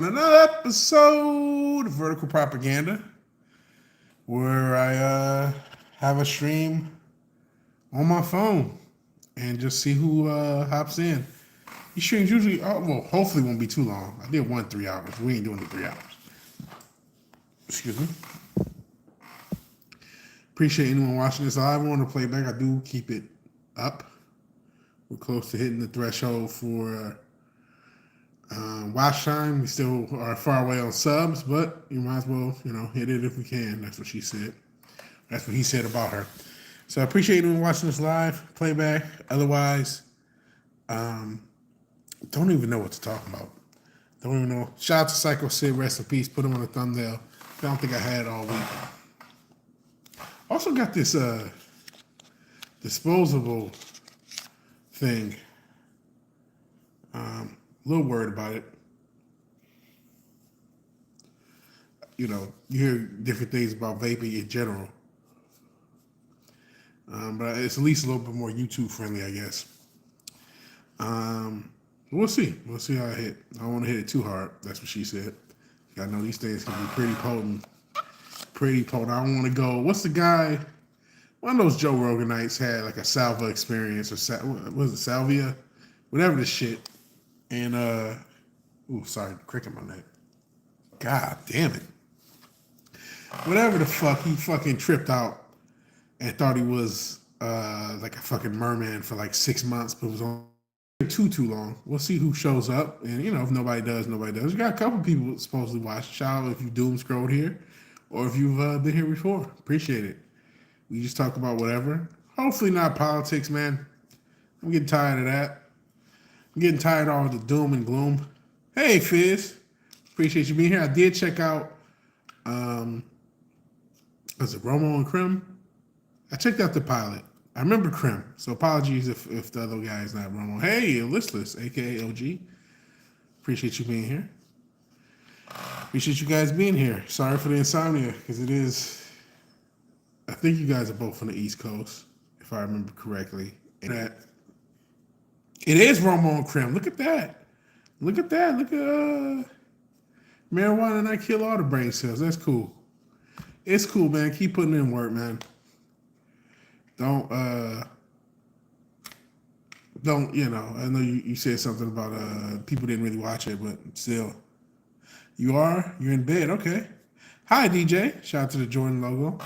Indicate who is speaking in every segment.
Speaker 1: Another episode of Vertical Propaganda, where I have a stream on my phone and just see who hops in. These streams usually, hopefully won't be too long. I did 3 hours. We ain't doing the 3 hours. Excuse me. Appreciate anyone watching this live. I want to play back. I do keep it up. We're close to hitting the threshold for watch time. We still are far away on subs, but you might as well, hit it if we can. That's what she said. That's what he said about her. So I appreciate anyone watching this live, playback. Otherwise, don't even know what to talk about. Don't even know. Shout out to Psycho Sid, rest in peace. Put him on the thumbnail. I don't think I had it all week. Also got this disposable thing. A little worried about it. You hear different things about vaping in general. But it's at least a little bit more YouTube friendly, I guess. We'll see. We'll see how I hit. I don't want to hit it too hard. That's what she said. I know these things can be pretty potent. Pretty potent. I don't want to go. What's the guy? One of those Joe Roganites had like a Salva experience or what was it, Salvia? Whatever the shit. And sorry, cricket my neck. God damn it. Whatever the fuck, he fucking tripped out and thought he was like a fucking merman for like 6 months, but it was on too long. We'll see who shows up, and if nobody does, nobody does. We got a couple people supposedly watching. Shout out if you doom scrolled here, or if you've been here before. Appreciate it. We just talk about whatever. Hopefully not politics, man. I'm getting tired of that. I'm getting tired of all the doom and gloom. Hey, Fizz. Appreciate you being here. I did check out, was it Romo and Krim? I checked out the pilot. I remember Krim, so apologies if the other guy is not Romo. Hey, Listless, a.k.a. OG. Appreciate you being here. Appreciate you guys being here. Sorry for the insomnia, because it is, I think you guys are both from the East Coast, if I remember correctly. And that it is Romo and Krim. Look at that. Look at that. Look at marijuana not kill all the brain cells. That's cool. It's cool, man. Keep putting in work, man. Don't, I know you said something about people didn't really watch it, but still. You're in bed. Okay. Hi, DJ. Shout out to the Jordan logo.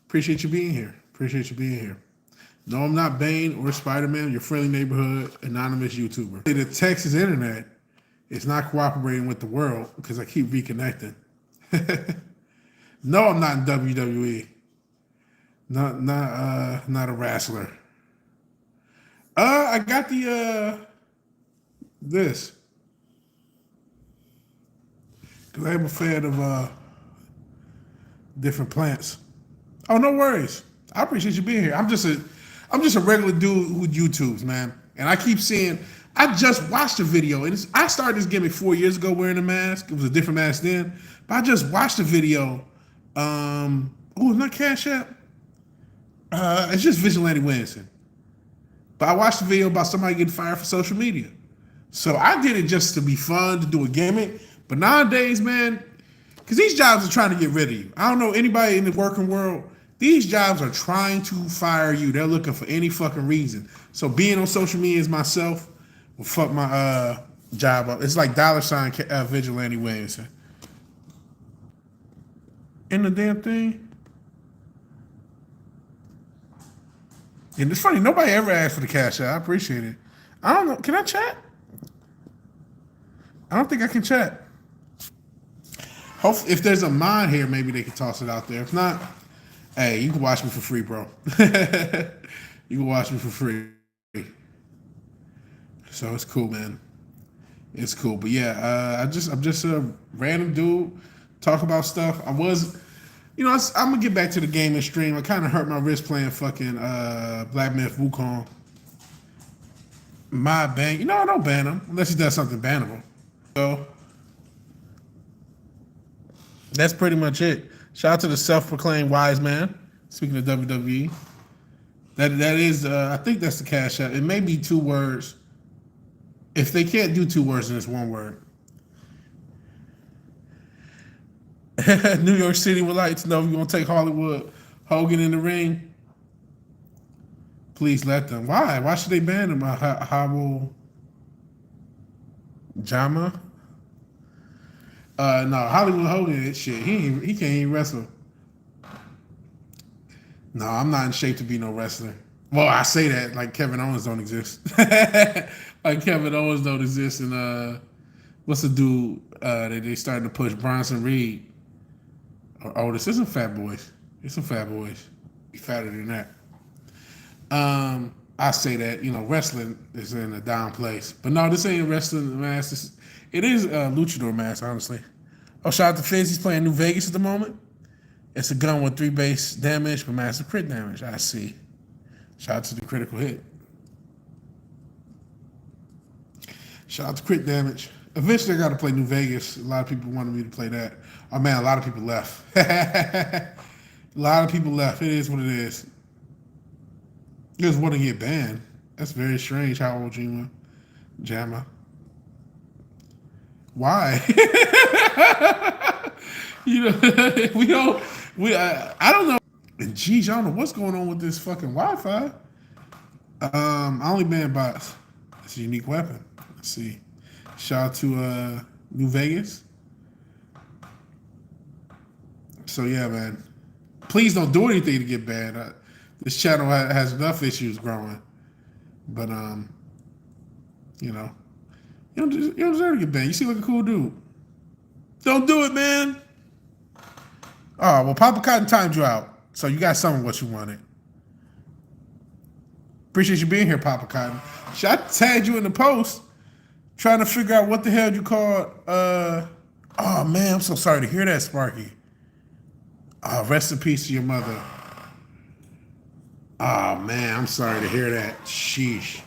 Speaker 1: Appreciate you being here. No, I'm not Bane or Spider-Man, your friendly neighborhood anonymous YouTuber. The Texas internet is not cooperating with the world because I keep reconnecting. No, I'm not in WWE. Not a wrestler. I got the this. Cause I'm a fan of different plants. Oh, no worries. I appreciate you being here. I'm just a regular dude who YouTubes, man. And I keep seeing. I just watched a video, and I started this gimmick 4 years ago wearing a mask. It was a different mask then, but I just watched a video. Not Cash App. It's just Vigilante Williamson. But I watched a video about somebody getting fired for social media. So I did it just to be fun, to do a gimmick. But nowadays, man, because these jobs are trying to get rid of you. I don't know anybody in the working world. These jobs are trying to fire you. They're looking for any fucking reason. So being on social media as myself will fuck my job up. It's like $ Vigilante Williamson. In the damn thing. And it's funny, nobody ever asked for the cash out. I appreciate it. I don't know. Can I chat? I don't think I can chat. Hopefully, if there's a mod here, maybe they can toss it out there. If not, hey, you can watch me for free, bro. You can watch me for free. So it's cool, man. It's cool. But yeah, I'm just a random dude. Talk about stuff. I'm gonna get back to the gaming stream. I kind of hurt my wrist playing fucking Black Myth Wukong. My ban, I don't ban him unless he does something bannable. So that's pretty much it. Shout out to the self-proclaimed wise man. Speaking of WWE, that is, I think that's the cash out. It may be 2 words. If they can't do 2 words, then it's 1 word. New York City would like to know if you want to take Hollywood Hogan in the ring. Please let them. Why? Why should they ban him? Habo Jama? No, Hollywood Hogan, shit. He can't even wrestle. No, I'm not in shape to be no wrestler. Well, I say that like Kevin Owens don't exist. Like Kevin Owens don't exist. And what's the dude that they starting to push? Bronson Reed. Oh, this isn't Fat Boys. It's some Fat Boys. Be fatter than that. I say that, wrestling is in a down place. But no, this ain't a wrestling match. It is a luchador match, honestly. Oh, shout out to Fizz. He's playing New Vegas at the moment. It's a gun with 3 base damage, but massive crit damage. I see. Shout out to the critical hit. Shout out to crit damage. Eventually, I got to play New Vegas. A lot of people wanted me to play that. Oh, man, a lot of people left. A lot of people left. It is what it is. You just want to get banned. That's very strange. How old you Jamma? Why? I don't know. And geez, I don't know what's going on with this fucking Wi-Fi. I only banned bots. It's a unique weapon. Let's see. Shout out to New Vegas. So yeah, man. Please don't do anything to get banned. This channel has enough issues growing, but you don't deserve to get banned. You seem like a cool dude. Don't do it, man. Oh well, Papa Cotton timed you out, so you got some of what you wanted. Appreciate you being here, Papa Cotton. I tagged you in the post, trying to figure out what the hell you called. Oh man, I'm so sorry to hear that, Sparky. Rest in peace to your mother. Oh, man, I'm sorry to hear that. Sheesh.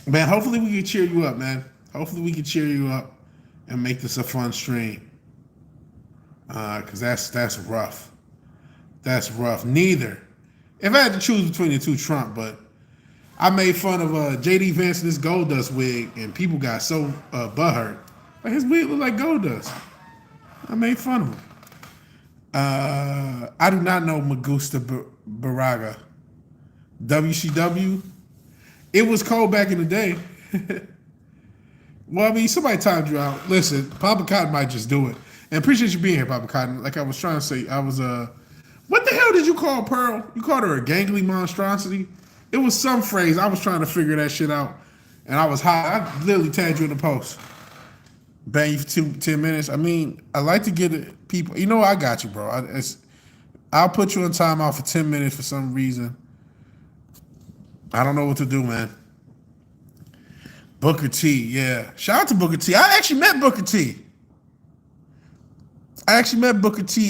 Speaker 1: Man, hopefully we can cheer you up, man. Hopefully we can cheer you up and make this a fun stream. Because that's rough. That's rough. Neither. If I had to choose between the two, Trump, but I made fun of J.D. Vance and his Goldust wig, and people got so butthurt. Like, his wig looked like Goldust. I made fun of him. I do not know Magusta Baraga. WCW. It was cold back in the day. Well, I mean, somebody timed you out. Listen, Papa Cotton might just do it. And appreciate you being here, Papa Cotton. Like I was trying to say, what the hell did you call Pearl? You called her a gangly monstrosity? It was some phrase. I was trying to figure that shit out. And I was hot. I literally tagged you in the post. Bang you for 10 minutes. I mean, I like to get it, people. You know, I got you, bro. I'll put you on timeout for 10 minutes for some reason. I don't know what to do, man. Booker T, yeah. Shout out to Booker T. I actually met Booker T.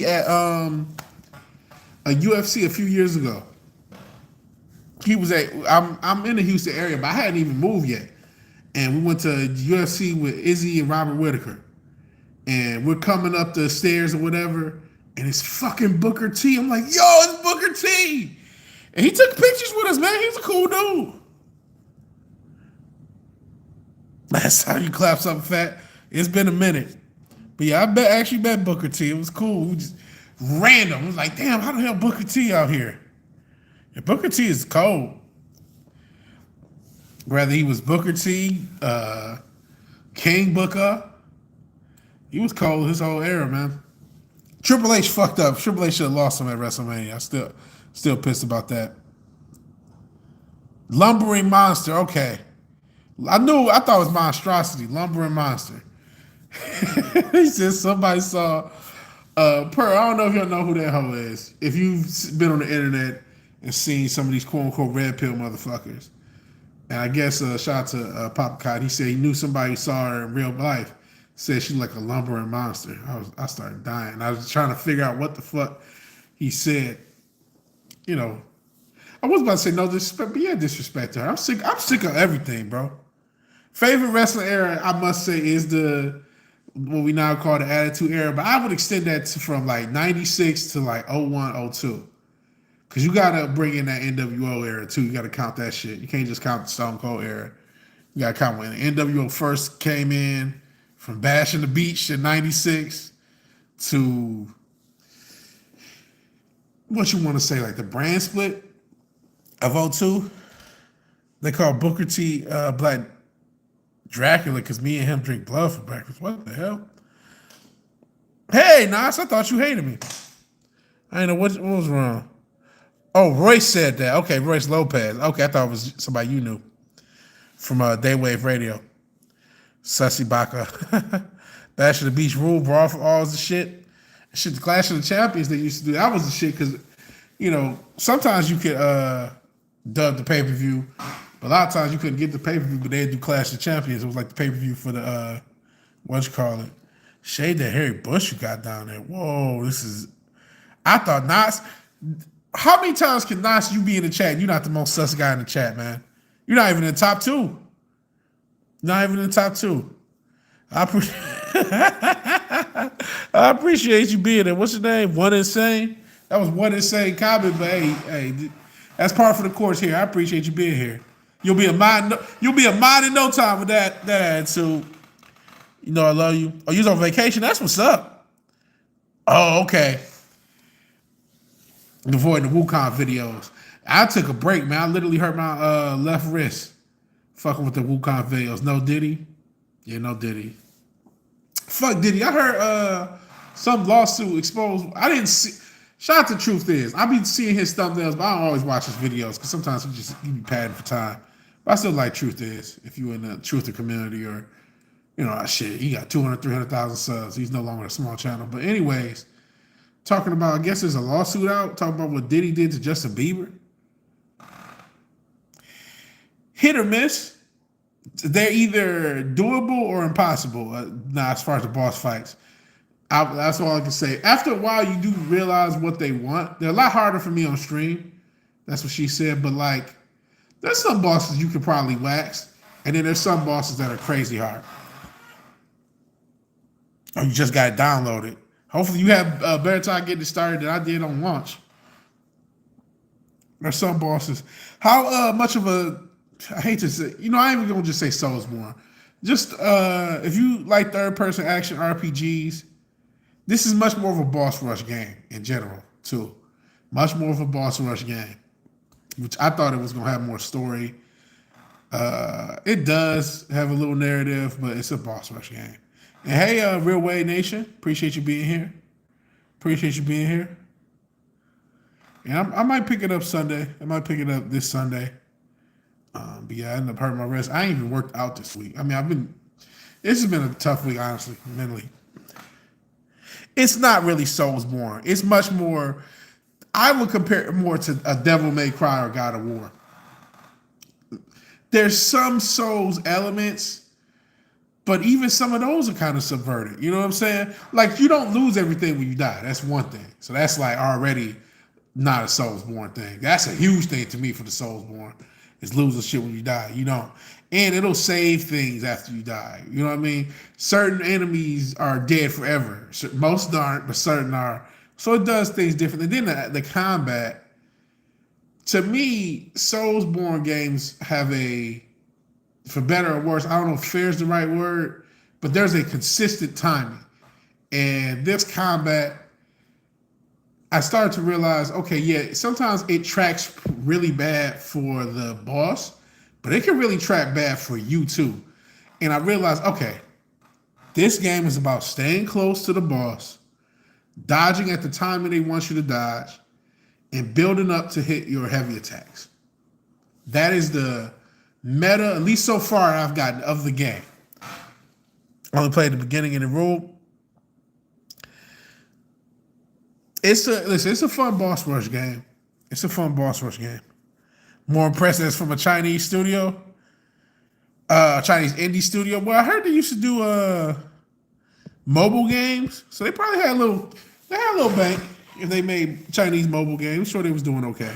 Speaker 1: at a UFC a few years ago. He was I'm in the Houston area, but I hadn't even moved yet. And we went to UFC with Izzy and Robert Whitaker. And we're coming up the stairs or whatever, and it's fucking Booker T. I'm like, yo, it's Booker T. And he took pictures with us, man. He's a cool dude. That's how you clap something fat. It's been a minute. But yeah, I actually met Booker T. It was cool. We just random. It was like, damn, how the hell Booker T out here? And Booker T is cold. Whether he was Booker T, King Booker, he was cold his whole era, man. Triple H fucked up. Triple H should have lost him at WrestleMania. I still pissed about that. Lumbering Monster, okay. I thought it was Monstrosity. Lumbering Monster. He said somebody saw Pearl. I don't know if y'all know who that hoe is. If you've been on the internet and seen some of these quote-unquote red pill motherfuckers. And I guess shout out to Pop Cod. He said he knew somebody who saw her in real life. Said she looked like a lumbering monster. I started dying. I was trying to figure out what the fuck he said. You know, I was about to say no disrespect, but yeah, disrespect to her. I'm sick of everything, bro. Favorite wrestling era, I must say, is what we now call the Attitude Era. But I would extend that from like 96 to like 01, 02. Because you got to bring in that NWO era, too. You got to count that shit. You can't just count the Stone Cold era. You got to count when the NWO first came in, from Bash in the Beach in 96 to what you want to say, like the brand split of O2. They call Booker T Black Dracula because me and him drink blood for breakfast. What the hell? Hey, Nas, I thought you hated me. I didn't know what was wrong. Oh, Royce said that. Okay, Royce Lopez. Okay, I thought it was somebody you knew from Daywave Radio. Sussy Baka. Bash of the Beach Rule, Brawl for Alls the shit. Shit, the Clash of the Champions they used to do. That was the shit because, you know, sometimes you could dub the pay-per-view, but a lot of times you couldn't get the pay-per-view, but they'd do Clash of Champions. It was like the pay-per-view for the, what you call it? Shade that Harry Bush you got down there. Whoa, this is, I thought Nas, how many times can Nas you be in the chat? You're not the most sus guy in the chat, man. You're not even in the top two. Not even in the top two. I appreciate you being there. What's your name? One Insane? That was One Insane comment, but hey, that's par for the course here. I appreciate you being here. You'll be a mind in no time with that attitude. You know I love you. Oh, you're on vacation? That's what's up. Oh, okay. Avoiding the Wukong videos. I took a break, man. I literally hurt my left wrist fucking with the Wukong videos. No Diddy? Yeah, no Diddy. Fuck Diddy. I heard some lawsuit exposed. I didn't see. Shout out to Truth Is. I be seeing his thumbnails, but I don't always watch his videos because sometimes he be padding for time. But I still like Truth Is. If you in the truther community or, you know, shit, he got 200, 300,000 subs. He's no longer a small channel. But anyways, talking about, I guess there's a lawsuit out talking about what Diddy did to Justin Bieber. Hit or miss. They're either doable or impossible. As far as the boss fights. That's all I can say. After a while, you do realize what they want. They're a lot harder for me on stream. That's what she said. But, like, there's some bosses you can probably wax. And then there's some bosses that are crazy hard. Or you just got it downloaded. Hopefully you have a better time getting it started than I did on launch. There's some bosses. How much of a... I hate to say... You know, I ain't even going to just say Soulsborne. Just, if you like third-person action RPGs... This is much more of a boss rush game in general, too. Much more of a boss rush game, which I thought it was going to have more story. It does have a little narrative, but it's a boss rush game. And hey, Real Way Nation, appreciate you being here. Appreciate you being here. And I might pick it up Sunday. I might pick it up this Sunday. But yeah, I ended up hurting my wrist. I ain't even worked out this week. I mean, this has been a tough week, honestly, mentally. It's not really Soulsborne. It's much more, I would compare it more to a Devil May Cry or God of War. There's some Souls elements, but even some of those are kind of subverted. You know what I'm saying? Like, you don't lose everything when you die. That's one thing. So that's like already not a Soulsborne thing. That's a huge thing to me for the Soulsborne, is losing shit when you die. You don't. And it'll save things after you die. You know what I mean? Certain enemies are dead forever. Most aren't, but certain are. So it does things differently. Then the combat, to me, Soulsborne games have a, for better or worse, I don't know if fair is the right word, but there's a consistent timing. And this combat, I started to realize, okay, yeah, sometimes it tracks really bad for the boss, but it can really track bad for you too. And I realized, okay, this game is about staying close to the boss, dodging at the time that they want you to dodge, and building up to hit your heavy attacks. That is the meta, at least so far I've gotten of the game. I only played the beginning and the rule. It's a fun boss rush game. It's a fun boss rush game. More impressive it's from a Chinese studio, a Chinese indie studio. Well, I heard they used to do mobile games, so they probably had a little bank if they made Chinese mobile games. I'm sure they was doing okay.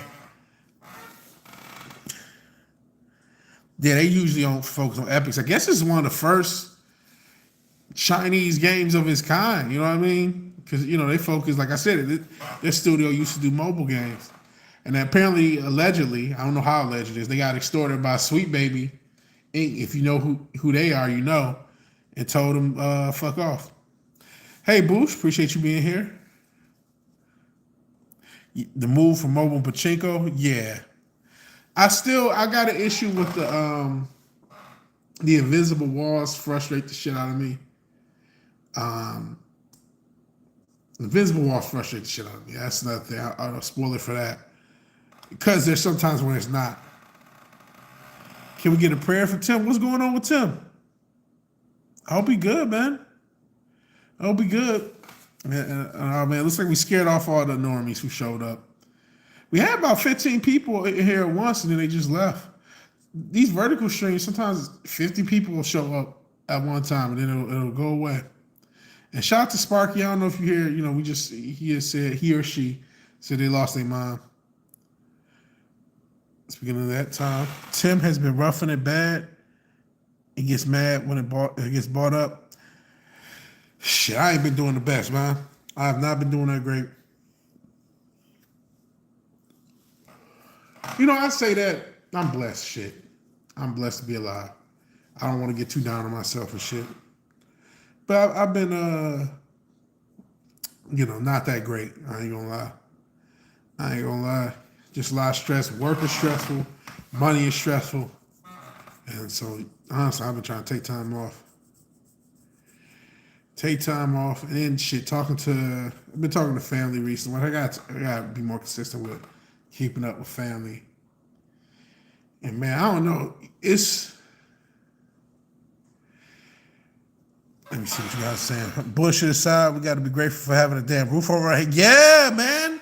Speaker 1: Yeah, they usually don't focus on epics. I guess it's one of the first Chinese games of its kind. You know what I mean? Because, you know, they focus, like I said, their studio used to do mobile games. And apparently, allegedly, I don't know how alleged it is, they got extorted by Sweet Baby Inc. If you know who they are, you know, and told them, fuck off. Hey, Boosh, appreciate you being here. The move from mobile pachinko, yeah. I got an issue with the invisible walls. Frustrate the shit out of me. Um, invisible walls frustrate the shit out of me. That's another thing. I'll spoil it for that because there's sometimes when it's not. Can we get a prayer for Tim? What's going on with Tim? I hope he good, man. I hope he good. Man, it looks like we scared off all the normies who showed up. We had about 15 people here at once, and then they just left. These vertical streams, sometimes 50 people will show up at one time, and then it'll go away. And shout out to Sparky. I don't know if you hear, he or she said they lost their mom. Speaking of that time, Tim has been roughing it bad. He gets mad when it gets bought up. Shit, I ain't been doing the best, man. I have not been doing that great. I say that I'm blessed, shit. I'm blessed to be alive. I don't want to get too down on myself and shit. But I've been, not that great. I ain't gonna lie. Just a lot of stress. Work is stressful. Money is stressful. And so, honestly, I've been trying to take time off. And then shit, I've been talking to family recently. I got to be more consistent with keeping up with family. And man, I don't know. Let me see what you guys are saying. Bullshit aside, we got to be grateful for having a damn roof over our head. Yeah, man.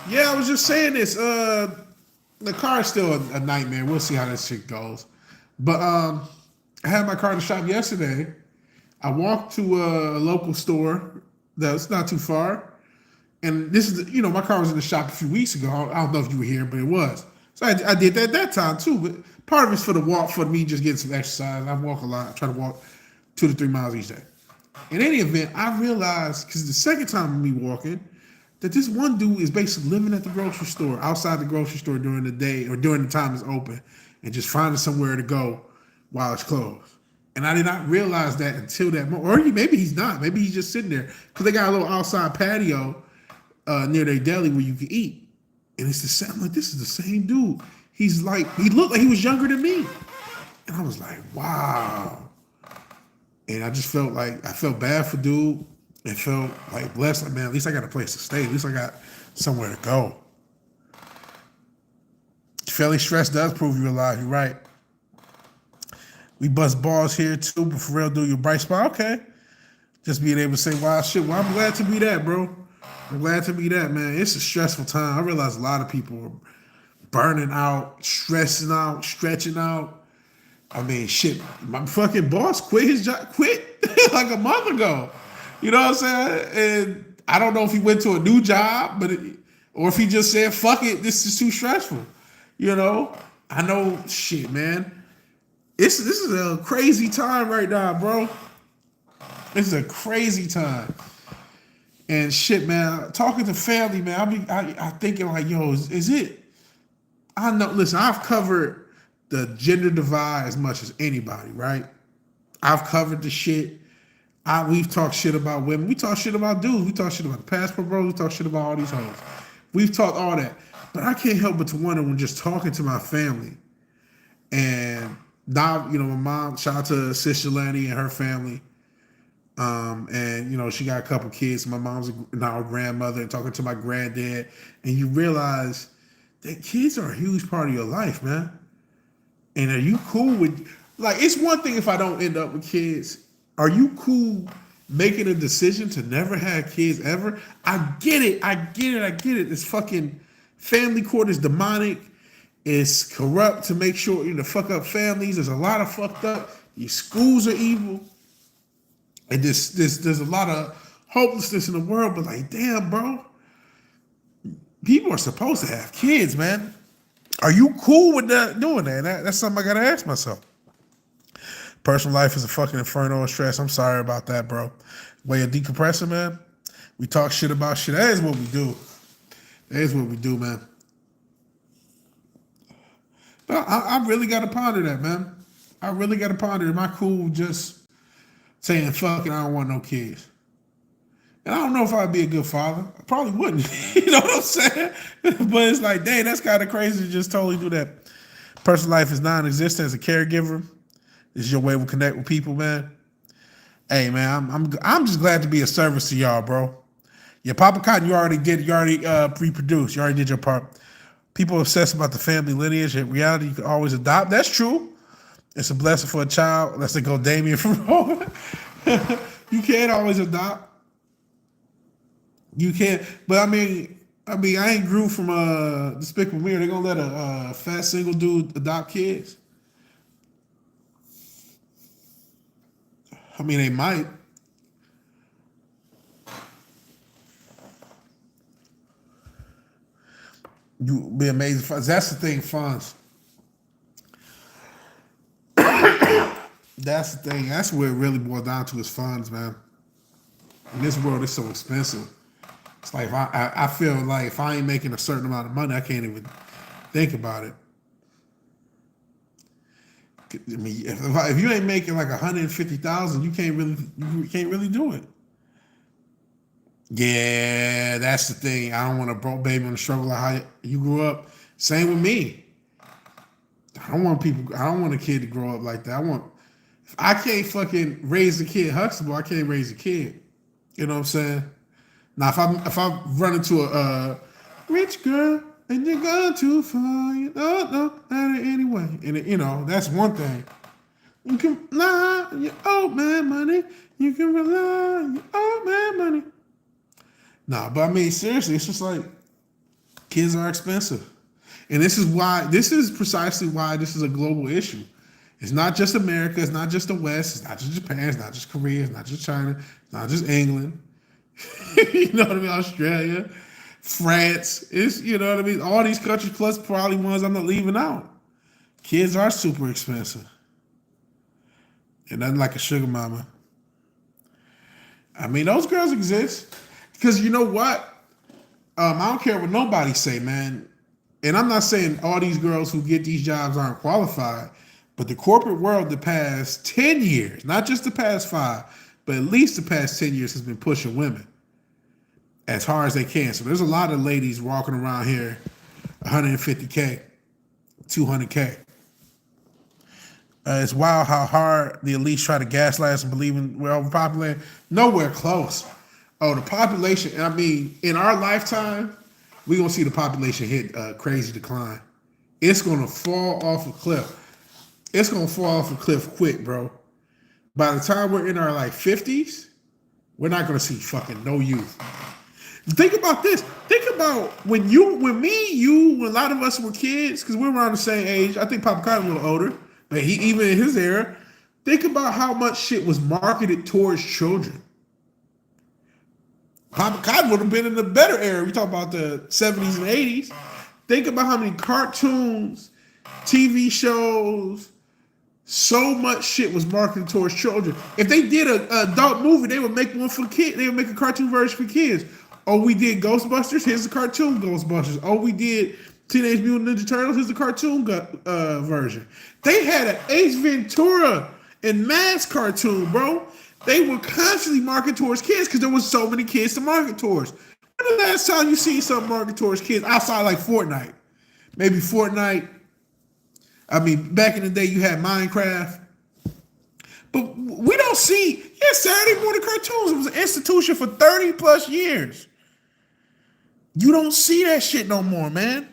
Speaker 1: Yeah, I was just saying this. The car is still a nightmare. We'll see how that shit goes. But I had my car in the shop yesterday. I walked to a local store that's not too far. And this is, my car was in the shop a few weeks ago. I don't know if you were here, but it was. So I did that time too. But part of it's for the walk, for me just getting some exercise. I walk a lot. I try to walk 2 to 3 miles each day. In any event, I realized, because the second time of me walking, that this one dude is basically living at the grocery store, outside the grocery store during the day or during the time it's open, and just finding somewhere to go while it's closed. And I did not realize that until that moment. Or maybe he's not. Maybe he's just sitting there. Because they got a little outside patio near their deli where you can eat. And it's the same. I'm like, this is the same dude. He looked like he was younger than me. And I was like, wow. And I just felt bad for dude. It felt like blessed. Like, man, at least I got a place to stay. At least I got somewhere to go. Fairly stress does prove you alive. You're right. We bust balls here too, but for real, do your bright spot. Okay. Just being able to say wild shit. Well, I'm glad to be that, bro. I'm glad to be that, man. It's a stressful time. I realize a lot of people are burning out, stressing out, stretching out. I mean, shit, my fucking boss quit his job, like a month ago. You know what I'm saying? And I don't know if he went to a new job, or if he just said, fuck it, this is too stressful. I know, shit, man. This is a crazy time right now, bro. This is a crazy time. And shit, man, talking to family, man, I thinking like, yo, is it? I know, listen, I've covered the gender divide as much as anybody, right? I've covered the shit. We've talked shit about women. We talk shit about dudes. We talk shit about the passport bros. We talk shit about all these hoes. We've talked all that. But I can't help but to wonder when just talking to my family. And now, my mom, shout out to Sister Lanny and her family. And she got a couple kids. My mom's now a grandmother, and talking to my granddad. And you realize that kids are a huge part of your life, man. And are you cool with, it's one thing if I don't end up with kids. Are you cool making a decision to never have kids ever? I get it. This fucking family court is demonic. It's corrupt to make sure to fuck up families. There's a lot of fucked up. These schools are evil. And there's a lot of hopelessness in the world. But damn, bro. People are supposed to have kids, man. Are you cool with doing that? That's something I gotta ask myself. Personal life is a fucking inferno of stress. I'm sorry about that, bro. Way of decompressing, man. We talk shit about shit. That is what we do. Man. But I really got to ponder that, man. I really got to ponder. Am I cool just saying, fuck it, I don't want no kids? And I don't know if I'd be a good father. I probably wouldn't. You know what I'm saying? But it's like, dang, that's kind of crazy to just totally do that. Personal life is non-existent as a caregiver. This is your way to connect with people, man. Hey, man, I'm just glad to be a service to y'all, bro. Yeah, Papa Cotton, you already reproduced. You already did your part. People obsessed about the family lineage. In reality, you can always adopt. That's true. It's a blessing for a child. Let's go Damien from Rome. You can't always adopt. You can't. But I mean, I ain't grew from Despicable Me. Are they gonna let a fat single dude adopt kids? I mean, they might. You be amazing. That's the thing, funds. That's the thing. That's where it really boils down to is funds, man. In this world, it's so expensive. It's like I feel like if I ain't making a certain amount of money, I can't even think about it. I mean, if you ain't making like 150,000, you can't really do it. Yeah, that's the thing. I don't want a broke baby on the struggle of how you grew up. Same with me. I don't want a kid to grow up like that. If I can't fucking raise a kid Huxtable, I can't raise a kid. You know what I'm saying? Now, if I run into a rich girl and you're going too far, you don't know that anyway. And that's one thing. You can rely on your old man money. You can rely on your old man money. Nah, but I mean, seriously, it's just like kids are expensive. And this is precisely why this is a global issue. It's not just America, it's not just the West, it's not just Japan, it's not just Korea, it's not just China, it's not just England. You know what I mean? Australia, France, you know what I mean? All these countries plus probably ones I'm not leaving out. Kids are super expensive. And nothing like a sugar mama. I mean, those girls exist. Because you know what? I don't care what nobody say, man. And I'm not saying all these girls who get these jobs aren't qualified, but the corporate world the past 10 years, not just the past 5, but at least the past 10 years has been pushing women as hard as they can. So there's a lot of ladies walking around here 150K, 200K. It's wild how hard the elites try to gaslight us and believing we're overpopulated. Nowhere close. Oh, the population, I mean, in our lifetime, we're going to see the population hit a crazy decline. It's going to fall off a cliff. It's going to fall off a cliff quick, bro. By the time we're in our 50s, we're not going to see fucking no youth. Think about this. Think about when a lot of us were kids, because we're around the same age. I think Papa Cotton a little older, but even in his era, think about how much shit was marketed towards children. Papa Cotton would have been in a better era. We talk about the 70s and 80s. Think about how many cartoons, TV shows, so much shit was marketed towards children. If they did an adult movie, they would make one for kids. They would make a cartoon version for kids. Oh, we did Ghostbusters. Here's the cartoon Ghostbusters. Oh, we did Teenage Mutant Ninja Turtles. Here's the cartoon version. They had an Ace Ventura and Mask cartoon, bro. They were constantly marketed towards kids because there was so many kids to market towards. When the last time you seen something marketed towards kids outside like Fortnite? Maybe Fortnite. I mean, back in the day, you had Minecraft. But we don't see, Saturday morning cartoons. It was an institution for 30 plus years. You don't see that shit no more, man.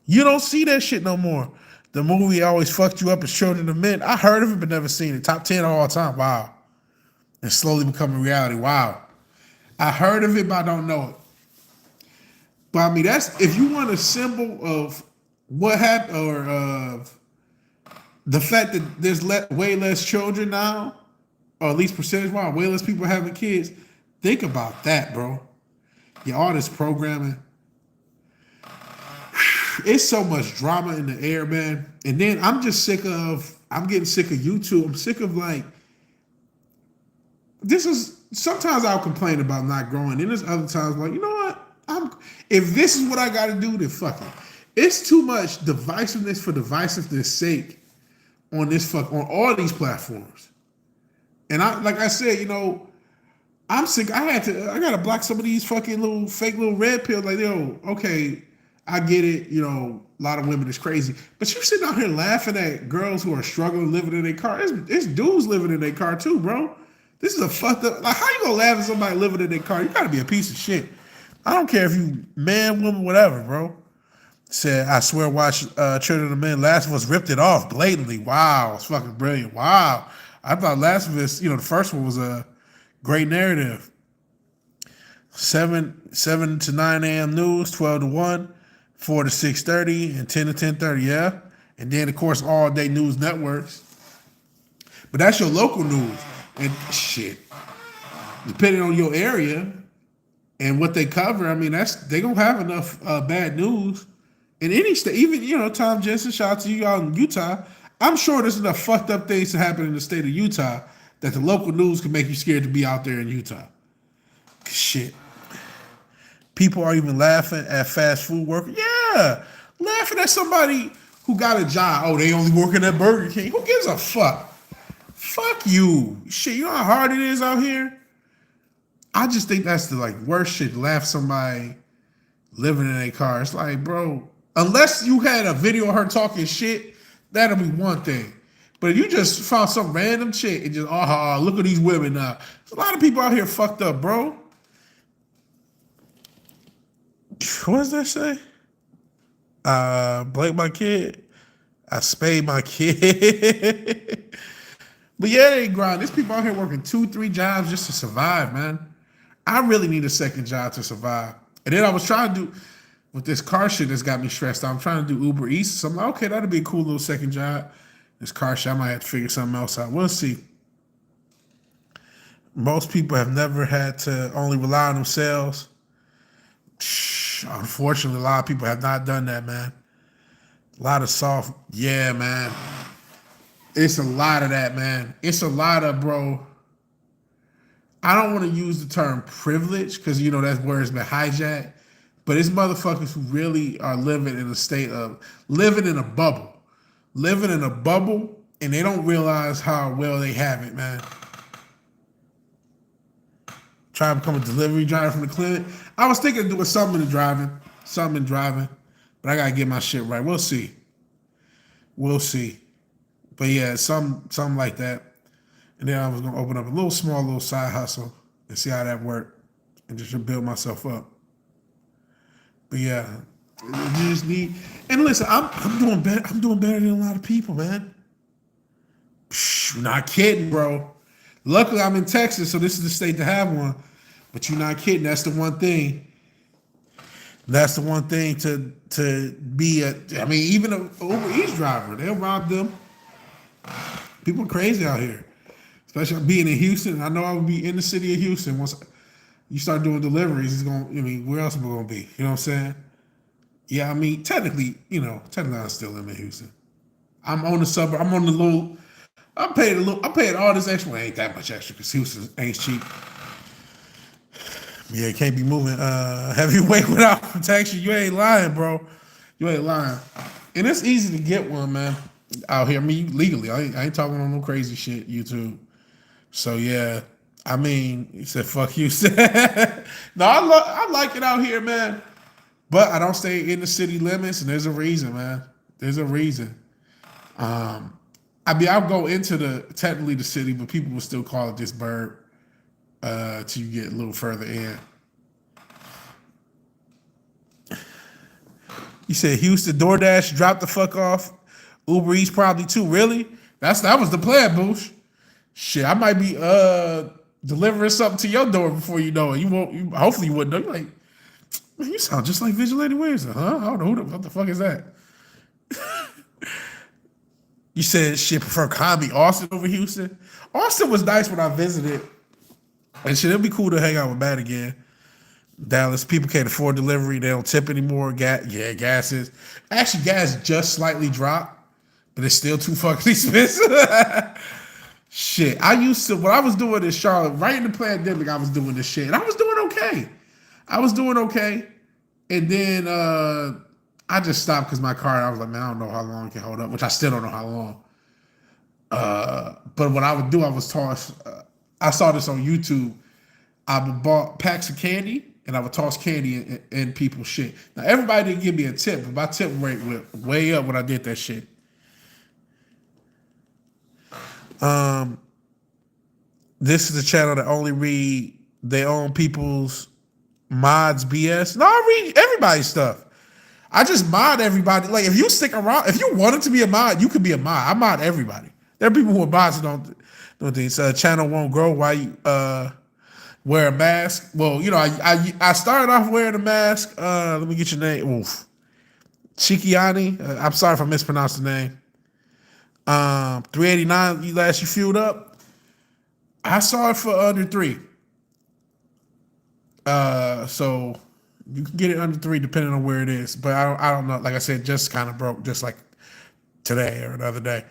Speaker 1: You don't see that shit no more. The movie always fucked you up as Children of Men. I heard of it, but never seen it. Top 10 of all time. Wow. And slowly becoming reality. Wow. I heard of it, but I don't know it. But I mean, that's, if you want a symbol of what happened, or of the fact that there's way less children now, or at least percentage-wise, way less people having kids, think about that, bro. Yeah, all this programming. It's so much drama in the air, man. And then I'm getting sick of YouTube. I'm sick of sometimes I'll complain about not growing. And there's other times like, you know what? If this is what I got to do, then fuck it. It's too much divisiveness for divisiveness' sake on all these platforms. And like I said, I'm sick. I gotta block some of these fucking little fake little red pills. Like, yo, okay, I get it. You know, a lot of women is crazy, but you sitting out here laughing at girls who are struggling living in their car. It's dudes living in their car too, bro. This is a fucked up. Like, how you gonna laugh at somebody living in their car? You gotta be a piece of shit. I don't care if you man, woman, whatever, bro. Said, I swear, watch Children of Men. Last of Us ripped it off blatantly. Wow, it's fucking brilliant. Wow, I thought Last of Us, the first one was a great narrative. 7 to 9 a.m. news, 12 to 1, 4 to 6:30, and 10 to 10:30. Yeah, and then of course all day news networks. But that's your local news, and shit. Depending on your area and what they cover, I mean, they gonna have enough bad news in any state. Even Tom Jensen, shout out to you out in Utah. I'm sure there's enough fucked up things to happen in the state of Utah that the local news can make you scared to be out there in Utah. Shit. People are even laughing at fast food workers. Yeah. Laughing at somebody who got a job. Oh, they only working at Burger King. Who gives a fuck? Fuck you. Shit, you know how hard it is out here? I just think that's the worst shit. Laugh somebody living in a car. It's like, bro, unless you had a video of her talking shit, that'll be one thing. But if you just found some random shit and just, look at these women now. There's a lot of people out here fucked up, bro. What does that say? Blake my kid. I spayed my kid. But yeah, they grind. There's people out here working 2-3 jobs just to survive, man. I really need a second job to survive. And then I was trying to do, with this car shit that's got me stressed out, I'm trying to do Uber Eats. So I'm like, okay, that'd be a cool little second job. This car shit, I might have to figure something else out. We'll see. Most people have never had to only rely on themselves. Unfortunately, a lot of people have not done that, man. A lot of soft, yeah, man. It's a lot of that, man. It's a lot of, bro. I don't want to use the term privilege because, that's where it's been hijacked. But it's motherfuckers who really are living in a state of living in a bubble. Living in a bubble, and they don't realize how well they have it, man. Trying to become a delivery driver from the clinic. I was thinking of doing something in driving, but I gotta get my shit right. We'll see. But yeah, something like that. And then I was gonna open up a small side hustle and see how that worked, and just build myself up. But yeah, you just need. And listen, I'm doing better. I'm doing better than a lot of people, man. Not kidding, bro. Luckily, I'm in Texas, so this is the state to have one. But you're not kidding. That's the one thing. That's the one thing to be even an Uber Eats driver, they'll rob them. People are crazy out here, especially being in Houston. I know I would be in the city of Houston once you start doing deliveries. It's going. Where else am I going to be? You know what I'm saying? Yeah, technically, I'm still in Houston. I'm on the suburb. I'm on the little. I'm paying all this extra. Well, ain't that much extra because Houston ain't cheap. Yeah, can't be moving heavyweight without protection. You ain't lying, bro. You ain't lying. And it's easy to get one, man, out here. Legally. I ain't talking on no crazy shit, YouTube. So, yeah. He said, fuck you. No, I like it out here, man. But I don't stay in the city limits, and there's a reason, man. There's a reason. I'll go into technically the city, but people will still call it this bird. Till you get a little further in. You said Houston DoorDash dropped the fuck off. Uber Eats probably too. Really? That was the plan, Boosh. Shit, I might be delivering something to your door before you know it. Hopefully you wouldn't know. You're like, man, you sound just like Vigilante Williamson, huh? I don't know what the fuck is that? You said shit, prefer Combi Austin over Houston. Austin was nice when I visited. And shit, it'll be cool to hang out with Matt again. Dallas, people can't afford delivery. They don't tip anymore. Gas is. Actually, gas just slightly dropped, but it's still too fucking expensive. Shit, when I was doing this, Charlotte, right in the pandemic, I was doing this shit. And I was doing okay. And then I just stopped because my car, I was like, man, I don't know how long it can hold up, which I still don't know how long. But what I would do, I was tossed. I saw this on YouTube. I would bought packs of candy and I would toss candy in people's shit. Now everybody didn't give me a tip, but my tip rate went way up when I did that shit. This is a channel that only read their own people's mods BS. No, I read everybody's stuff. I just mod everybody. Like if you stick around, if you wanted to be a mod, you could be a mod. I mod everybody. There are people who are mods who don't think channel won't grow while you wear a mask. Well, you know, I started off wearing a mask. Let me get your name. Oof. Chikiani. I'm sorry if I mispronounced the name. 389. You fueled up. I saw it for under 3. So you can get it under 3 depending on where it is. But I don't know. Like I said, just kind of broke, just like today or another day.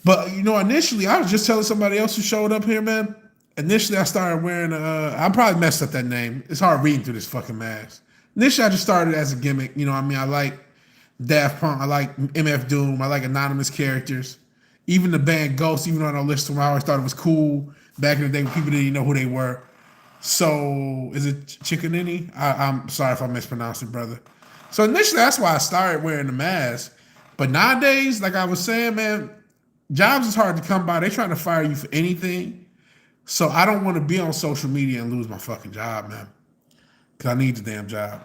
Speaker 1: But you know, initially I was just telling somebody else who showed up here, man. Initially I started wearing I probably messed up that name. It's hard reading through this fucking mask. Initially I just started as a gimmick. You know what I mean? I like Daft Punk, I like MF Doom, I like anonymous characters. Even the band Ghost, even though I don't listen to them, I always thought it was cool back in the day when people didn't even know who they were. So, is it Chickanini? I'm sorry if I mispronounced it, brother. So initially, that's why I started wearing the mask. But nowadays, like I was saying, man, jobs is hard to come by. They're trying to fire you for anything. So I don't want to be on social media and lose my fucking job, man. Because I need the damn job.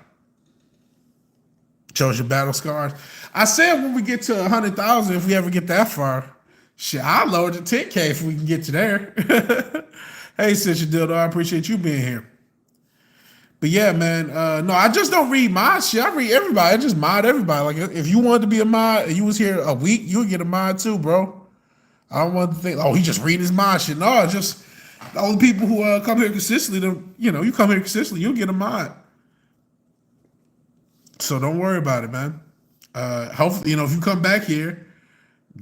Speaker 1: Chose your battle scars. I said when we get to 100,000, if we ever get that far, shit, I'll lower to 10K if we can get to there. Hey, Sister Dildo, I appreciate you being here. But yeah, man, no, I just don't read mod shit. I read everybody. I just mod everybody. Like, if you wanted to be a mod and you was here a week, you'll get a mod too, bro. I don't want to think, oh, he just read his mod shit. No, just all the people who come here consistently, you come here consistently, you'll get a mod. So don't worry about it, man. Hopefully, if you come back here,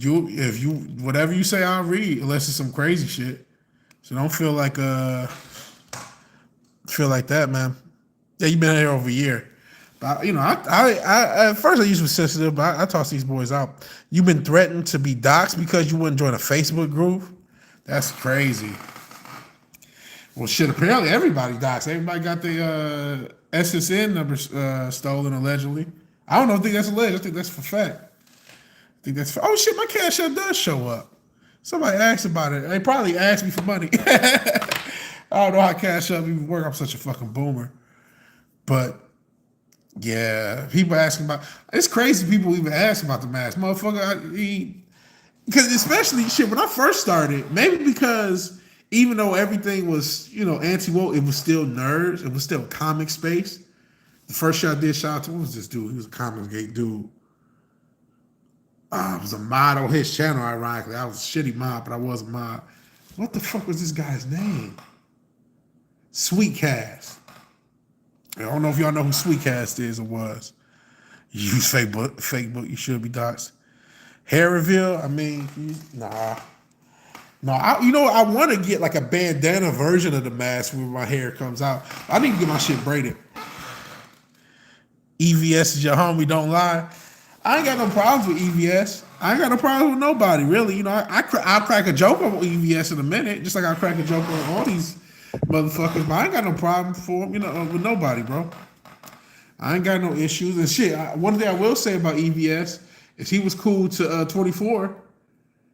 Speaker 1: whatever you say, I'll read, unless it's some crazy shit. So don't feel like that, man. Yeah, you've been here over a year. But I at first I used to be sensitive, but I toss these boys out. You've been threatened to be doxxed because you wouldn't join a Facebook group? That's crazy. Well, shit, apparently everybody doxxed. Everybody got their SSN numbers stolen, allegedly. I don't think that's alleged. I think that's for fact. Oh, shit, my Cash App does show up. Somebody asked about it. They probably asked me for money. I don't know how Cash App even work. I'm such a fucking boomer. But, yeah, people asking about... It's crazy people even ask about the mask. Motherfucker, because especially, shit, when I first started, maybe because even though everything was, anti-woke, it was still nerds. It was still comic space. The first shot I did, shout out to, what was this dude? He was a comic gate dude. I was a mod on his channel, ironically. I was a shitty mod, but I was a mod. What the fuck was this guy's name? Sweetcast. I don't know if y'all know who Sweetcast is or was. You use Facebook, you should be doxxed. Hair reveal, nah. No, I want to get like a bandana version of the mask when my hair comes out. I need to get my shit braided. EVS is your homie, don't lie. I ain't got no problems with EVS. I ain't got no problems with nobody, really. I'll crack a joke on EVS in a minute, just like I'll crack a joke on all these motherfuckers. But I ain't got no problem for them, with nobody, bro. I ain't got no issues. And shit, one thing I will say about EVS is he was cool to 24.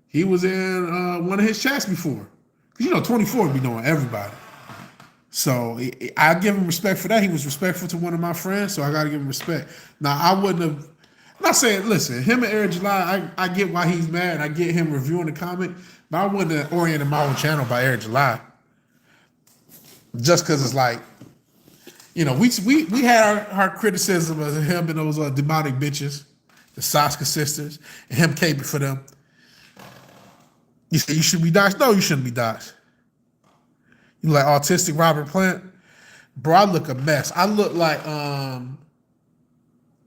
Speaker 1: He was in one of his chats before. Because, 24 be knowing everybody. So I give him respect for that. He was respectful to one of my friends, so I got to give him respect. Now, I wouldn't have... I'm not saying, listen, him and Eric July, I get why he's mad. I get him reviewing the comic, but I wouldn't have oriented my own channel by Eric July. Just because it's like, we had our criticism of him and those demonic bitches, the Sasuke sisters, and him caping for them. You say you should be doxxed? No, you shouldn't be doxxed. You like autistic Robert Plant? Bro, I look a mess. I look like,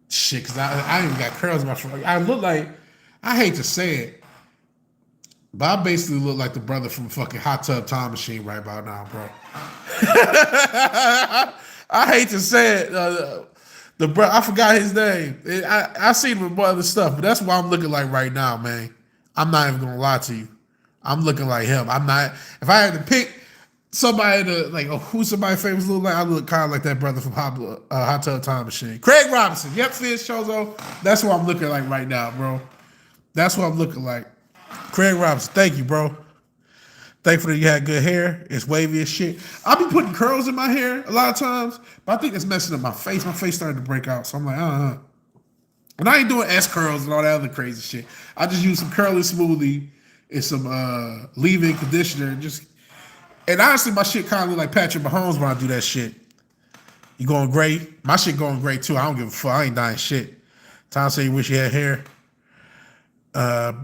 Speaker 1: shit, because I even got curls in my front. I look like, I hate to say it, but I basically look like the brother from fucking Hot Tub Time Machine right about now, bro. I hate to say it. The bro, I forgot his name. I seen him with other stuff, but that's what I'm looking like right now, man. I'm not even going to lie to you. I'm looking like him. I'm not, if I had to pick, somebody to like, oh, who's somebody famous look like? I look kind of like that brother from Hot Tub Time Machine. Craig Robinson. Yep, Fizz Chozo. That's what I'm looking like right now, bro. That's what I'm looking like. Craig Robinson, thank you, bro. Thankful that you had good hair. It's wavy as shit. I'll be putting curls in my hair a lot of times, but I think it's messing up my face. My face started to break out, so I'm like, And I ain't doing S curls and all that other crazy shit. I just use some curly smoothie and some leave-in conditioner. And honestly, my shit kind of look like Patrick Mahomes when I do that shit. You going gray? My shit going gray too. I don't give a fuck. I ain't dying shit. Tom said you wish you had hair. But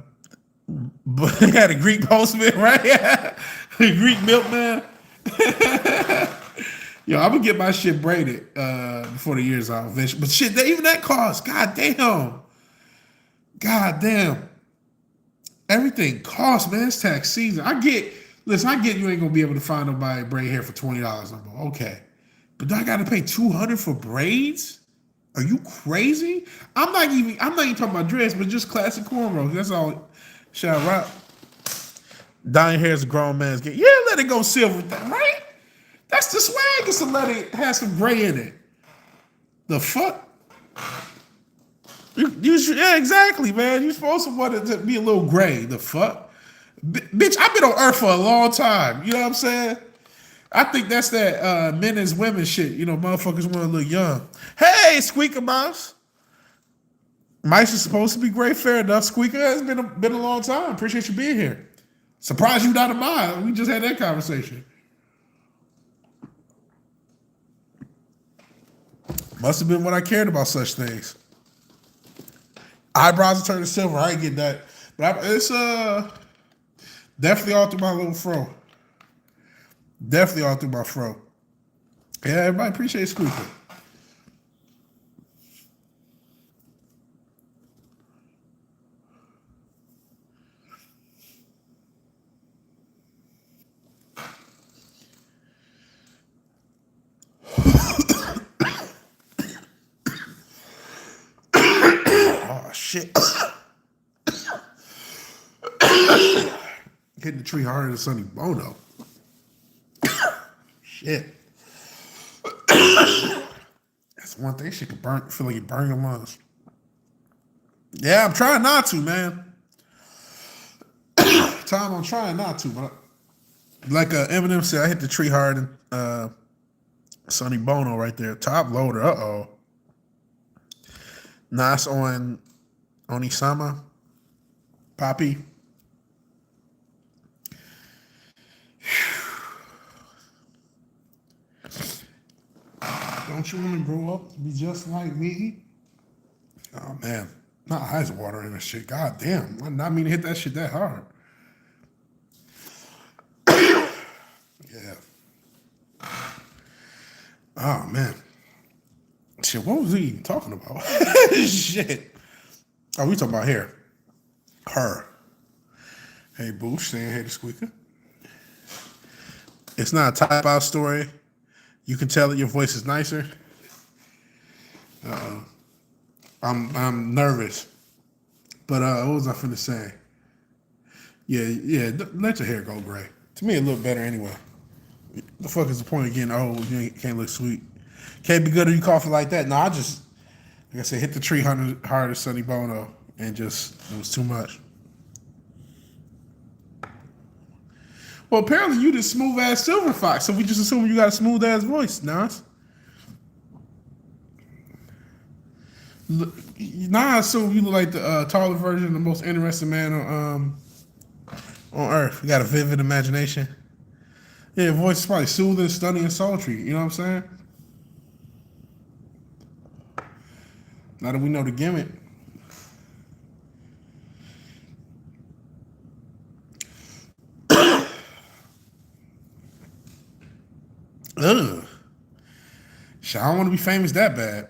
Speaker 1: he had a Greek postman, right? A Greek milkman. Yo, I'm gonna get my shit braided before the year's out. But shit, even that costs. God damn. Everything costs, man. It's tax season. I get you ain't gonna be able to find nobody braid hair for $20 no more. Okay. But do I gotta pay $200 for braids? Are you crazy? I'm not even talking about dress, but just classic cornrows. That's all. Shout out. Dyeing hair is a grown man's game. Yeah, let it go silver, right? That's the swag, is to let it have some gray in it. The fuck? Yeah, exactly, man. You're supposed to want it to be a little gray. The fuck? Bitch, I've been on Earth for a long time. You know what I'm saying? I think that's that men as women shit. You know, motherfuckers want to look young. Hey, Squeaker Mouse. Mice is supposed to be great, fair enough. Squeaker has been a long time. Appreciate you being here. Surprised you not a mind. We just had that conversation. Must have been what I cared about such things. Eyebrows are turning silver. I ain't get that. But it's definitely all through my little fro. Definitely all through my fro. Yeah, everybody appreciate Squeaker. Oh, shit. Hitting the tree harder than Sonny Bono. Shit. That's one thing. Shit can feel like you burn your lungs. Yeah, I'm trying not to, man. Tom, I'm trying not to, but like Eminem said, I hit the tree hard and Sonny Bono right there. Top loader. Uh-oh. Nas on Isama. Poppy. Don't you want to grow up to be just like me? Oh, man. My eyes watering and shit. God damn. I not mean to hit that shit that hard. Yeah. Oh, man. Shit, what was he even talking about? Shit. Oh, we talking about hair. Her. Hey, Boo, saying hey to Squeaker. It's not a type-out story. You can tell that your voice is nicer. I'm nervous. But what was I finna say? Yeah, let your hair go gray. To me, it look better anyway. The fuck is the point of getting old when you can't look sweet? Can't be good if you coughing like that. No, I just, like I said, hit the tree hard as Sonny Bono, and it was too much. Well, apparently you just smooth ass Silver Fox, so we just assume you got a smooth ass voice, Nas. Now I assume you look like the taller version, the most interesting man on Earth. You got a vivid imagination. Yeah, voice is probably soothing, stunning, and sultry. You know what I'm saying? Now that we know the gimmick. Ugh. Shit, I don't want to be famous that bad.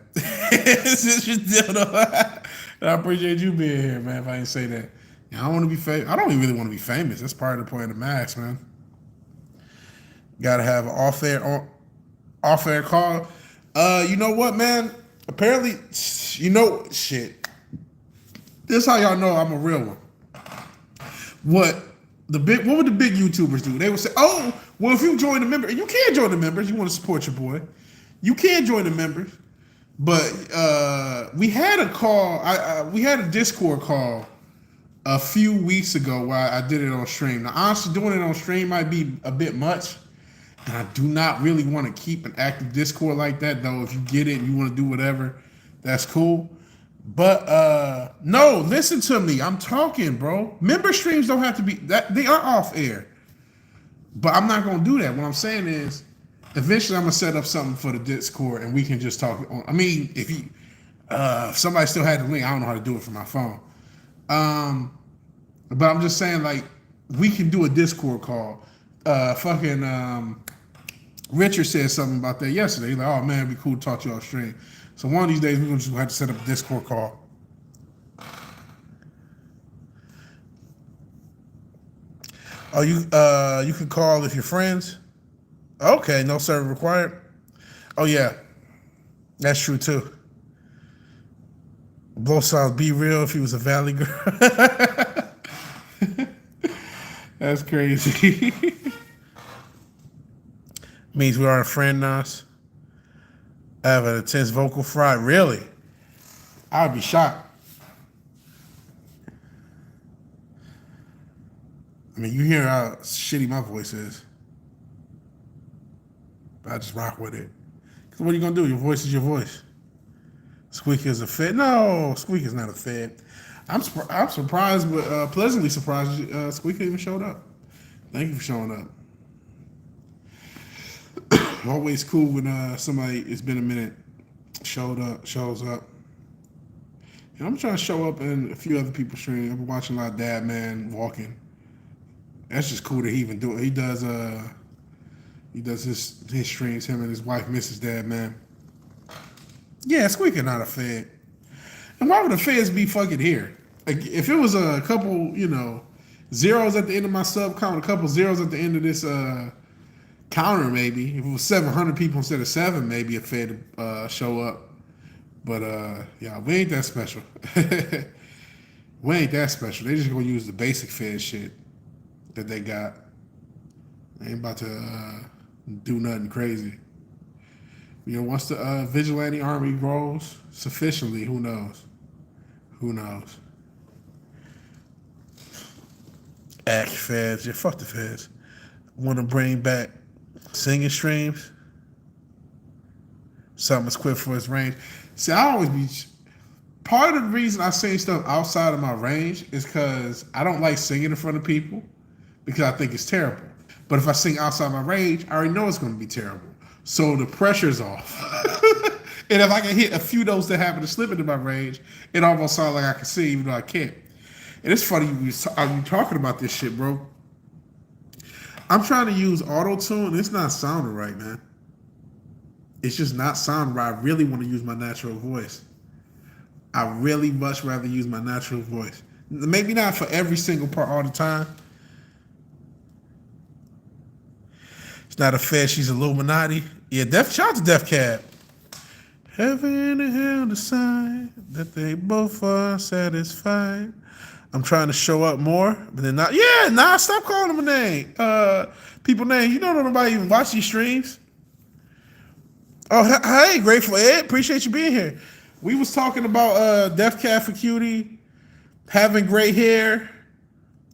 Speaker 1: I appreciate you being here, man, if I didn't say that. Yeah, I don't want to be famous. I don't even really want to be famous. That's part of the point of the mask, man. Got to have an off-air call. You know what, man? Apparently, shit. This is how y'all know I'm a real one. What would the big YouTubers do? They would say, "Oh, Well, if you join the member, you can join the members. You want to support your boy, you can join the members. But we had a call. We had a Discord call a few weeks ago where I did it on stream. Now, honestly, doing it on stream might be a bit much, and I do not really want to keep an active Discord like that. Though, if you get it and you want to do whatever, that's cool. But no, listen to me. I'm talking, bro. Member streams don't have to be that. They are off air. But I'm not gonna do that. What I'm saying is, eventually I'm gonna set up something for the Discord and we can just talk. I mean, if somebody still had the link, I don't know how to do it from my phone. But I'm just saying, like, we can do a Discord call. Richard said something about that yesterday. He's like, oh man, it'd be cool to talk to you on stream. So one of these days we're gonna just have to set up a Discord call. Oh, you can call if you're friends. Okay, no server required. Oh yeah, that's true too. Both sides be real if he was a Valley girl. That's crazy. Means we are a friend, Nas. I have an intense vocal fry. Really? I'd be shocked. I mean, you hear how shitty my voice is. But I just rock with it. Because what are you going to do? Your voice is your voice. Squeaky is a fit. No, Squeaky is not a fit. I'm surprised, but pleasantly surprised Squeaky even showed up. Thank you for showing up. Always cool when somebody, it's been a minute, shows up. And I'm trying to show up in a few other people's streams. I've been watching a lot of Dad Man walking. That's just cool that he even do it. He does his streams, him and his wife, Mrs. Dad Man. Yeah, Squeaky not a Fed. And why would the Feds be fucking here? Like, if it was a couple, zeros at the end of my sub count, a couple zeros at the end of this counter, maybe. If it was 700 people instead of 7, maybe a Fed show up. But yeah, we ain't that special. We ain't that special. They just gonna use the basic Fed shit that they got. They ain't about to do nothing crazy. Once the vigilante army grows sufficiently, who knows? Who knows? Act Feds. Yeah, fuck the Feds. Want to bring back singing streams? Something that's quick for its range. See, I always be... Part of the reason I sing stuff outside of my range is because I don't like singing in front of people because I think it's terrible. But if I sing outside my range, I already know it's going to be terrible. So the pressure's off. And if I can hit a few notes that happen to slip into my range, it almost sounds like I can sing even though I can't. And it's funny you talking about this shit, bro. I'm trying to use auto-tune and it's not sounding right, man. It's just not sounding right. I really want to use my natural voice. I really much rather use my natural voice. Maybe not for every single part all the time. It's not a Fed, she's Illuminati. Yeah, shout out to Def Cab. Heaven and hell decide that they both are satisfied. I'm trying to show up more, but they're not. Yeah, nah, stop calling them a name. People name. You don't know nobody even watch these streams. Oh, hey, Grateful Ed. Appreciate you being here. We was talking about Def Cat for Cutie, having great hair,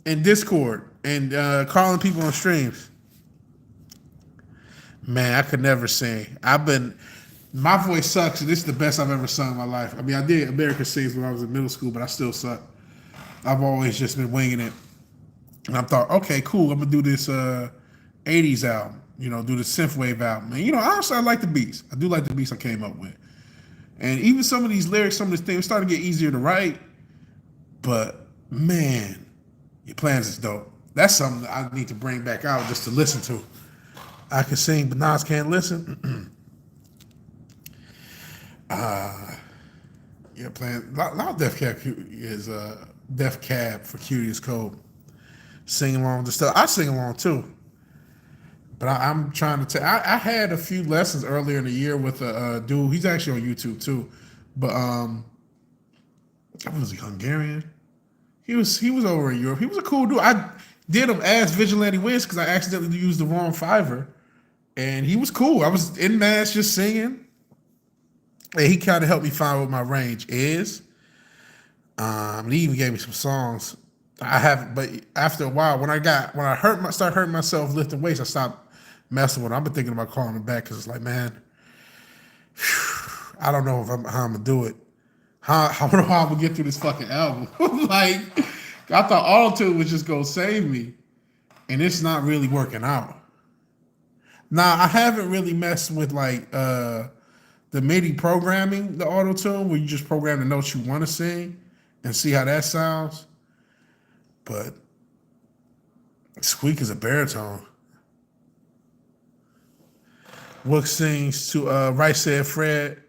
Speaker 1: and Discord, and calling people on streams. Man, I could never sing. My voice sucks, and this is the best I've ever sung in my life. I mean, I did American Sings when I was in middle school, but I still suck. I've always just been winging it. And I thought, okay, cool, I'm going to do this 80s album, do the synthwave album. And, honestly, I like the beats. I do like the beats I came up with. And even some of these lyrics, some of these things starting to get easier to write. But, man, your plans is dope. That's something that I need to bring back out just to listen to. I can sing, but Nas can't listen. Yeah, playing. A lot of Def Cab is Def Cab for Cutie is cold. Sing along to stuff. I sing along too. But I'm trying to I had a few lessons earlier in the year with a dude. He's actually on YouTube too. But was he Hungarian? He was over in Europe. He was a cool dude. did him as Vigilante Williamson because I accidentally used the wrong Fiverr. And he was cool. I was in mass just singing. And he kind of helped me find what my range is. And he even gave me some songs. I have, but after a while, when I started hurting myself lifting weights, I stopped messing with it. I've been thinking about calling him back because it's like, man, I don't know if how I'm gonna do it. How I'm gonna get through this fucking album. Like, I thought auto-tune was just gonna save me, and it's not really working out. Now, I haven't really messed with like the MIDI programming, the auto-tune, where you just program the notes you want to sing and see how that sounds. But Squeak is a baritone. Wook sings to Right Said Fred.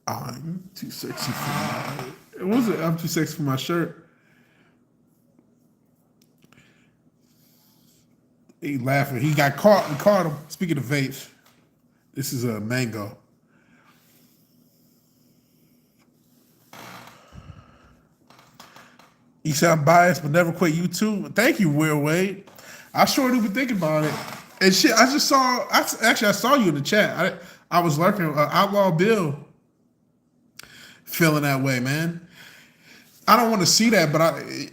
Speaker 1: I'm too sexy for my... What was it? I'm too sexy for my shirt. He laughing. He got caught. We caught him. Speaking of vapes, this is a mango. He said I'm biased, but never quit YouTube. Thank you, Will Wade. I sure do be thinking about it. And shit, I saw you in the chat. I was lurking. Outlaw Bill feeling that way, man. I don't want to see that, but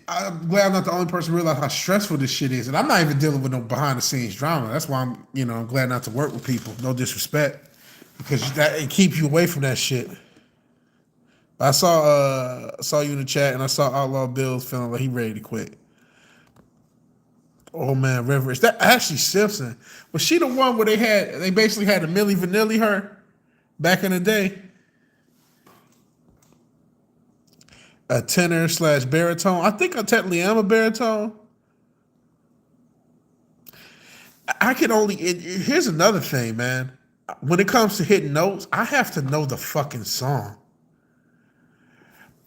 Speaker 1: I'm glad I'm not the only person who realize how stressful this shit is. And I'm not even dealing with no behind the scenes drama. That's why I'm glad not to work with people. No disrespect, because it keeps you away from that shit. I saw you in the chat, and I saw Outlaw Bill feeling like he ready to quit. Oh man, River, is that Ashley Simpson? Was she the one where they basically had a Milli Vanilli her back in the day? A tenor / baritone. I think I technically am a baritone. I can only. Here's another thing, man. When it comes to hitting notes, I have to know the fucking song.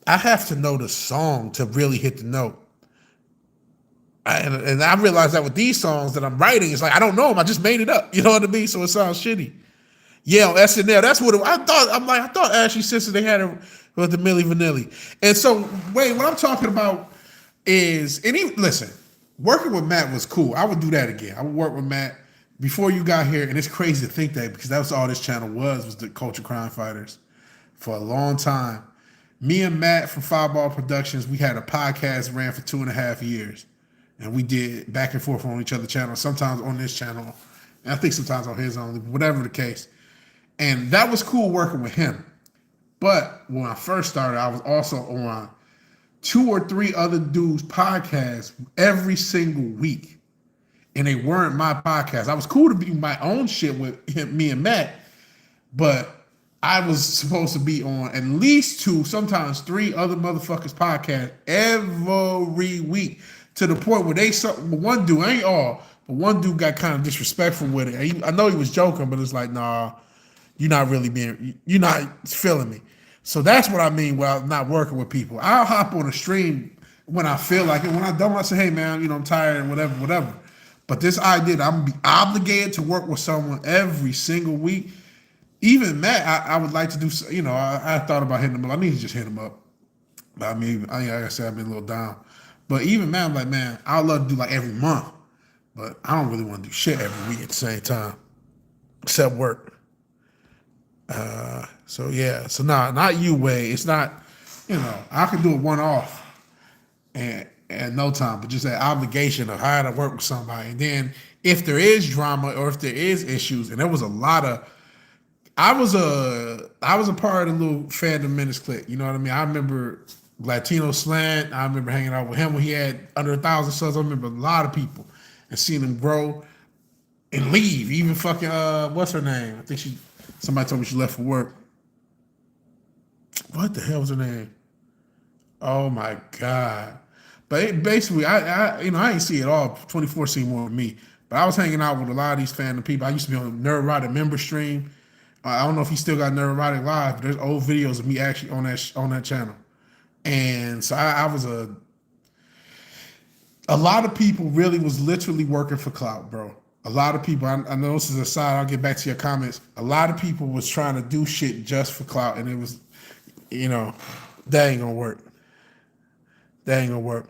Speaker 1: I have to know the song to really hit the note. And I realize that with these songs that I'm writing, it's like, I don't know them. I just made it up. You know what I mean? So it sounds shitty. Yeah, on SNL. That's what I thought. I thought Ashley Simpson, they had her with the Milli Vanilli. And so, wait, what I'm talking about is, listen, working with Matt was cool. I would do that again. I would work with Matt before you got here. And it's crazy to think that, because that was all this channel was the Culture Crime Fighters for a long time. Me and Matt from Fireball Productions, we had a podcast that ran for 2.5 years. And we did back and forth on each other's channel, sometimes on this channel, and I think sometimes on his only, whatever the case. And that was cool working with him. But when I first started, I was also on 2 or 3 other dudes' podcasts every single week. And they weren't my podcasts. I was cool to be my own shit with me and Matt, but I was supposed to be on at least 2, sometimes 3 other motherfuckers' podcasts every week. To the point where one dude, ain't all, but one dude got kind of disrespectful with it. I know he was joking, but it's like, nah, you're not feeling me. So that's what I mean while not working with people. I'll hop on a stream when I feel like it. When I don't, I say, hey man, I'm tired and whatever. But this idea that I'm gonna be obligated to work with someone every single week, even Matt, I would like to do, I thought about hitting him up. I need to just hit him up. But I mean, like I said, I've been a little down. But even man, I'm like, man, I'd love to do like every month, but I don't really want to do shit every week at the same time, except work. So yeah, so nah, not you, Wade. It's not, I can do it one-off and no time, but just that obligation of how to work with somebody. And then if there is drama or if there is issues, and there was a lot of, I was a part of the little Fandom Minutes clique. You know what I mean? I remember Latino Slant. I remember hanging out with him when he had under 1,000 subs. I remember a lot of people and seeing him grow and leave. Even fucking what's her name? I think somebody told me she left for work. What the hell was her name? Oh my god! But basically, I ain't see it all. 24 seen more than me. But I was hanging out with a lot of these Fandom people. I used to be on Neurotic member stream. I don't know if he still got Neurotic Live, but there's old videos of me actually on that channel. And so I was a lot of people really was literally working for clout, bro. A lot of people, I know this is a side, I'll get back to your comments. A lot of people was trying to do shit just for clout, and it was, that ain't gonna work. That ain't gonna work.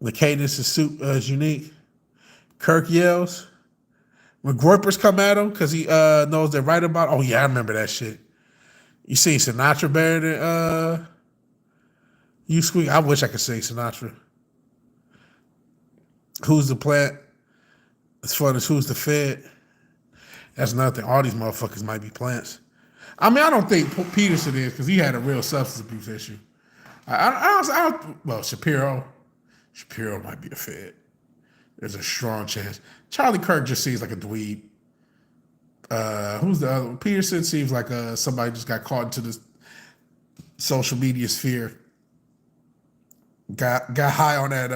Speaker 1: The cadence is unique. Kirk yells. When Groypers come at him because he knows they're right about. Oh yeah, I remember that shit. You seen Sinatra better than you squeak. I wish I could sing Sinatra. Who's the plant? As far as who's the fed? That's nothing. All these motherfuckers might be plants. I mean, I don't think Peterson is because he had a real substance abuse issue. Well, Shapiro might be a fed. There's a strong chance. Charlie Kirk just seems like a dweeb. Who's the other one? Peterson seems like somebody just got caught into this social media sphere. Got high on that.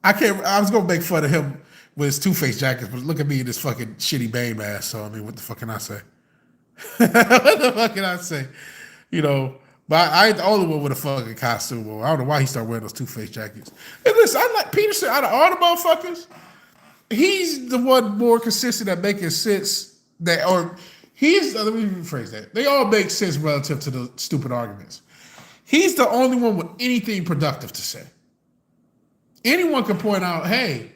Speaker 1: I was gonna make fun of him with his Two-Face jackets, but look at me in this fucking shitty Bane mask. So I mean, what the fuck can I say? What the fuck can I say? But I ain't the only one with a fucking costume on. I don't know why he started wearing those Two-Face jackets. And listen, I like Peterson out of all the motherfuckers. He's the one more consistent at making sense let me rephrase that. They all make sense relative to the stupid arguments. He's the only one with anything productive to say. Anyone can point out, hey,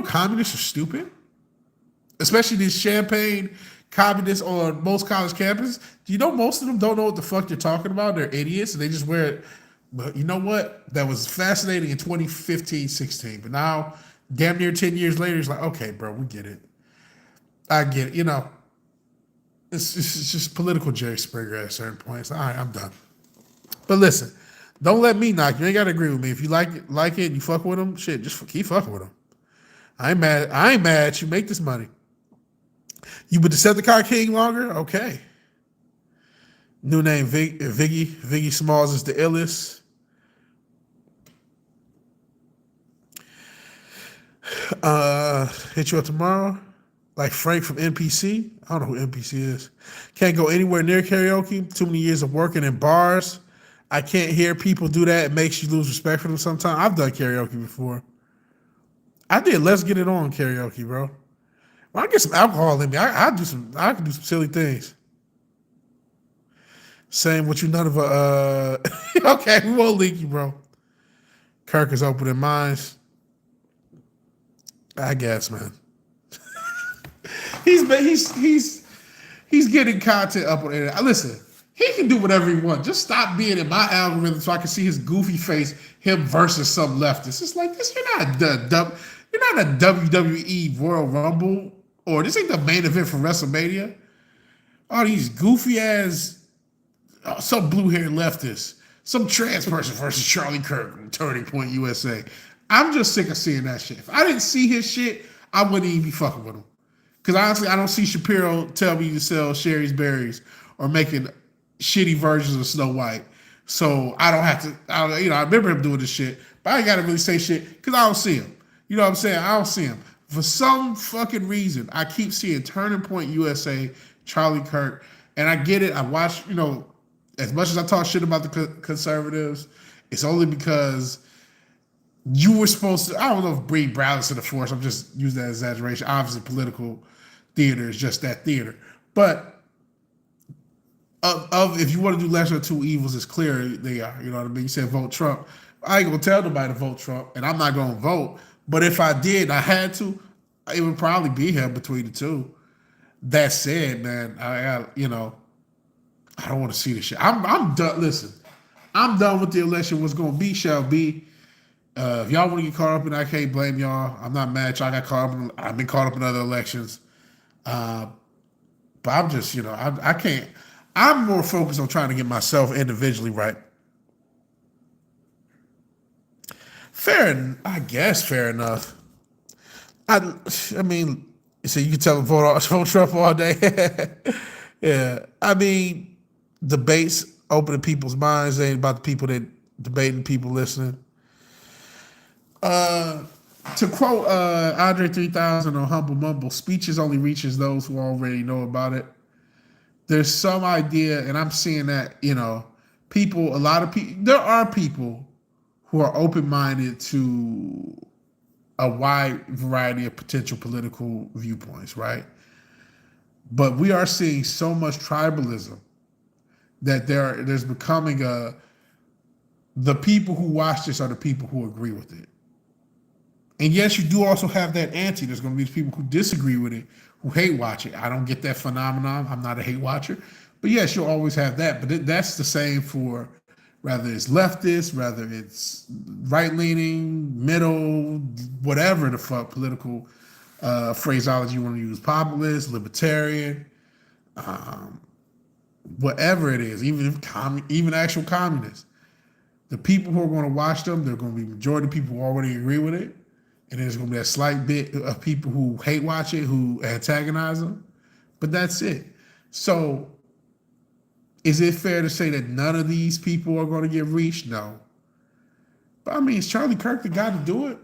Speaker 1: communists are stupid? Especially these champagne communists on most college campuses. Do you know most of them don't know what the fuck they're talking about? They're idiots and they just wear it. But you know what? That was fascinating in 2015, 16. But now, damn near 10 years later, it's like, okay, bro, we get it. I get it. It's just political Jerry Springer at a certain point. It's like, all right, I'm done. But listen, don't let me knock you. You ain't got to agree with me. If you like it and you fuck with them, shit, just keep fucking with them. I ain't mad at you. Make this money. You with Decepticon King longer? Okay. New name, Viggy. Viggy Smalls is the illest. Hit you up tomorrow? Like Frank from NPC? I don't know who NPC is. Can't go anywhere near karaoke. Too many years of working in bars. I can't hear people do that. It makes you lose respect for them sometimes. I've done karaoke before. I did Let's Get It On karaoke, bro. When I get some alcohol in me, I can do some silly things. Same with you, none of okay, we won't leak you, bro. Kirk is opening minds. I guess, man. he's getting content up on the internet. Listen, he can do whatever he wants. Just stop being in my algorithm so I can see his goofy face, him versus some leftist. It's like this. You're not a WWE Royal Rumble, or this ain't the main event for WrestleMania. All these goofy ass, some blue haired leftists, some trans person versus Charlie Kirk from Turning Point USA. I'm just sick of seeing that shit. If I didn't see his shit, I wouldn't even be fucking with him. Because honestly, I don't see Shapiro tell me to sell Sherry's berries or making shitty versions of Snow White. So I don't have to, I remember him doing this shit, but I ain't got to really say shit because I don't see him. You know what I'm saying? I don't see him. For some fucking reason, I keep seeing Turning Point USA, Charlie Kirk, and I get it. I watch, as much as I talk shit about the conservatives, it's only because you were supposed to, I don't know if breed balance to the force, I'm just using that exaggeration. Obviously, political theater is just that theater. But if you want to do lesser of two evils, it's clear they are. You know what I mean? You said vote Trump. I ain't going to tell nobody to vote Trump, and I'm not going to vote. But if I did, I had to, it would probably be him between the two. That said, man, I don't want to see this shit. I'm done. Listen, I'm done with the election. What's going to be shall be. If y'all want to get caught up in it, I can't blame y'all. I'm not mad. Y'all got caught up. I've been caught up in other elections. But I'm just, I can't. I'm more focused on trying to get myself individually right. Fair enough. I mean, so you can tell them vote Trump all day. Yeah. I mean, debates opening people's minds. They ain't about the people that debating, people listening. To quote Andre 3000 on Humble Mumble, speeches only reaches those who already know about it. There's some idea, and I'm seeing that, there are people who are open-minded to a wide variety of potential political viewpoints, right? But we are seeing so much tribalism that there's becoming the people who watch this are the people who agree with it. And yes, you do also have that anti. There's going to be people who disagree with it, who hate watch it. I don't get that phenomenon. I'm not a hate watcher. But yes, you'll always have that. But that's the same for whether it's leftist, whether it's right leaning, middle, whatever the fuck political phraseology you want to use, populist, libertarian, whatever it is, even actual communists. The people who are going to watch them, they're going to be majority of people who already agree with it. And there's going to be a slight bit of people who hate watch it, who antagonize them. But that's it. So is it fair to say that none of these people are going to get reached? No. But I mean, is Charlie Kirk the guy to do it?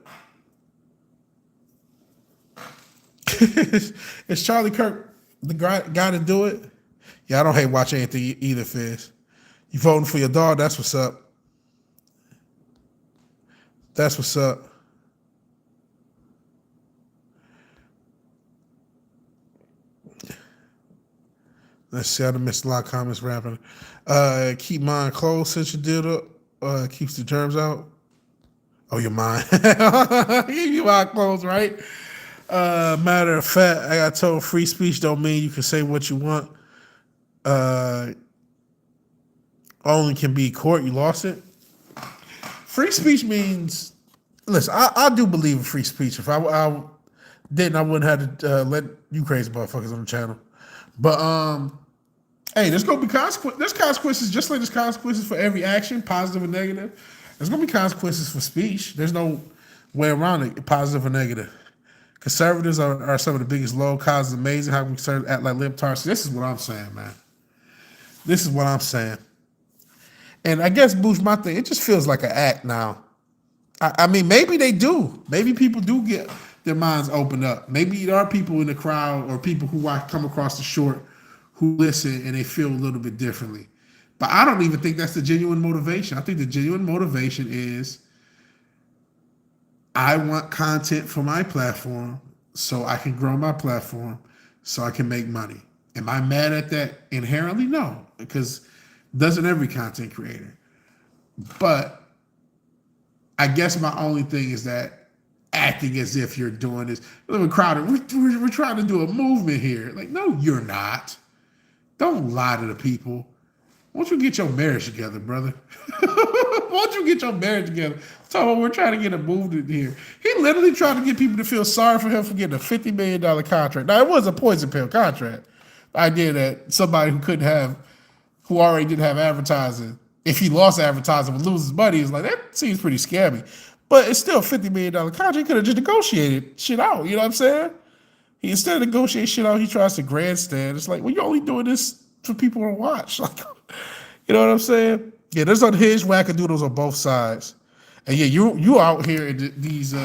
Speaker 1: Is Charlie Kirk the guy to do it? Yeah, I don't hate watch anything either, Fizz. You voting for your dog? That's what's up. That's what's up. Let's see, I done missed a lot of comments rapping. Keep mine closed since you did it. Keeps the germs out. Oh, your mind. Keep your mind closed, right? Matter of fact, I got told free speech don't mean you can say what you want. Only can be court. You lost it. Free speech means, listen, I do believe in free speech. If I didn't, I wouldn't have to let you crazy motherfuckers on the channel. But hey, there's gonna be consequences. There's consequences, just like there's consequences for every action, positive and negative. There's gonna be consequences for speech. There's no way around it, positive or negative. Conservatives are some of the biggest low causes. Amazing how conservatives act like libtards. This is what I'm saying, man. This is what I'm saying. And I guess, Boosh, my thing, it just feels like an act now. I mean, maybe they do. Maybe people do get their minds opened up. Maybe there are people in the crowd or people who come across the short who listen and they feel a little bit differently. But I don't even think that's the genuine motivation. I think the genuine motivation is I want content for my platform so I can grow my platform so I can make money. Am I mad at that inherently? No, because doesn't every content creator. But I guess my only thing is that acting as if you're doing this. Look, Crowder, we're trying to do a movement here. Like, no, you're not. Don't lie to the people. Why don't you get your marriage together, brother? Why don't you get your marriage together? So we're trying to get a movement here. He literally tried to get people to feel sorry for him for getting a $50 million contract. Now, it was a poison pill contract. The idea that somebody who already didn't have advertising, if he lost advertising, would lose his money. It's like, that seems pretty scammy. But it's still a $50 million contract. He could have just negotiated shit out. You know what I'm saying? Instead of negotiating shit out, he tries to grandstand. It's like, well, you're only doing this for people to watch. Like, you know what I'm saying? Yeah, there's unhinged wackadoodles on both sides. And yeah, you out here in these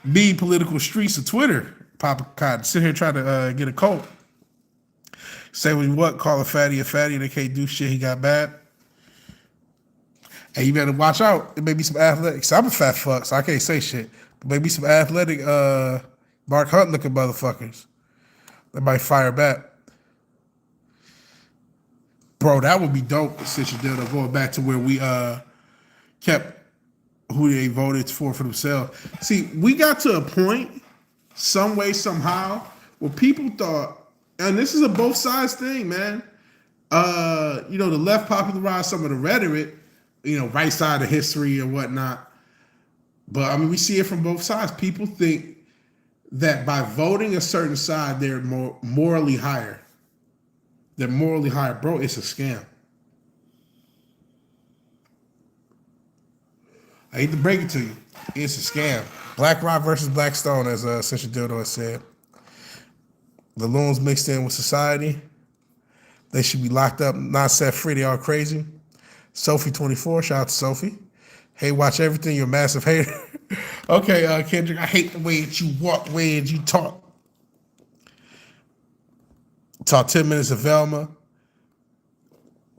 Speaker 1: mean political streets of Twitter, Papa Cotton, sit here trying to get a coat. Say what, call a fatty, and they can't do shit, he got bad. And you better watch out. There may be some athletic, I'm a fat fuck, so I can't say shit. But maybe some athletic Mark Hunt looking motherfuckers that might fire back. Bro, that would be dope since you did going back to where we kept who they voted for themselves. See, we got to a point, some way, somehow, where people thought, and this is a both sides thing, man. The left popularized some of the rhetoric, right side of history and whatnot. But I mean, we see it from both sides. People think that by voting a certain side, they're more morally higher. They're morally higher. Bro, it's a scam. I hate to break it to you. It's a scam. BlackRock versus Blackstone, as Sister Dildo has said. The loons mixed in with society. They should be locked up, not set free. They are crazy. Sophie24, shout out to Sophie. Hey, watch everything. You're a massive hater. Okay, Kendrick, I hate the way that you walk, way that you talk. Talk 10 minutes of Velma.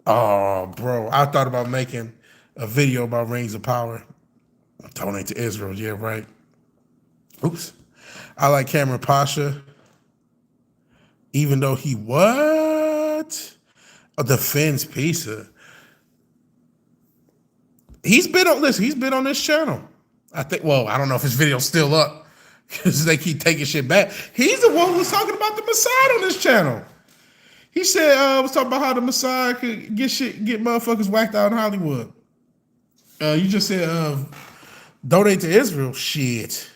Speaker 1: Oh, bro, I thought about making a video about Rings of Power. Donate to Israel, yeah, right. Oops. I like Cameron Pasha. Even though he what? Defends pizza. He's been on this. He's been on this channel. I think. Well, I don't know if his video's still up because they keep taking shit back. He's the one who was talking about the Messiah on this channel. He said, was talking about how the Messiah could get motherfuckers whacked out in Hollywood. You just said, donate to Israel. Shit.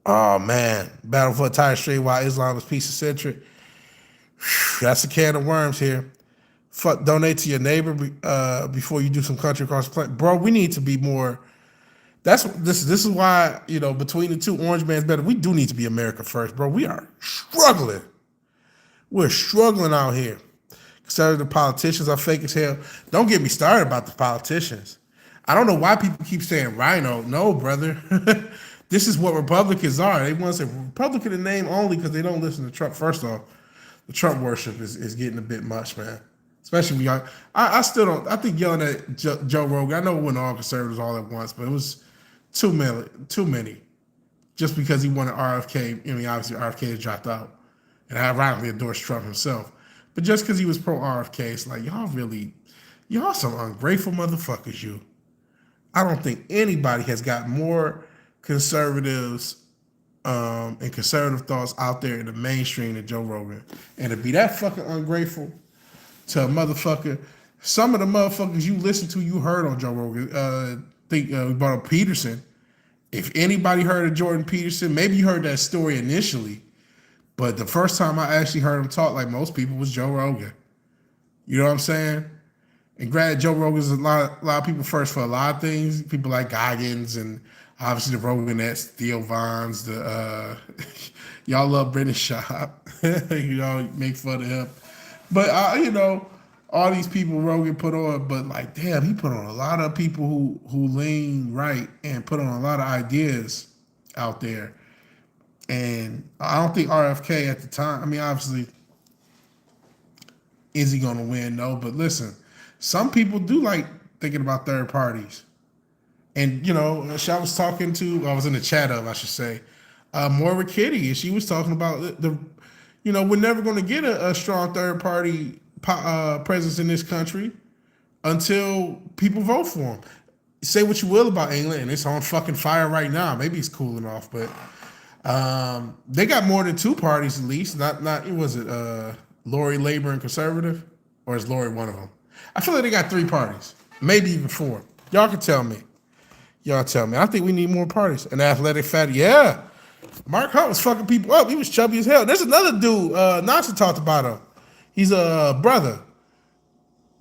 Speaker 1: Oh, man. Battle for a tire straight while Islam is peace-centric. That's a can of worms here. Fuck, donate to your neighbor before you do some country across the planet. Bro, we need to be more... This is why, between the two, Orange Man's better. We do need to be America first, bro. We are struggling. We're struggling out here. Conservative politicians are fake as hell. Don't get me started about the politicians. I don't know why people keep saying rhino. No, brother. This is what Republicans are. They want to say Republican in name only because they don't listen to Trump. First off, the Trump worship is getting a bit much, man. Especially when I still don't. I think yelling at Joe Rogan. I know it wasn't all conservatives all at once, but it was too many. Just because he wanted RFK. I mean, obviously RFK has dropped out, and ironically endorsed Trump himself. But just because he was pro RFK, it's like y'all some ungrateful motherfuckers. You. I don't think anybody has got more conservatives and conservative thoughts out there in the mainstream than Joe Rogan, and to be that fucking ungrateful to a motherfucker. Some of the motherfuckers you listen to, you heard on Joe Rogan. We brought up Peterson. If anybody heard of Jordan Peterson, maybe you heard that story initially, but the first time I actually heard him talk, like most people, was Joe Rogan. You know what I'm saying? And granted, Joe Rogan's a lot of people first for a lot of things. People like Goggins and obviously the Roganettes, Theo Vons, y'all love Brendan Schaub. Y'all make fun of him. But, all these people Rogan put on, but like, damn, he put on a lot of people who lean right and put on a lot of ideas out there. And I don't think RFK at the time, I mean, obviously, is he going to win? No, but listen, some people do like thinking about third parties. And, I was in the chat of, I should say, Moira Kitty, and she was talking about we're never going to get a strong third party presence in this country until people vote for him. Say what you will about England, and it's on fucking fire right now. Maybe it's cooling off, but they got more than two parties at least. Not was it Lori, Labor, and Conservative, or is Lori one of them? I feel like they got three parties, maybe even four. Y'all can tell me. I think we need more parties. An athletic fatty, yeah. Mark Hunt was fucking people up. He was chubby as hell. There's another dude. Nancy talked about him. He's a brother.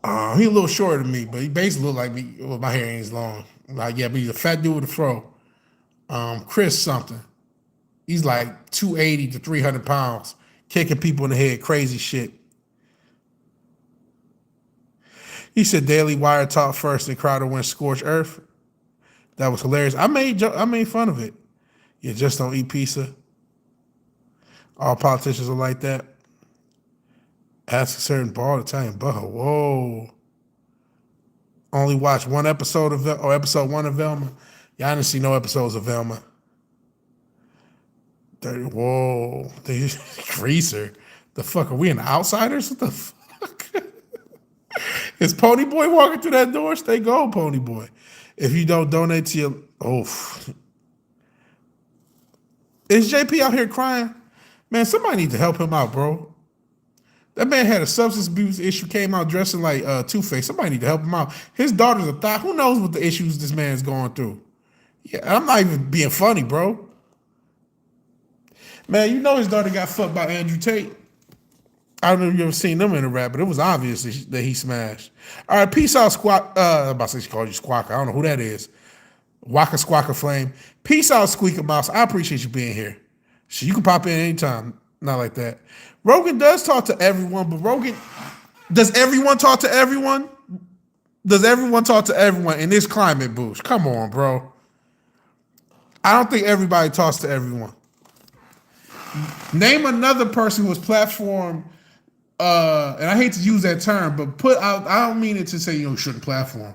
Speaker 1: He a little shorter than me, but he basically look like me. Well, my hair ain't as long. Like, yeah, but he's a fat dude with a fro. Chris something. He's like 280 to 300 pounds, kicking people in the head, crazy shit. He said Daily Wire talked first and Crowder went scorched earth. That was hilarious. I made fun of it. You just don't eat pizza. All politicians are like that. Ask a certain bald Italian butthole. Whoa. Only watch one episode of episode 1 of Velma. Y'all didn't see no episodes of Velma. Whoa. Greaser. The fuck, are we in the Outsiders? What the fuck? Is Pony Boy walking through that door? Stay gold, Pony Boy. If you don't donate to your... Is JP out here crying? Man, somebody need to help him out, bro. That man had a substance abuse issue, came out dressing like Two-Face. Somebody need to help him out. His daughter's a thought. Who knows what the issues this man's going through? Yeah, I'm not even being funny, bro. Man, you know his daughter got fucked by Andrew Tate. I don't know if you ever seen them in a rap, but it was obvious that he smashed. All right, peace out, Squawk. I'm about to say she called you Squawker. I don't know who that is. Waka Squawker Flame. Peace out, Squeaker Mouse. I appreciate you being here. So you can pop in anytime. Not like that. Rogan does talk to everyone, but Rogan, does everyone talk to everyone? Does everyone talk to everyone in this climate boost? Come on, bro. I don't think everybody talks to everyone. Name another person who was platformed, and I hate to use that term, but put out, I don't mean it to say you shouldn't platform.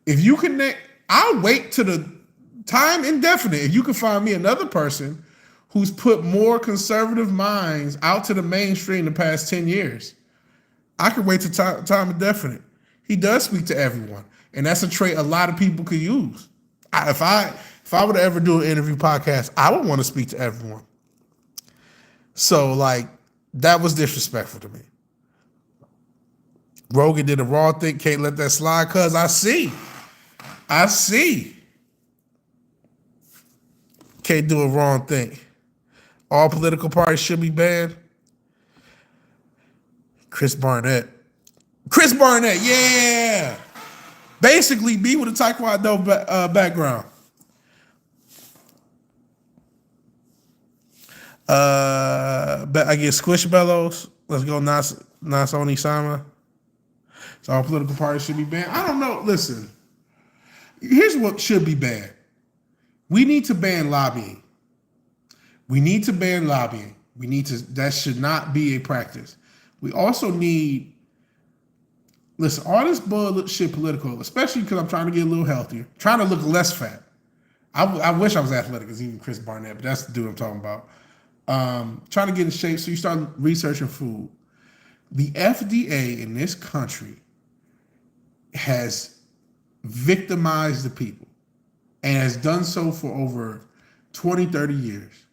Speaker 1: If you connect, I'll wait to the time indefinite. If you can find me another person who's put more conservative minds out to the mainstream the past 10 years, I could wait to time indefinite. He does speak to everyone, and that's a trait a lot of people could use. If I were to ever do an interview podcast, I would want to speak to everyone. So like that was disrespectful to me. Rogan did a raw thing. Can't let that slide, cuz I see. Can't do a wrong thing. All political parties should be banned. Chris Barnett, yeah. Basically, me with a taekwondo background. But I get Squishmallows. Let's go, Nasoni Sama. So all political parties should be banned. I don't know. Listen, here's what should be banned. We need to ban lobbying. That should not be a practice. We also need, listen, all this bullshit political, especially because I'm trying to get a little healthier, trying to look less fat. I wish I was athletic as even Chris Barnett, but that's the dude I'm talking about. Trying to get in shape, so you start researching food. The FDA in this country has victimized the people and has done so for over 20, 30 years.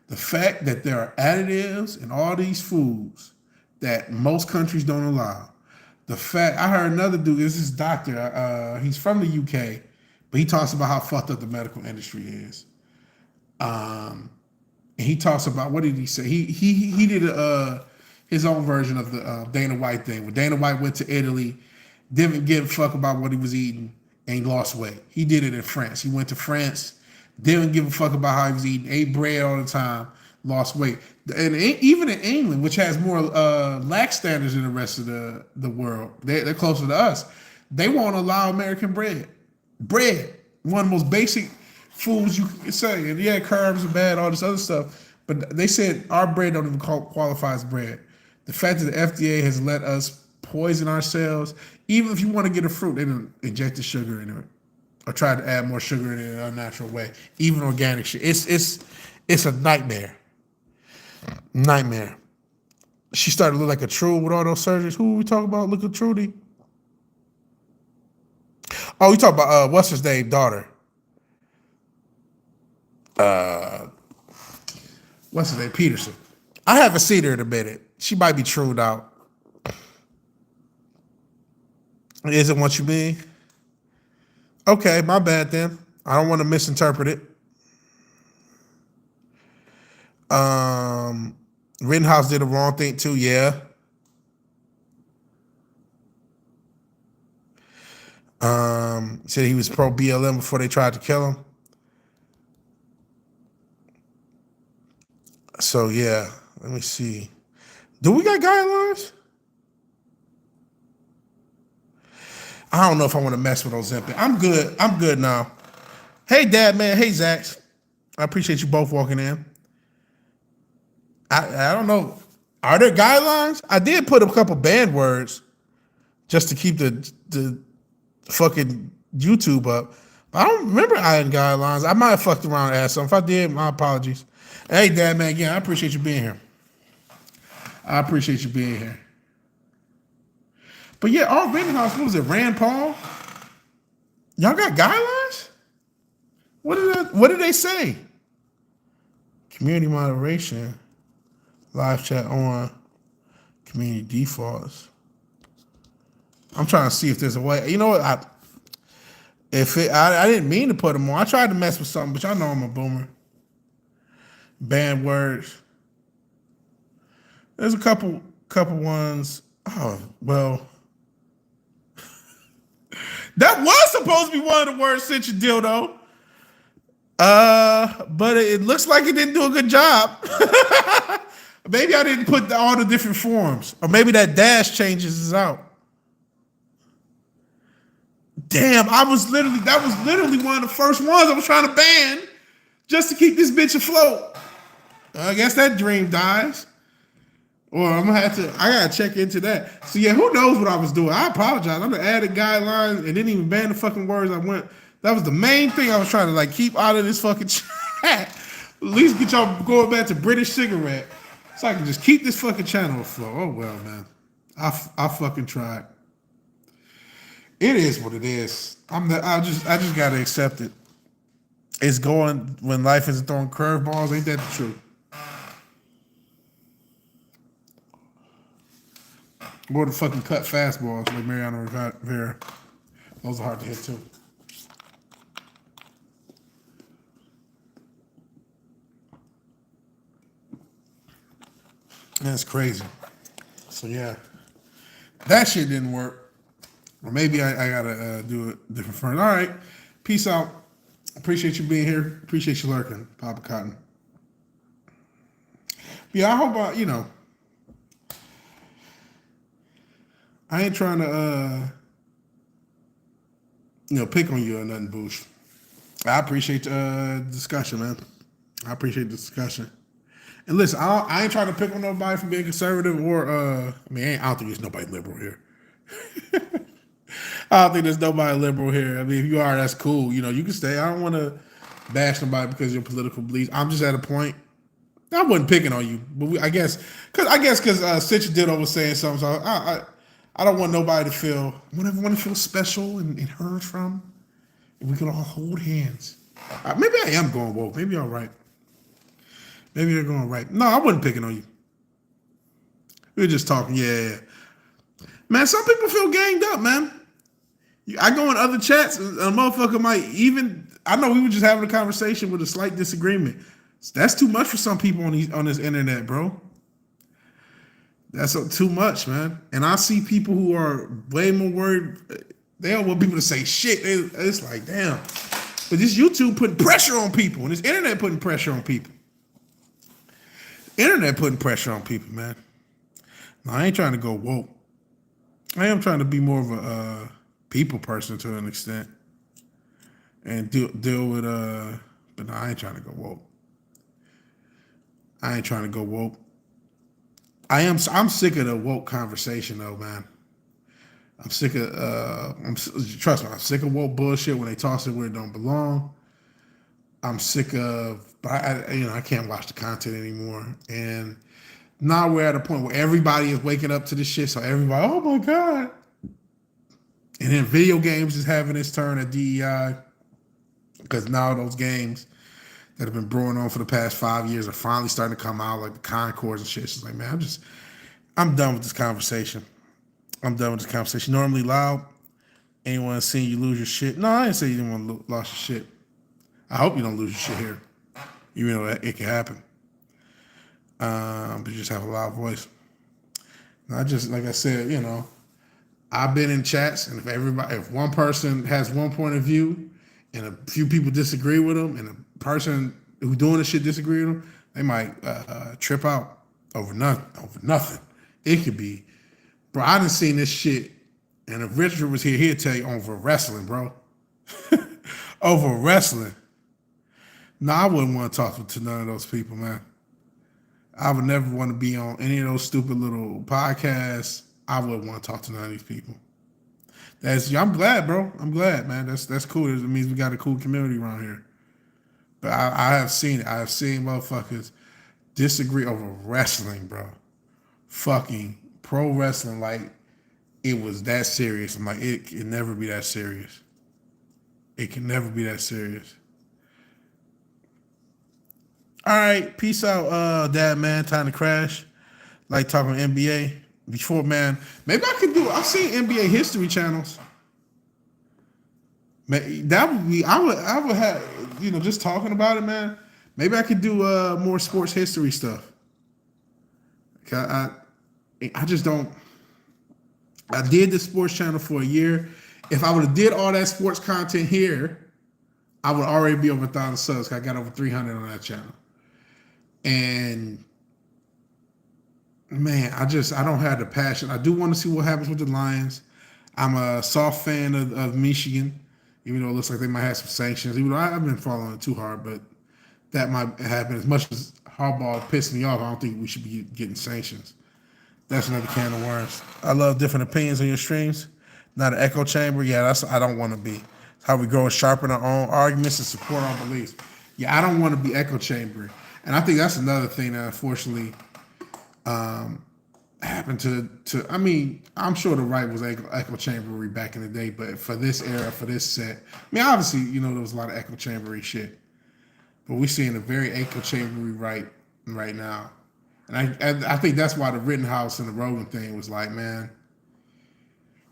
Speaker 1: The fact that there are additives in all these foods that most countries don't allow. The fact, I heard another dude, this is doctor, he's from the UK, but he talks about how fucked up the medical industry is. And he talks about, what did he say? He did his own version of the Dana White thing. When Dana White went to Italy, didn't give a fuck about what he was eating, and lost weight. He did it in France. He went to France, didn't give a fuck about how he was eating, ate bread all the time, lost weight. And even in England, which has more lax standards than the rest of the world, they're closer to us. They won't allow American bread. Bread, one of the most basic foods you can say. And yeah, carbs are bad, all this other stuff. But they said our bread don't even qualify as bread. The fact that the FDA has let us poison ourselves, even if you want to get a fruit, they don't inject the sugar into it or try to add more sugar in it in an unnatural way. Even organic shit. It's a nightmare. Nightmare. She started to look like a Trude with all those surgeries. Who are we talking about? Look at Trudy. Oh, we talk about what's his name? Daughter. What's his name? Peterson. I haven't seen her in a minute. She might be Trude out. Isn't what you mean? Okay, my bad then. I don't want to misinterpret it. Rittenhouse did the wrong thing too, yeah. Said he was pro BLM before they tried to kill him. So yeah, let me see. Do we got guidelines? I don't know if I want to mess with Ozempic. I'm good now. Hey, Dad, man. Hey, Zach. I appreciate you both walking in. I don't know. Are there guidelines? I did put a couple banned words just to keep the fucking YouTube up. But I don't remember adding guidelines. I might have fucked around and asked some. If I did, my apologies. Hey, Dad, man. Again, I appreciate you being here. But yeah, all Rittenhouse, what was it, Rand Paul? Y'all got guidelines? What did they say? Community moderation, live chat on, community defaults. I'm trying to see if there's a way. You know what? I didn't mean to put them on. I tried to mess with something, but y'all know I'm a boomer. Banned words. There's a couple ones. Oh, well. That was supposed to be one of the words since you dildo. But it looks like it didn't do a good job. Maybe I didn't put all the different forms. Or maybe that dash changes is out. Damn, that was literally one of the first ones I was trying to ban just to keep this bitch afloat. I guess that dream dies. Or I gotta check into that. So yeah, who knows what I was doing? I apologize. I'm gonna add guidelines and didn't even ban the fucking words I went. That was the main thing I was trying to like keep out of this fucking chat. At least get y'all going back to British cigarette. So I can just keep this fucking channel afloat. Oh well, man. I fucking tried. It is what it is. I just gotta accept it. It's going when life isn't throwing curveballs. Ain't that the truth? More than fucking cut fastballs like Mariano Rivera. Those are hard to hit too. That's crazy. So yeah, that shit didn't work. Or maybe I gotta do it different first. All right, peace out. Appreciate you being here. Appreciate you lurking, Papa Cotton. Yeah, I hope I ain't trying to pick on you or nothing, Boosh. I appreciate the discussion, man. I appreciate the discussion. And listen, I ain't trying to pick on nobody for being conservative or I don't think there's nobody liberal here. I don't think there's nobody liberal here. I mean, if you are, that's cool. You can stay. I don't want to bash nobody because of your political beliefs. I'm just at a point. I wasn't picking on you, but I guess because Stitcher Ditto was saying something. So I don't want nobody to feel. I want everyone to feel special and heard from. And we can all hold hands. Maybe I am going woke. Maybe I'm right. Maybe you're going right. No, I wasn't picking on you. We were just talking. Yeah. Man, some people feel ganged up, man. I go in other chats, and a motherfucker might even. I know we were just having a conversation with a slight disagreement. That's too much for some people on this internet, bro. That's too much, man. And I see people who are way more worried. They don't want people to say shit. It's like, damn. But this YouTube putting pressure on people, and this internet putting pressure on people. Internet putting pressure on people, man. Now, I ain't trying to go woke. I am trying to be more of a people person to an extent, and deal with but no, I ain't trying to go woke. I ain't trying to go woke. I'm sick of the woke conversation though, man. I'm sick of trust me, I'm sick of woke bullshit when they toss it where it don't belong. I'm sick of, but I can't watch the content anymore. And now we're at a point where everybody is waking up to this shit. So everybody, oh my God. And then video games is having its turn at DEI because now those games that have been brewing on for the past 5 years are finally starting to come out, like the Concords and shit. It's like, man, I'm done with this conversation. I'm done with this conversation. Normally loud. Anyone seen you lose your shit? No, I didn't say you didn't want to lose your shit. I hope you don't lose your shit here. Even though it can happen. But you just have a loud voice. I just, like I said, I've been in chats, and if one person has one point of view, and a few people disagree with them, and a person who's doing this shit disagree with them, they might trip out over nothing. It could be, bro. I done seen this shit, and if Richard was here, he'd tell you over wrestling, bro. Over wrestling. No, I wouldn't want to talk to none of those people, man. I would never want to be on any of those stupid little podcasts. I wouldn't want to talk to none of these people. I'm glad, bro. I'm glad, man. That's cool. It means we got a cool community around here. But I have seen it. I have seen motherfuckers disagree over wrestling, bro. Fucking pro wrestling like it was that serious. I'm like, it can never be that serious. It can never be that serious. All right, peace out, Dad, man. Time to crash. Like talking NBA. Before, man, maybe I could do. I've seen NBA history channels. That would be. I would have. Just talking about it, man. Maybe I could do more sports history stuff. I just don't. I did the sports channel for a year. If I would have did all that sports content here, I would already be over 1,000 subs. I got over 300 on that channel. And man, I don't have the passion. I do want to see what happens with the Lions. I'm a soft fan of Michigan, even though it looks like they might have some sanctions. Even though I've been following it too hard, but that might happen. As much as Harbaugh pissed me off, I don't think we should be getting sanctions. That's another can of worms. I love different opinions on your streams. Not an echo chamber. Yeah, I don't want to be. It's how we grow and sharpen our own arguments and support our beliefs. Yeah, I don't want to be echo chamber. And I think that's another thing that unfortunately happened to. I mean, I'm sure the right was echo chambery back in the day, but for this era, for this set, I mean, obviously, there was a lot of echo chambery shit, but we're seeing a very echo chambery right now, and I think that's why the Rittenhouse and the Rogan thing was like, man,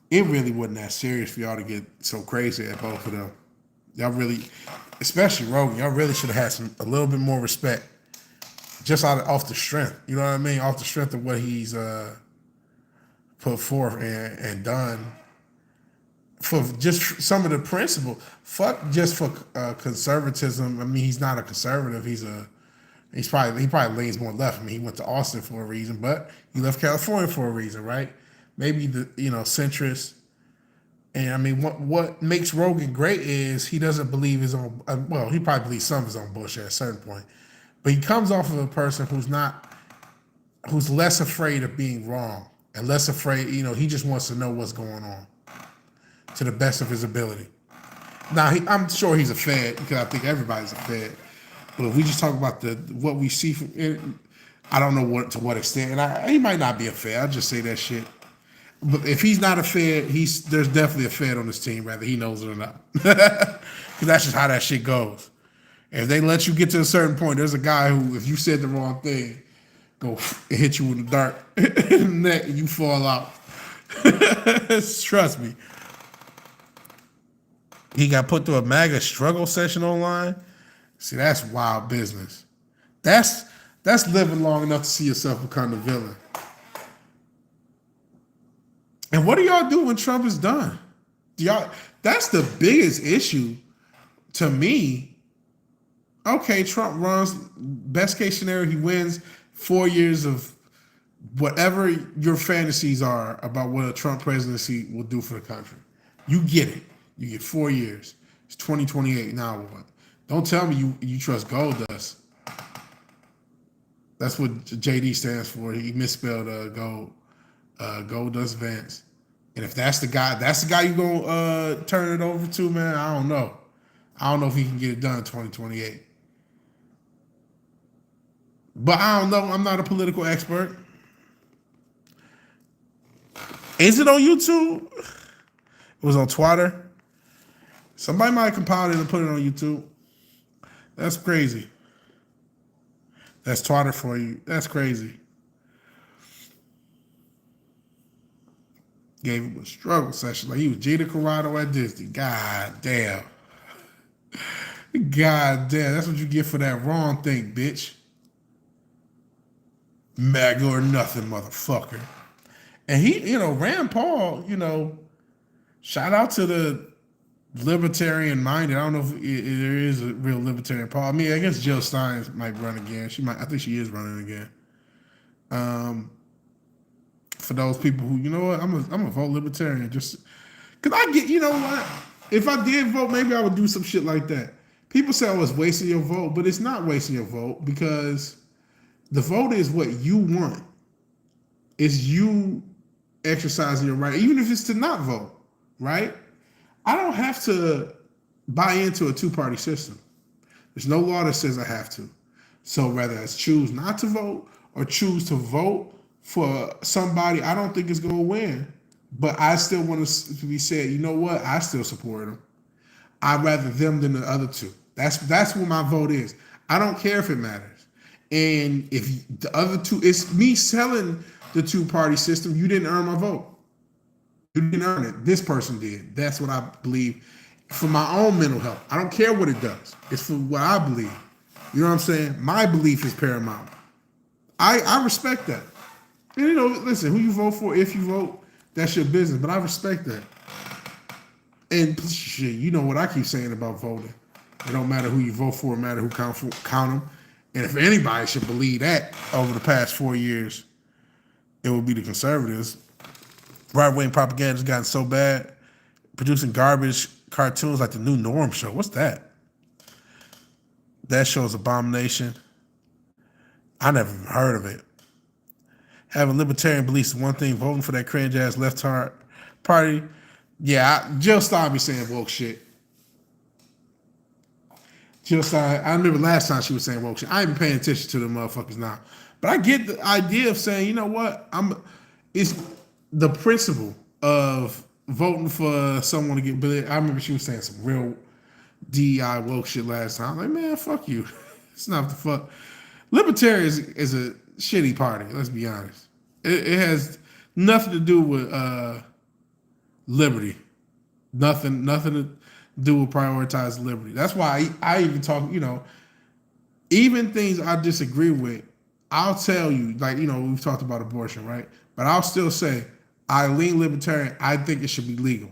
Speaker 1: it really wasn't that serious for y'all to get so crazy at both of them. Y'all really, especially Rogan, y'all really should have had a little bit more respect, just off the strength. You know what I mean? Off the strength of what he's put forth and done for just some of the principle. Fuck just for conservatism. I mean, he's not a conservative. He probably leans more left. I mean, he went to Austin for a reason, but he left California for a reason, right? Maybe the centrist. And I mean, what makes Rogan great is he doesn't believe his own. Well, he probably believes some of his own bullshit at a certain point, but he comes off of a person who's less afraid of being wrong and less afraid. He just wants to know what's going on to the best of his ability. Now, I'm sure he's a Fed because I think everybody's a Fed. But if we just talk about what we see from it, I don't know to what extent, and he might not be a Fed. I'll just say that shit. But if he's not a Fed, there's definitely a Fed on this team, whether he knows it or not. Because that's just how that shit goes. If they let you get to a certain point, there's a guy who, if you said the wrong thing, go and hit you in the dark in the neck and you fall out. Trust me. He got put through a MAGA struggle session online. See, that's wild business. That's living long enough to see yourself become the villain. And what do y'all do when Trump is done? That's the biggest issue to me. Okay, Trump runs, best case scenario, he wins 4 years of whatever your fantasies are about what a Trump presidency will do for the country. You get it. You get 4 years. It's 2028. Now what? Don't tell me you trust gold dust. That's what JD stands for. He misspelled gold. Gold dust Vance. And if that's the guy you gonna turn it over to, man, I don't know. I don't know if he can get it done in 2028. But I don't know. I'm not a political expert. Is it on YouTube? It was on Twitter. Somebody might have compiled it and put it on YouTube. That's crazy. That's Twitter for you. That's crazy. Gave him a struggle session. Like he was Gina Carano at Disney. God damn. God damn. That's what you get for that wrong thing, bitch. MAGA or nothing, motherfucker. And he, Rand Paul, shout out to the libertarian minded. I don't know if there is a real libertarian Paul. I mean, I guess Jill Stein might run again. I think she is running again. For those people who, I'm a vote libertarian just because I get, what? If I did vote, maybe I would do some shit like that. People say, oh, it's wasting your vote, but it's not wasting your vote because the vote is what you want. It's you exercising your right, even if it's to not vote, right? I don't have to buy into a two-party system. There's no law that says I have to. So whether it's choose not to vote or choose to vote for somebody I don't think is going to win, but I still want to be said, you know what? I still support them. I'd rather them than the other two. That's what my vote is. I don't care if it matters. And if the other two, it's me selling the two-party system. You didn't earn my vote. You didn't earn it. This person did. That's what I believe for my own mental health. I don't care what it does. It's for what I believe. You know what I'm saying? My belief is paramount. I respect that. And, listen, who you vote for, if you vote, that's your business. But I respect that. And shit, you know what I keep saying about voting. It don't matter who you vote for, it matter who count them. And if anybody should believe that over the past 4 years, it would be the conservatives. Right-wing propaganda has gotten so bad, producing garbage cartoons like the New Norm show. What's that? That show's abomination. I never even heard of it. Having libertarian beliefs is one thing. Voting for that cringe-ass left party. Yeah, Jill Stein be saying woke shit. Jill Stein, I remember last time she was saying woke shit. I ain't been paying attention to the motherfuckers now. But I get the idea of saying, you know what? it's the principle of voting for someone to get. But I remember she was saying some real DEI woke shit last time. I'm like, man, fuck you. It's not the fuck. Libertarian is a shitty party. Let's be honest. It has nothing to do with liberty. Nothing to do with prioritize liberty. That's why I even talk. Even things I disagree with, I'll tell you. Like we've talked about abortion, right? But I'll still say I lean libertarian. I think it should be legal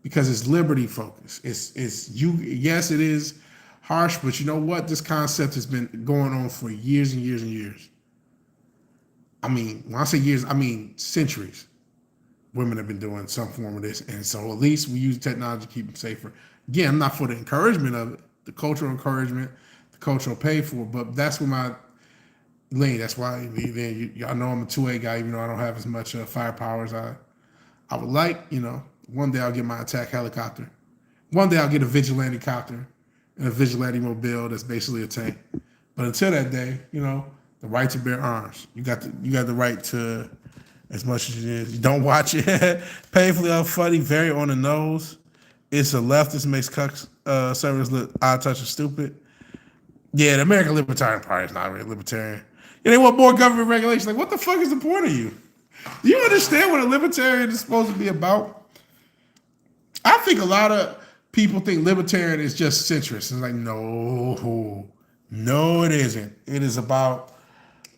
Speaker 1: because it's liberty focused. It's you. Yes, it is harsh, but you know what? This concept has been going on for years and years and years. I mean, when I say years, I mean centuries. Women have been doing some form of this, and so at least we use technology to keep them safer. Again, I'm not for the encouragement of it, the cultural encouragement, the cultural pay for it, but that's what my lean. That's why y'all know I'm a 2A guy, even though I don't have as much firepower as I would like. One day I'll get my attack helicopter. One day I'll get a vigilante copter and a vigilante mobile that's basically a tank. But until that day, the right to bear arms. You got the right to, as much as it is. You don't watch it. Painfully unfunny, very on the nose. It's a leftist makes conservatives look odd, touch, and stupid. Yeah, the American Libertarian Party is not really libertarian. They want more government regulation. Like, what the fuck is the point of you? Do you understand what a libertarian is supposed to be about? I think a lot of people think libertarian is just centrist. It's like, no, it isn't. It is about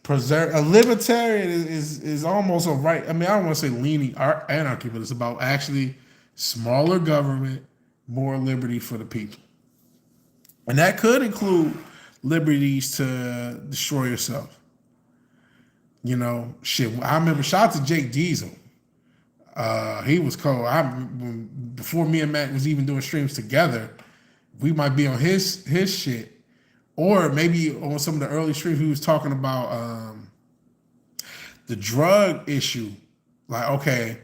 Speaker 1: preserve. A libertarian is almost a right. I mean, I don't want to say leaning anarchy, but it's about actually smaller government, more liberty for the people. And that could include liberties to destroy yourself. Shit. I remember, shout out to Jake Diesel. He was cold. Before me and Matt was even doing streams together, we might be on his shit, or maybe on some of the early streams he was talking about the drug issue. Like, okay,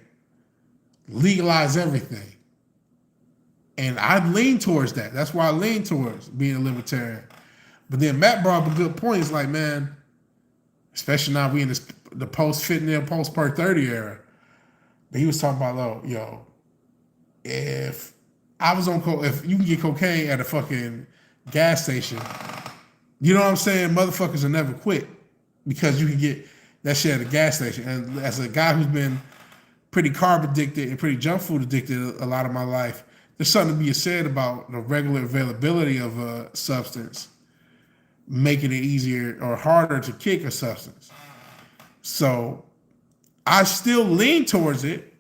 Speaker 1: legalize everything, and I lean towards that. That's why I lean towards being a libertarian. But then Matt brought up a good point. It's like, man, especially now we in the post-fentanyl, post-per 30 era. But he was talking about, if I was on if you can get cocaine at a fucking gas station, you know what I'm saying? Motherfuckers will never quit because you can get that shit at a gas station. And as a guy who's been pretty carb addicted and pretty junk food addicted a lot of my life, there's something to be said about the regular availability of a substance, making it easier or harder to kick a substance. So I still lean towards it,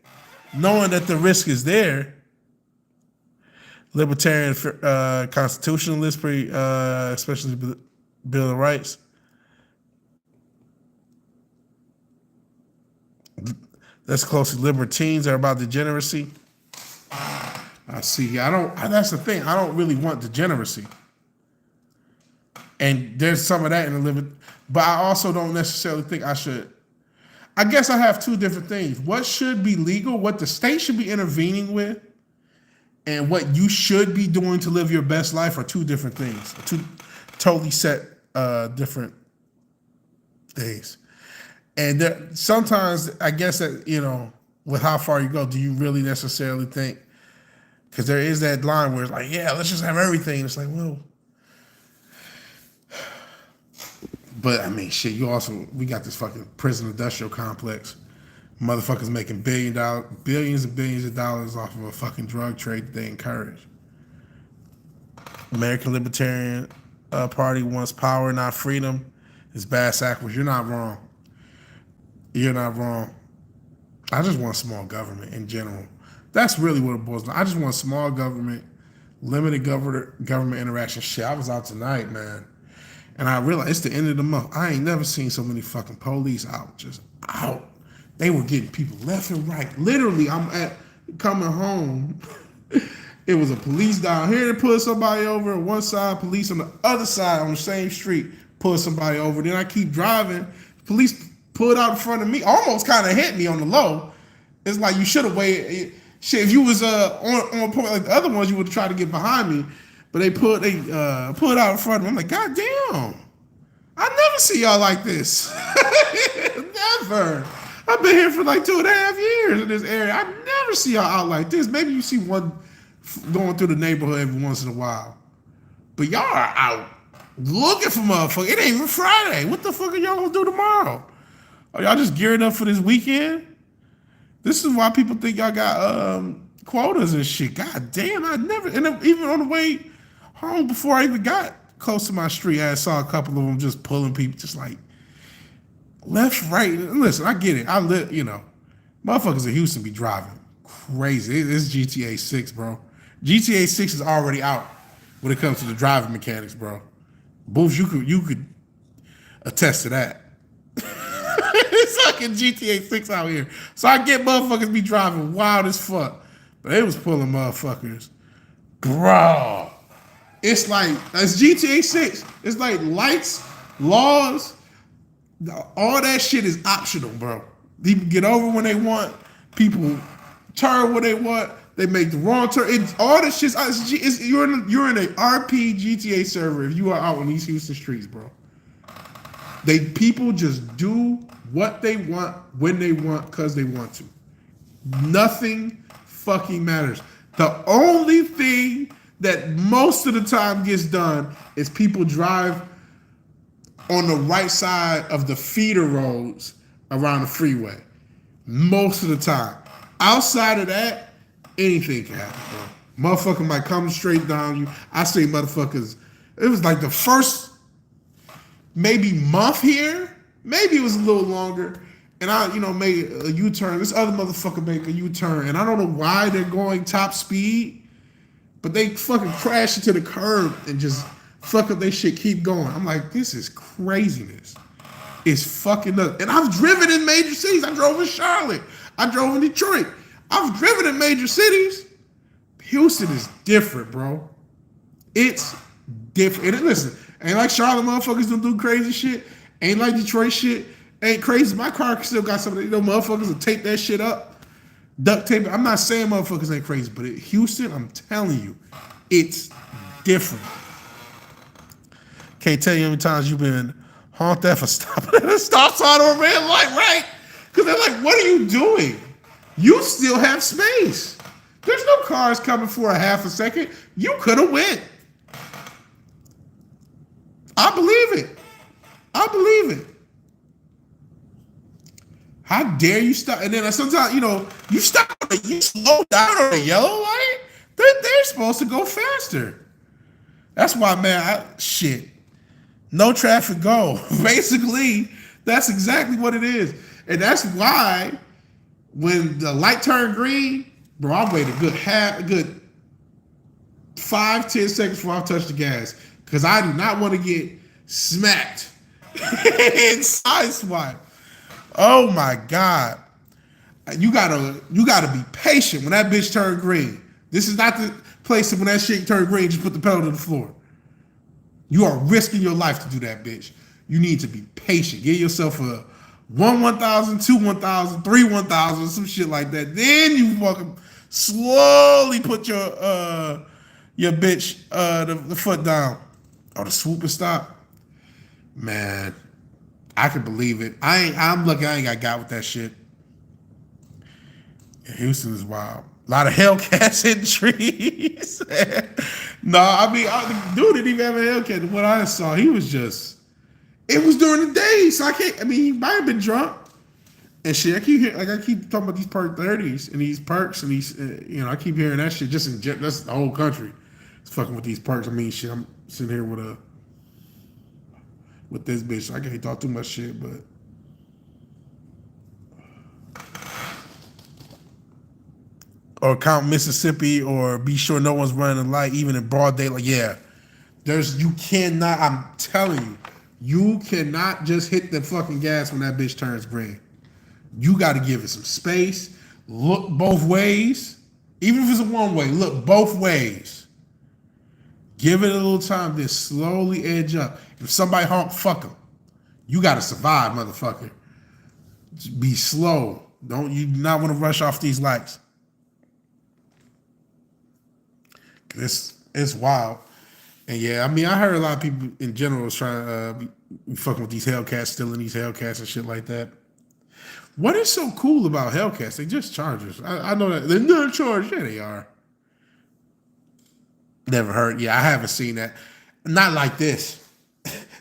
Speaker 1: knowing that the risk is there. Libertarian constitutionalist, especially the Bill of Rights. That's closely libertines are about degeneracy. I see. That's the thing. I don't really want degeneracy. And there's some of that in the but I also don't necessarily think I should. I guess I have two different things. What should be legal, what the state should be intervening with, and what you should be doing to live your best life are two different things. Two totally set different things. And sometimes I guess that, with how far you go, do you really necessarily think, because there is that line where it's like, yeah, let's just have everything. It's like, well, but I mean, shit, we got this fucking prison industrial complex. Motherfuckers making billions and billions of dollars off of a fucking drug trade that they encourage. American Libertarian Party wants power, not freedom. It's bad backwards. You're not wrong. You're not wrong. I just want small government in general. That's really what it boils down. I just want small government, limited government interaction. Shit, I was out tonight, man. And I realized it's the end of the month. I ain't never seen so many fucking police out, just out. They were getting people left and right. Literally, coming home. It was a police down here to pull somebody over on one side, police on the other side on the same street, pull somebody over. Then I keep driving. Police pulled out in front of me, almost kind of hit me on the low. It's like you should have waited. Shit, if you was on point like the other ones, you would have tried to get behind me. But they pulled out in front of me. I'm like, God damn. I never see y'all like this. Never. I've been here for like 2.5 years in this area. I never see y'all out like this. Maybe you see one going through the neighborhood every once in a while. But y'all are out looking for motherfuckers. It ain't even Friday. What the fuck are y'all gonna do tomorrow? Are y'all just gearing up for this weekend? This is why people think y'all got quotas and shit. God damn, I never, and even on the way home before I even got close to my street, I saw a couple of them just pulling people, just like left, right. Listen, I get it. I live, motherfuckers in Houston be driving crazy. It's GTA 6, bro. GTA 6 is already out when it comes to the driving mechanics, bro. Booth, you could attest to that. It's fucking GTA 6 out here. So I get motherfuckers be driving wild as fuck. But they was pulling motherfuckers. Bro. It's GTA 6. It's like lights, laws, all that shit is optional, bro. People get over when they want. People turn when they want. They make the wrong turn. It's all this shit. You're in a RP GTA server if you are out on these Houston streets, bro. People just do what they want when they want because they want to. Nothing fucking matters. The only thing that most of the time gets done is people drive on the right side of the feeder roads around the freeway. Most of the time. Outside of that, anything can happen, bro. Motherfucker might come straight down you. I say motherfuckers, it was like the first maybe month here, maybe it was a little longer, and I, made a U-turn. This other motherfucker made a U-turn, and I don't know why they're going top speed, but they fucking crash into the curb and just fuck up their shit, keep going. I'm like, this is craziness. It's fucking nuts. And I've driven in major cities. I drove in Charlotte. I drove in Detroit. I've driven in major cities. Houston is different, bro. It's different. And listen, ain't like Charlotte motherfuckers don't do crazy shit. Ain't like Detroit shit. Ain't crazy. My car still got some of motherfuckers will tape that shit up. Duct tape. I'm not saying motherfuckers ain't crazy, but Houston, I'm telling you, it's different. Can't tell you how many times you've been honked at for stopping at a stop sign or a red light, right? Because they're like, what are you doing? You still have space. There's no cars coming for a half a second. You could have went. I believe it. I believe it. How dare you stop? And then sometimes, you stop, you slow down on a yellow light. They're supposed to go faster. That's why, man, shit. No traffic go. Basically, that's exactly what it is. And that's why when the light turned green, bro, I waited a good 5-10 seconds before I touched the gas. Because I do not want to get smacked and sideswiped. Oh my God. You gotta be patient when that bitch turned green. This is not the place when that shit turned green, just put the pedal to the floor. You are risking your life to do that, bitch. You need to be patient. Give yourself a 1,000, 2,000, 3,000, some shit like that. Then you fucking slowly put your bitch the foot down. Or the swoop and stop. Man, I can believe it. I'm lucky I ain't got with that shit. Houston is wild. A lot of Hellcats in trees. No, the dude didn't even have a Hellcat. What I saw, he was just, it was during the day, so he might have been drunk. And shit, I keep talking about these perk 30s and these perks and these, I keep hearing that shit that's the whole country. It's fucking with these perks. Shit, I'm sitting here with this bitch. I can't talk too much shit, but or count Mississippi or be sure no one's running a light, even in broad daylight. Yeah, you cannot. I'm telling you cannot just hit the fucking gas when that bitch turns green. You got to give it some space. Look both ways, even if it's a one way. Look both ways. Give it a little time, then slowly edge up. If somebody honk, fuck them. You got to survive, motherfucker. Just be slow. You do not want to rush off these lights. It's wild. And yeah, I heard a lot of people in general was trying to be fucking with these Hellcats, stealing these Hellcats and shit like that. What is so cool about Hellcats? They just Chargers. I know that they're not charged. Yeah, they are. Never heard. Yeah, I haven't seen that. Not like this.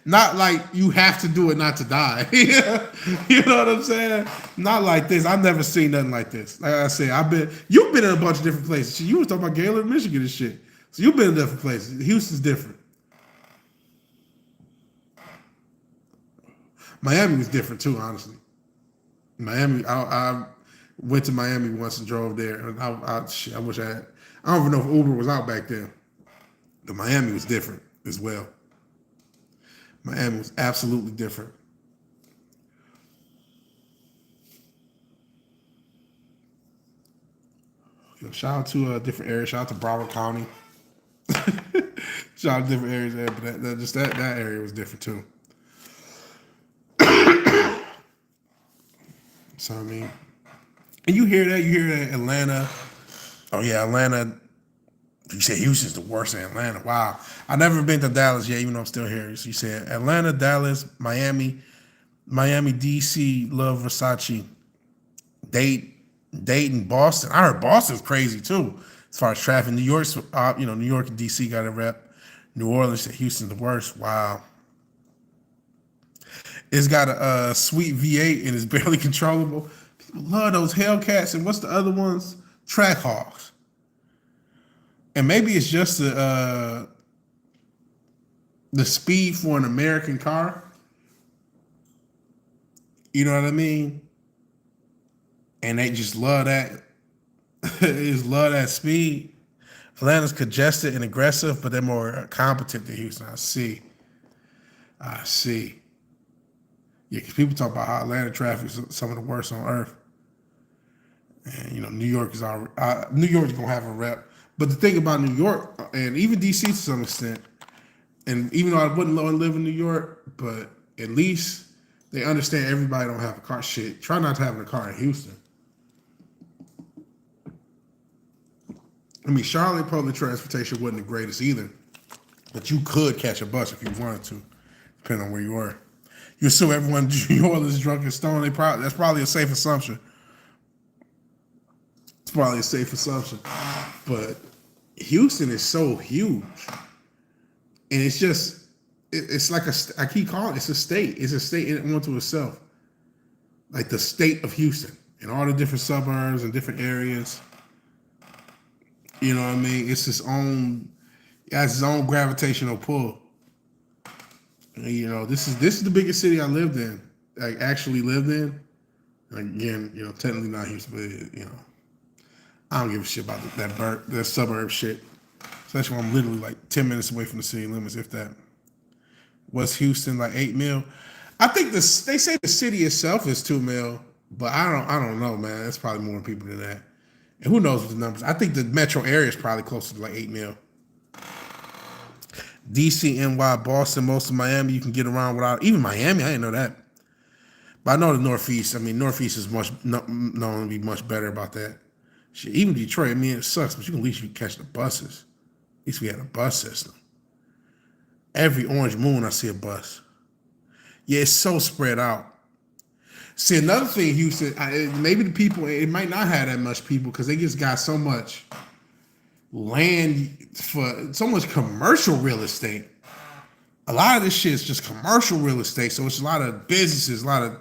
Speaker 1: Not like you have to do it not to die. You know what I'm saying? Not like this. I've never seen nothing like this. Like I said, you've been in a bunch of different places. You was talking about Gaylord, Michigan and shit. So you've been in different places. Houston's different. Miami was different too, honestly. Miami, I went to Miami once and drove there. And I wish I had. I don't even know if Uber was out back then. But Miami was different as well. Miami was absolutely different. Shout out to a different area. Shout out to Broward County. Shout out to different areas there, but that area was different too. So I mean, and you hear that Atlanta. Oh yeah, Atlanta. You said Houston's the worst in Atlanta. Wow. I've never been to Dallas yet, even though I'm still here. So you said Atlanta, Dallas, Miami, DC, love Versace, Dayton, Boston. I heard Boston's crazy too, as far as traffic. New York's, New York and DC got a rep. New Orleans said Houston's the worst. Wow. It's got a sweet V8 and it's barely controllable. People love those Hellcats and what's the other ones? Trackhawks. And maybe it's just the speed for an American car. You know what I mean? And they just love that. They just love that speed. Atlanta's congested and aggressive, but they're more competent than Houston. I see. Yeah, because people talk about how Atlanta traffic is some of the worst on earth. And, New York is New York's going to have a rep. But the thing about New York, and even DC to some extent, and even though I wouldn't live in New York, but at least they understand everybody don't have a car. Shit, try not to have a car in Houston. I mean, Charlotte public transportation wasn't the greatest either, but you could catch a bus if you wanted to, depending on where you were. You assume everyone in New Orleans is drunk and stoned. That's probably a safe assumption. It's probably a safe assumption. But Houston is so huge. And it's just, it's like I keep calling it, it's a state. It's a state in unto itself. Like the state of Houston and all the different suburbs and different areas. You know what I mean? It has its own gravitational pull. And, this is the biggest city I lived in. I actually lived in. Again, technically not Houston, but I don't give a shit about that suburb shit. Especially when I'm literally like 10 minutes away from the city limits, if that. Was Houston like 8 mil? I think they say the city itself is 2 mil, but I don't know, man. It's probably more people than that. And who knows what the numbers? I think the metro area is probably closer to like 8 mil. DC, NY, Boston, most of Miami, you can get around without, even Miami, I didn't know that. But I know the Northeast. I mean, Northeast is known to be much better about that. Shit, even Detroit, I mean, it sucks, but at least you can catch the buses. At least we had a bus system. Every orange moon, I see a bus. Yeah, it's so spread out. See, another thing, Houston, maybe the people, it might not have that much people because they just got so much land for so much commercial real estate. A lot of this shit is just commercial real estate. So it's a lot of businesses, a lot of,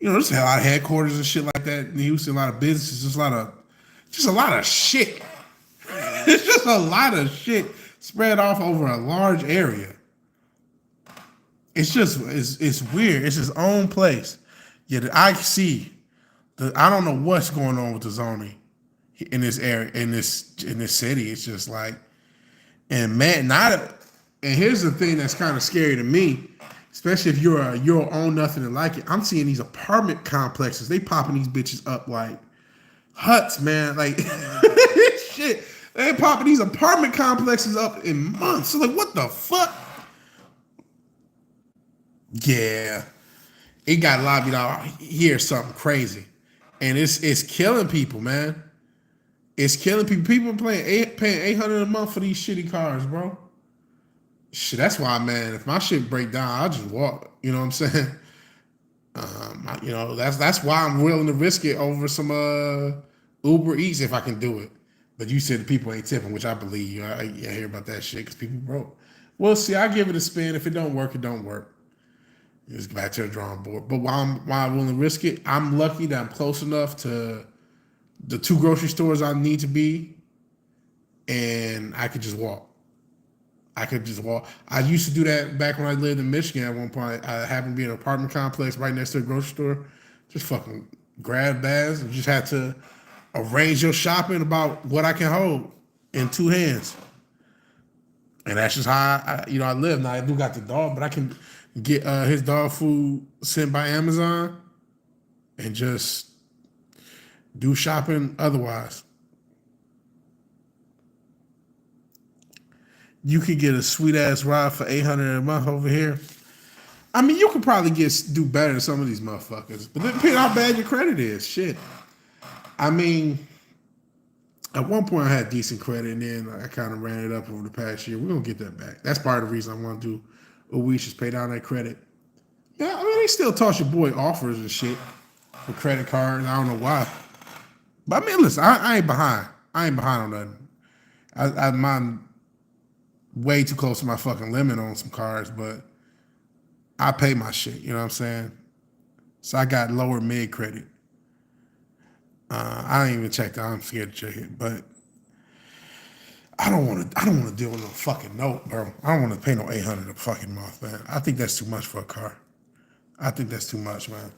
Speaker 1: there's a lot of headquarters and shit like that in Houston, a lot of businesses, just a lot of shit. It's just a lot of shit spread off over a large area. It's weird. It's its own place. Yet I see I don't know what's going on with the zoning in this area, in this city. It's just like, and man, and here's the thing that's kind of scary to me, especially if you're own nothing and like it. I'm seeing these apartment complexes. They popping these bitches up like huts, man. Like shit. They popping these apartment complexes up in months. So like, what the fuck? Yeah. It got lobbied out here something crazy. And it's killing people, man. It's killing people. People paying $800 a month for these shitty cars, bro. Shit, that's why, man, if my shit break down, I'll just walk. You know what I'm saying? That's why I'm willing to risk it over some Uber Eats if I can do it. But you said the people ain't tipping, which I believe you. I hear about that shit because people broke. Well, see, I give it a spin. If it don't work, it don't work. Just go back to the drawing board. But why I'm willing to risk it, I'm lucky that I'm close enough to the 2 grocery stores I need to be, and I could just walk. I used to do that back when I lived in Michigan at one point. I happened to be in an apartment complex right next to a grocery store. Just fucking grab bags and just had to arrange your shopping about what I can hold in 2 hands. And that's just how I live. Now I do got the dog, but I can get his dog food sent by Amazon and just do shopping otherwise. You could get a sweet ass ride for $800 a month over here. I mean, you could probably do better than some of these motherfuckers, but it depends how bad your credit is. Shit. I mean, at one point I had decent credit, and then I kind of ran it up over the past year. We're gonna get that back. That's part of the reason I want to do a week, just pay down that credit. Yeah, I mean, they still toss your boy offers and shit for credit cards. I don't know why, but I mean, listen, I ain't behind. I ain't behind on nothing. I'm way too close to my fucking limit on some cards, but I pay my shit. You know what I'm saying? So I got lower mid credit. I ain't even checked. I'm scared to check it, but I don't want to deal with no fucking note, bro. I don't want to pay no $800 a fucking month, man. I think that's too much for a car. I think that's too much, man.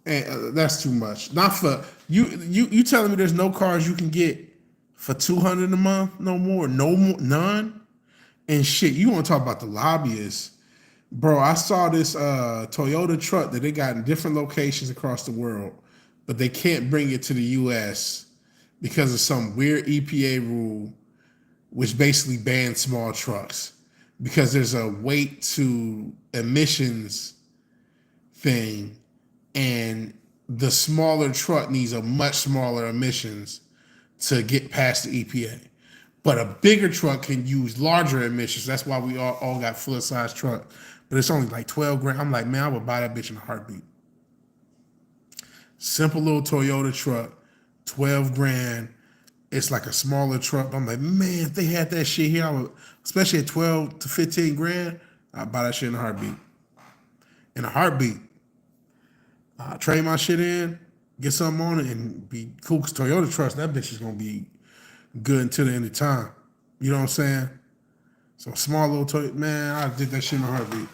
Speaker 1: And that's too much. Not for you. You telling me there's no cars you can get for $200 a month? No more. No more. None. And shit, you want to talk about the lobbyists, bro? I saw this Toyota truck that they got in different locations across the world, but they can't bring it to the U.S. because of some weird EPA rule, which basically bans small trucks because there's a weight to emissions thing, and the smaller truck needs a much smaller emissions to get past the EPA. But a bigger truck can use larger emissions. That's why we all got full-size truck. But it's only like 12 grand. I'm like, man, I would buy that bitch in a heartbeat. Simple little Toyota truck, 12 grand. It's like a smaller truck. I'm like, man, if they had that shit here, I would, especially at 12 to 15 grand, I'd buy that shit in a heartbeat. In a heartbeat. Trade my shit in, get something on it, and be cool. Because Toyota trucks, that bitch is going to be good until the end of time. You know what I'm saying? So small little Toyota, man, I did that shit in a heartbeat.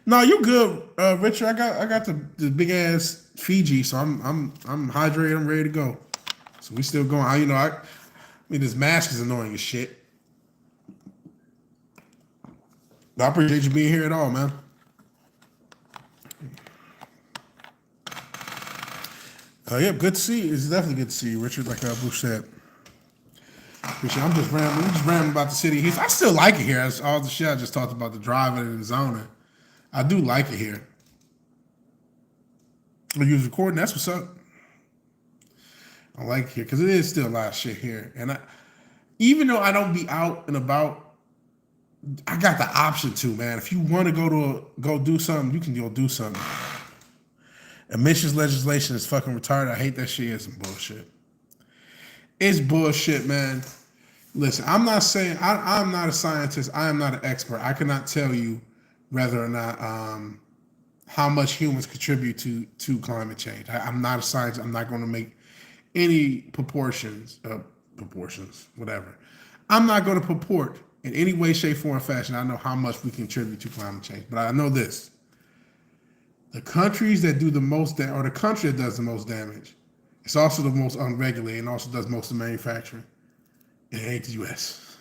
Speaker 1: No, you good, Richard. I got the big ass Fiji, so I'm hydrated. I'm ready to go. So we still going. I mean, this mask is annoying as shit. But I appreciate you being here at all, man. Yep, good to see you. It's definitely good to see you, Richard. Like Bush said. Appreciate it. I'm just rambling about the city. I still like it here. As all the shit I just talked about, the driving and the zoning. I do like it here. When you was recording, that's what's up. I like it here because it is still a lot of shit here. And even though I don't be out and about, I got the option to, man. If you want to go do something, you can go do something. Emissions legislation is fucking retarded. I hate that shit. It's some bullshit. It's bullshit, man. Listen, I'm not saying I'm not a scientist. I am not an expert. I cannot tell you whether or not how much humans contribute to climate change. I'm not a scientist. I'm not going to make any proportions, whatever. I'm not going to purport in any way, shape, form, or fashion. I know how much we contribute to climate change, but I know this. The countries that do the most or the country that does the most damage, it's also the most unregulated and also does most of the manufacturing. It ain't the U.S.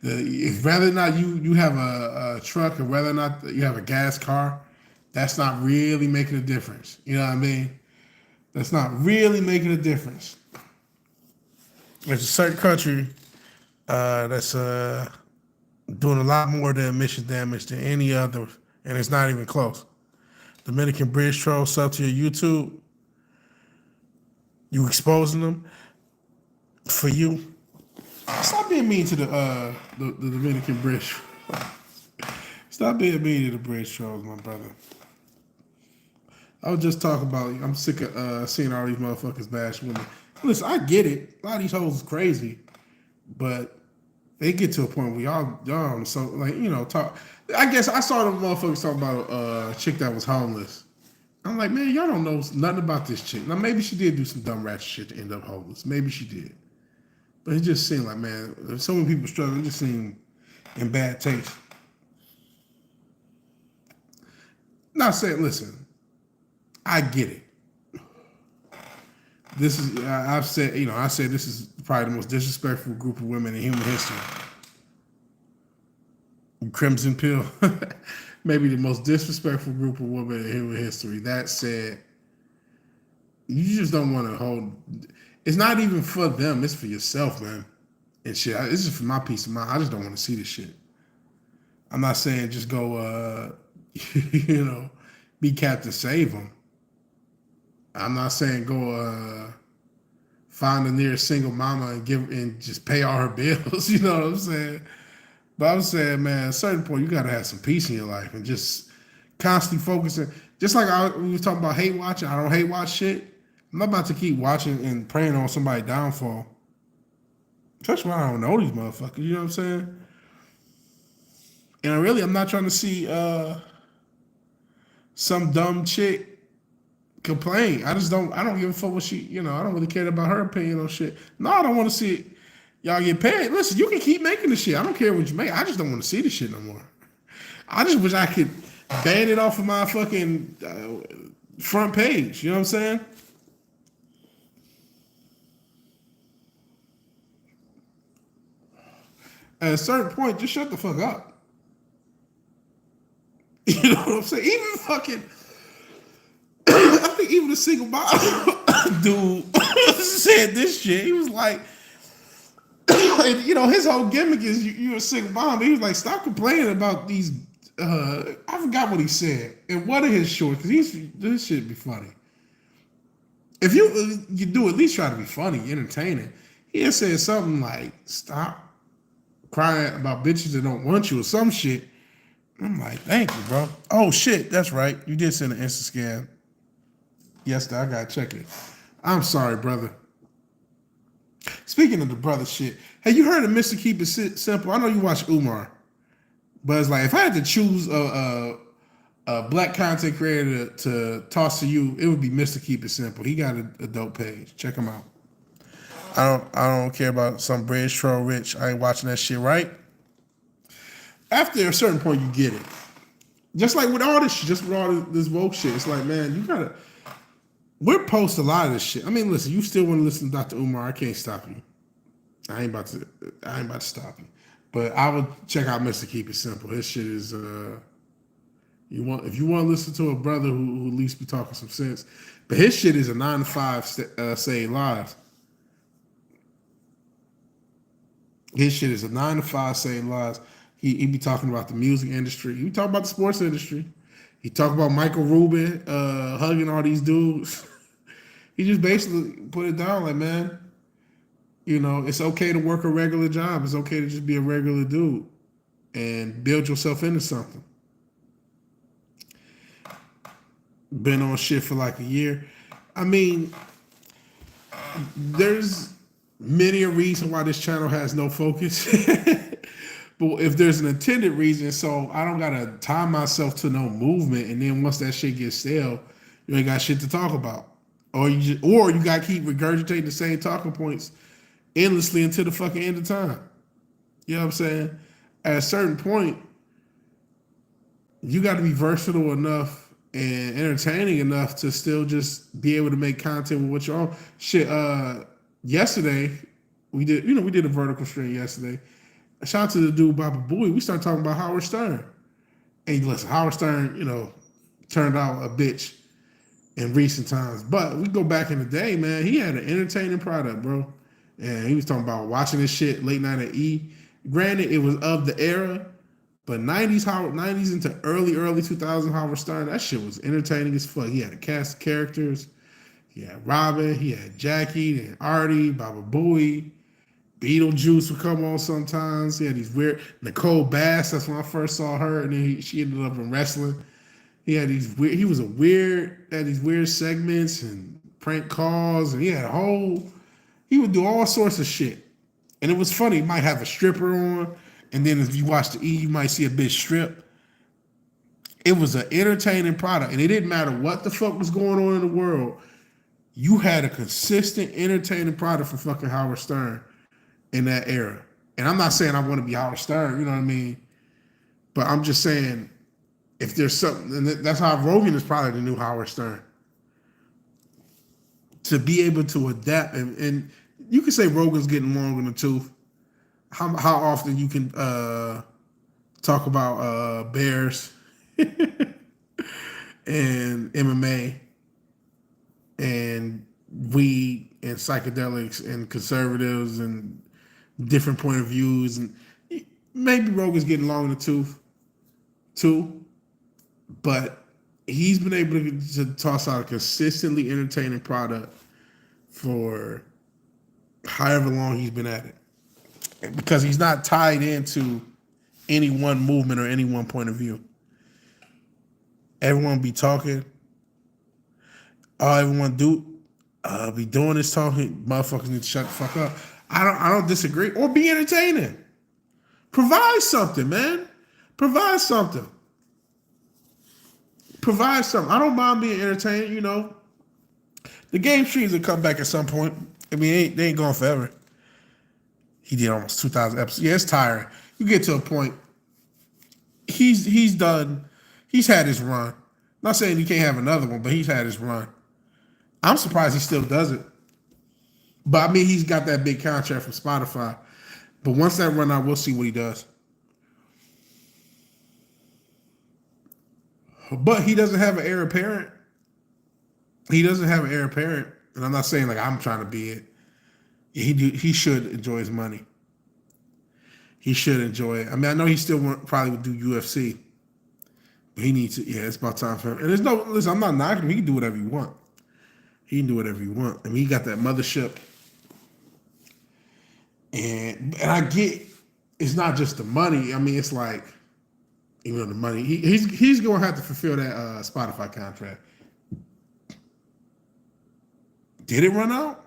Speaker 1: Whether or not you have a truck or whether or not you have a gas car, that's not really making a difference. You know what I mean? That's not really making a difference. There's a certain country that's doing a lot more than emission damage than any other, and it's not even close. Dominican Bridge Troll, sub to your YouTube. You exposing them for you. Stop being mean to the Dominican Bridge. Stop being mean to the bridge trolls, my brother. I was just talking about. I'm sick of seeing all these motherfuckers bash women. Listen, I get it. A lot of these hoes is crazy, but they get to a point where y'all so like talk. I guess I saw them motherfuckers talking about a chick that was homeless. I'm like, man, y'all don't know nothing about this chick. Now maybe she did do some dumb ratchet shit to end up homeless. Maybe she did, but it just seemed like, man, there's so many people struggling. It just seemed in bad taste. Not saying, listen, I get it. This is I've said, I said this is probably the most disrespectful group of women in human history. Crimson Pill, maybe the most disrespectful group of women in human history. That said, you just don't want to hold. It's not even for them. It's for yourself, man. And shit, it's just for my peace of mind. I just don't want to see this shit. I'm not saying just go, be Captain Save them. I'm not saying go find the nearest single mama and just pay all her bills. You know what I'm saying? But I'm saying, man, at a certain point, you got to have some peace in your life and just constantly focusing. Just like we was talking about hate watching. I don't hate watch shit. I'm not about to keep watching and praying on somebody's downfall. Especially when I don't know these motherfuckers. You know what I'm saying? And I'm not trying to see some dumb chick complain. I don't give a fuck what she, I don't really care about her opinion on shit. No, I don't want to see it. Y'all get paid. Listen, you can keep making the shit. I don't care what you make. I just don't want to see the shit no more. I just wish I could ban it off of my fucking front page. You know what I'm saying? At a certain point, just shut the fuck up. You know what I'm saying? Even fucking, I think even a single mom dude said this shit. He was like, his whole gimmick is you a single mom. He was like, stop complaining about these. I forgot what he said. And one of his shorts, because this shit be funny. If you do at least try to be funny, entertaining. He had said something like, stop crying about bitches that don't want you or some shit. I'm like, thank you, bro. Oh, shit, that's right. You did send an Insta scan. Yes, I got to check it. I'm sorry, brother. Speaking of the brother shit, have you heard of Mr. Keep It Simple? I know you watch Umar, but it's like, if I had to choose a black content creator to toss to you, it would be Mr. Keep It Simple. He got a dope page. Check him out. I don't care about some bridge troll rich. I ain't watching that shit, right? After a certain point, you get it. Just like with all this shit, just with all this woke shit, it's like, man, you gotta. We're post a lot of this shit. I mean, listen, you still want to listen to Dr. Umar? I can't stop you. I ain't about to stop you. But I would check out Mr. Keep It Simple. His shit is if you want to listen to a brother who at least be talking some sense. But his shit is a 9 to 5 saying lives. His shit is a 9 to 5 saying lies. He be talking about the music industry. He be talking about the sports industry. He talk about Michael Rubin hugging all these dudes. He just basically put it down like, man, it's okay to work a regular job. It's okay to just be a regular dude and build yourself into something. Been on shit for like a year. I mean, there's many a reason why this channel has no focus. But if there's an intended reason, so I don't gotta tie myself to no movement, and then once that shit gets stale, you ain't got shit to talk about. Or you gotta keep regurgitating the same talking points endlessly until the fucking end of time. You know what I'm saying? At a certain point, you gotta be versatile enough and entertaining enough to still just be able to make content with what you're on. Shit, yesterday, we did a vertical stream yesterday. Shout out to the dude Baba Booey. We started talking about Howard Stern. And listen, Howard Stern, turned out a bitch in recent times. But we go back in the day, man, he had an entertaining product, bro. And he was talking about watching this shit late night at E. Granted, it was of the era, but 90s into early 2000s Howard Stern, that shit was entertaining as fuck. He had a cast of characters. He had Robin, he had Jackie, and Artie, Baba Booey. Beetlejuice would come on sometimes. He had these weird Nicole Bass. That's when I first saw her, and then she ended up in wrestling. He had these weird. He was a weird. Had these weird segments and prank calls, and he had a whole. He would do all sorts of shit, and it was funny. He might have a stripper on, and then if you watch the E, you might see a bitch strip. It was an entertaining product, and it didn't matter what the fuck was going on in the world. You had a consistent, entertaining product from fucking Howard Stern in that era. And I'm not saying I want to be Howard Stern, you know what I mean? But I'm just saying, if there's something, and that's how Rogan is probably the new Howard Stern. To be able to adapt, and you can say Rogan's getting long in the tooth. How often you can talk about bears and MMA and weed and psychedelics and conservatives and different point of views, and maybe Rogan's getting long in the tooth too, but he's been able to toss out a consistently entertaining product for however long he's been at it, because he's not tied into any one movement or any one point of view. Everyone be talking. All everyone be doing is talking. Motherfuckers need to shut the fuck up. I don't disagree. Or be entertaining. Provide something, man. Provide something. Provide something. I don't mind being entertaining, you know. The game streams will come back at some point. I mean, they ain't going forever. He did almost 2,000 episodes. Yeah, it's tiring. You get to a point. He's done. He's had his run. Not saying he can't have another one, but he's had his run. I'm surprised he still does it. But I mean, he's got that big contract from Spotify. But once that run out, we'll see what he does. But he doesn't have an heir apparent. He doesn't have an heir apparent. And I'm not saying like I'm trying to be it. He should enjoy his money. He should enjoy it. I mean, I know he still probably would do UFC. But he needs to, yeah, it's about time for him. And there's no, listen, I'm not knocking him. He can do whatever he want. He can do whatever he want. I mean, he got that mothership. And I get, it's not just the money. I mean, it's like, even though the money, he's going to have to fulfill that Spotify contract. Did it run out?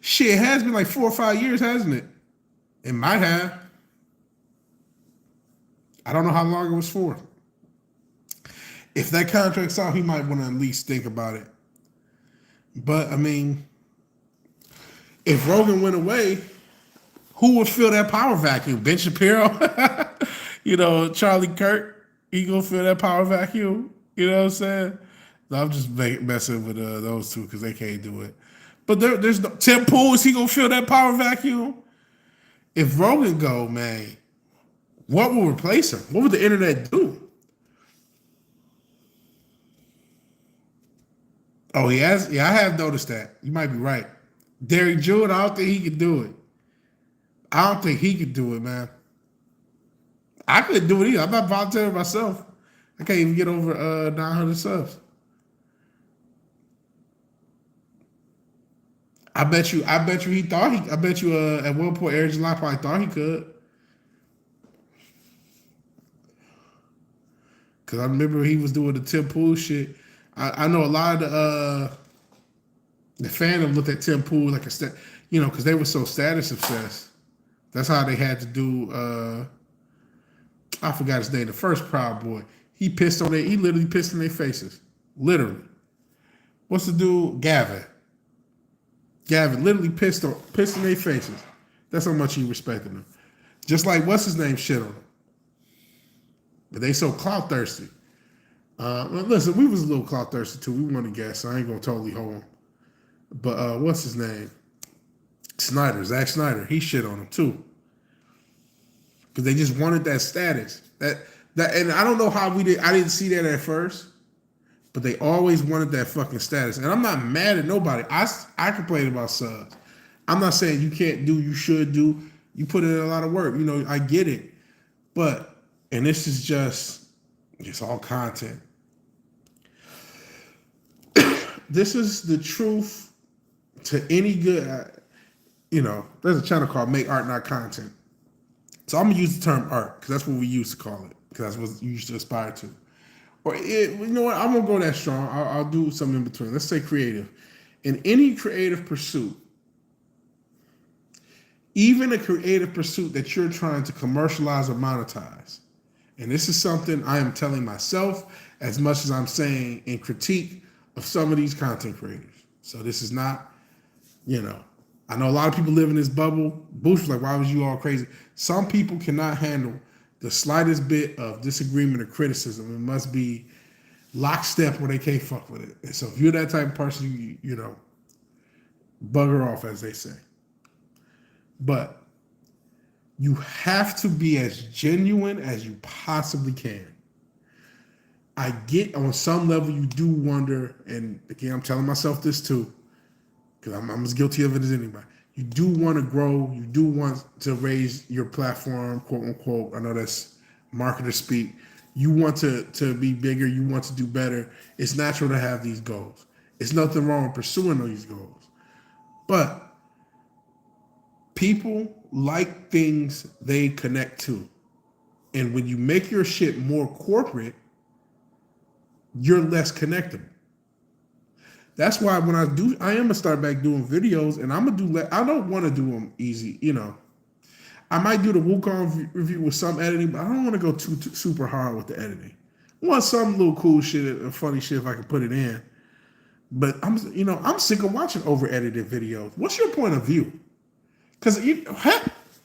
Speaker 1: Shit, it has been like 4 or 5 years, hasn't it? It might have. I don't know how long it was for. If that contract's out, he might want to at least think about it. But, I mean, if Rogan went away, who would fill that power vacuum? Ben Shapiro? You know, Charlie Kirk? He gonna fill that power vacuum? You know what I'm saying? No, I'm just messing with those two because they can't do it. But there's no... Tim Pool, is he gonna fill that power vacuum? If Rogan go, man, what will replace him? What would the internet do? Oh, he has? Yeah, I have noticed that. You might be right. Derek Jewett, I don't think he could do it. I don't think he could do it, man. I couldn't do it either. I'm not volunteering myself. I can't even get over 900 subs. I bet you he thought I bet you at one point Eric July probably thought he could. Cause I remember he was doing the Tim Pool shit. I know a lot of the fandom looked at Tim Pool like a because they were so status obsessed. That's how they had to do I forgot his name, the first Proud Boy. He literally pissed in their faces. Literally. What's the dude? Gavin. Gavin literally pissed in their faces. That's how much he respected them. Just like what's his name shit on him. But they so clout thirsty. Listen, we was a little clout thirsty too. We want to guess. So I ain't gonna totally hold him. But what's his name? Zack Snyder. He shit on him too. Because they just wanted that status. That and I don't know how I didn't see that at first. But they always wanted that fucking status. And I'm not mad at nobody. I complain about subs. I'm not saying you can't do, you should do. You put in a lot of work. You know, I get it. But, and this is just all content. This is the truth to any good. there's a channel called Make Art Not Content. So I'm gonna use the term art because that's what we used to call it, because that's what you used to aspire to. Or you know what? I won't go that strong. I'll do something in between. Let's say creative. In any creative pursuit, even a creative pursuit that you're trying to commercialize or monetize, and this is something I am telling myself as much as I'm saying in critique of some of these content creators. So this is not, I know a lot of people live in this bubble. Bush was like, why was you all crazy? Some people cannot handle the slightest bit of disagreement or criticism. It must be lockstep where they can't fuck with it. And so if you're that type of person, bugger off, as they say. But you have to be as genuine as you possibly can. I get on some level you do wonder, and again, I'm telling myself this too, because I'm as guilty of it as anybody. You do want to grow. You do want to raise your platform, quote unquote. I know that's marketer speak. You want to be bigger. You want to do better. It's natural to have these goals. It's nothing wrong with pursuing these goals. But people like things they connect to. And when you make your shit more corporate, you're less connectable. That's why when I am gonna start back doing videos, and I'm gonna I don't want to do them easy. I might do the Wukong review with some editing, but I don't want to go too super hard with the editing. I want some little cool shit and funny shit if I can put it in. But I'm sick of watching over edited videos. What's your point of view? Because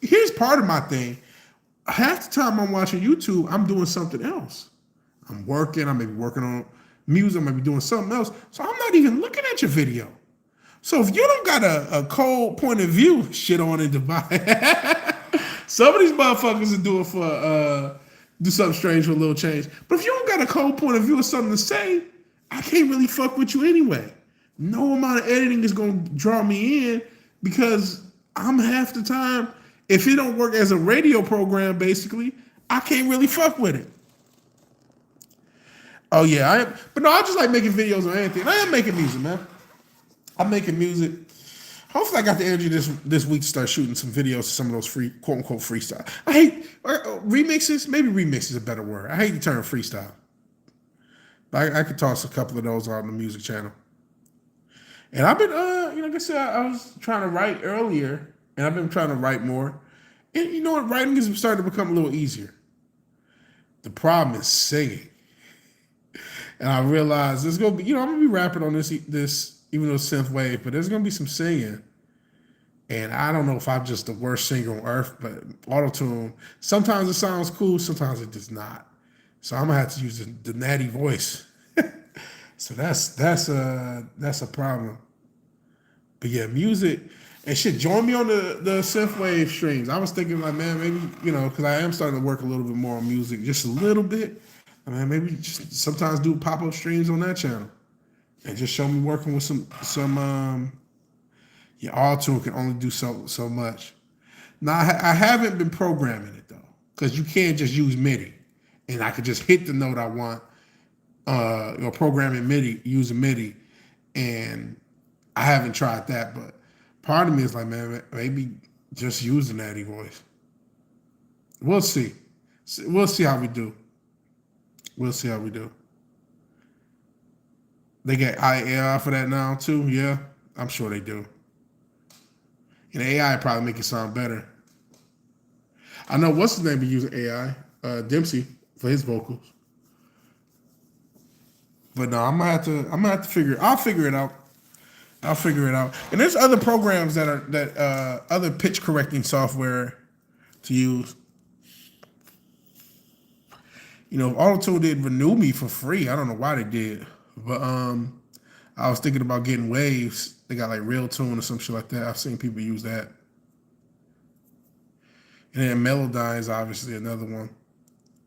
Speaker 1: here's part of my thing. Half the time I'm watching YouTube, I'm doing something else. I'm working. I may be working on music. I may be doing something else. So I'm not even looking at your video. So if you don't got a cold point of view, shit on it, divide. Some of these motherfuckers are doing for do something strange for a little change. But if you don't got a cold point of view or something to say, I can't really fuck with you anyway. No amount of editing is going to draw me in, because I'm half the time, if it don't work as a radio program, basically, I can't really fuck with it. Oh yeah, I am. But no, I just like making videos on anything. I am making music, man. I'm making music. Hopefully I got the energy this week to start shooting some videos of some of those free, quote unquote, freestyle. I hate remixes. Maybe remix is a better word. I hate the term freestyle. But I could toss a couple of those on the music channel. And I've been, like I said, I was trying to write earlier, and I've been trying to write more. And you know what? Writing is starting to become a little easier. The problem is singing. And I realized there's going to be, I'm going to be rapping on this, even though it's synth wave, but there's going to be some singing. And I don't know if I'm just the worst singer on earth, but auto-tune, sometimes it sounds cool, sometimes it does not. So I'm going to have to use the natty voice. So that's a problem. But yeah, music and shit. Join me on the synthwave streams. I was thinking like, man, maybe because I am starting to work a little bit more on music, just a little bit. I mean, maybe just sometimes do pop-up streams on that channel and just show me working with some auto can only do so much. Now I haven't been programming it though, because you can't just use MIDI and I could just hit the note I want. Programming MIDI, using MIDI, and I haven't tried that, but part of me is like, man, maybe just use the natty voice. We'll see. We'll see how we do. We'll see how we do. They get AI for that now too. Yeah, I'm sure they do. And AI probably make it sound better. I know what's his name be using AI, Dempsey, for his vocals. But no, I'm gonna have to figure. I'll figure it out. And there's other programs that other pitch correcting software to use. Auto-Tune did renew me for free. I don't know why they did, but I was thinking about getting Waves. They got like Real Tune or some shit like that. I've seen people use that. And then Melodyne is obviously another one,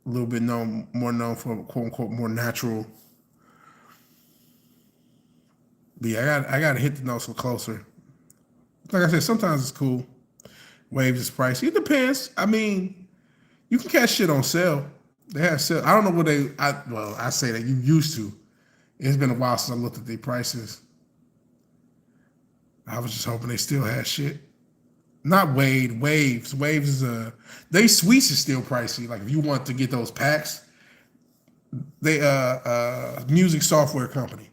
Speaker 1: a little bit more known for quote unquote more natural. But yeah, I got to hit the notes closer. Like I said, sometimes it's cool. Waves is pricey. It depends. I mean, you can catch shit on sale. They have sale. I don't know what I say that you used to. It's been a while since I looked at their prices. I was just hoping they still had shit. Not Wade, Waves. Waves is a they sweets is still pricey. Like if you want to get those packs, they music software company.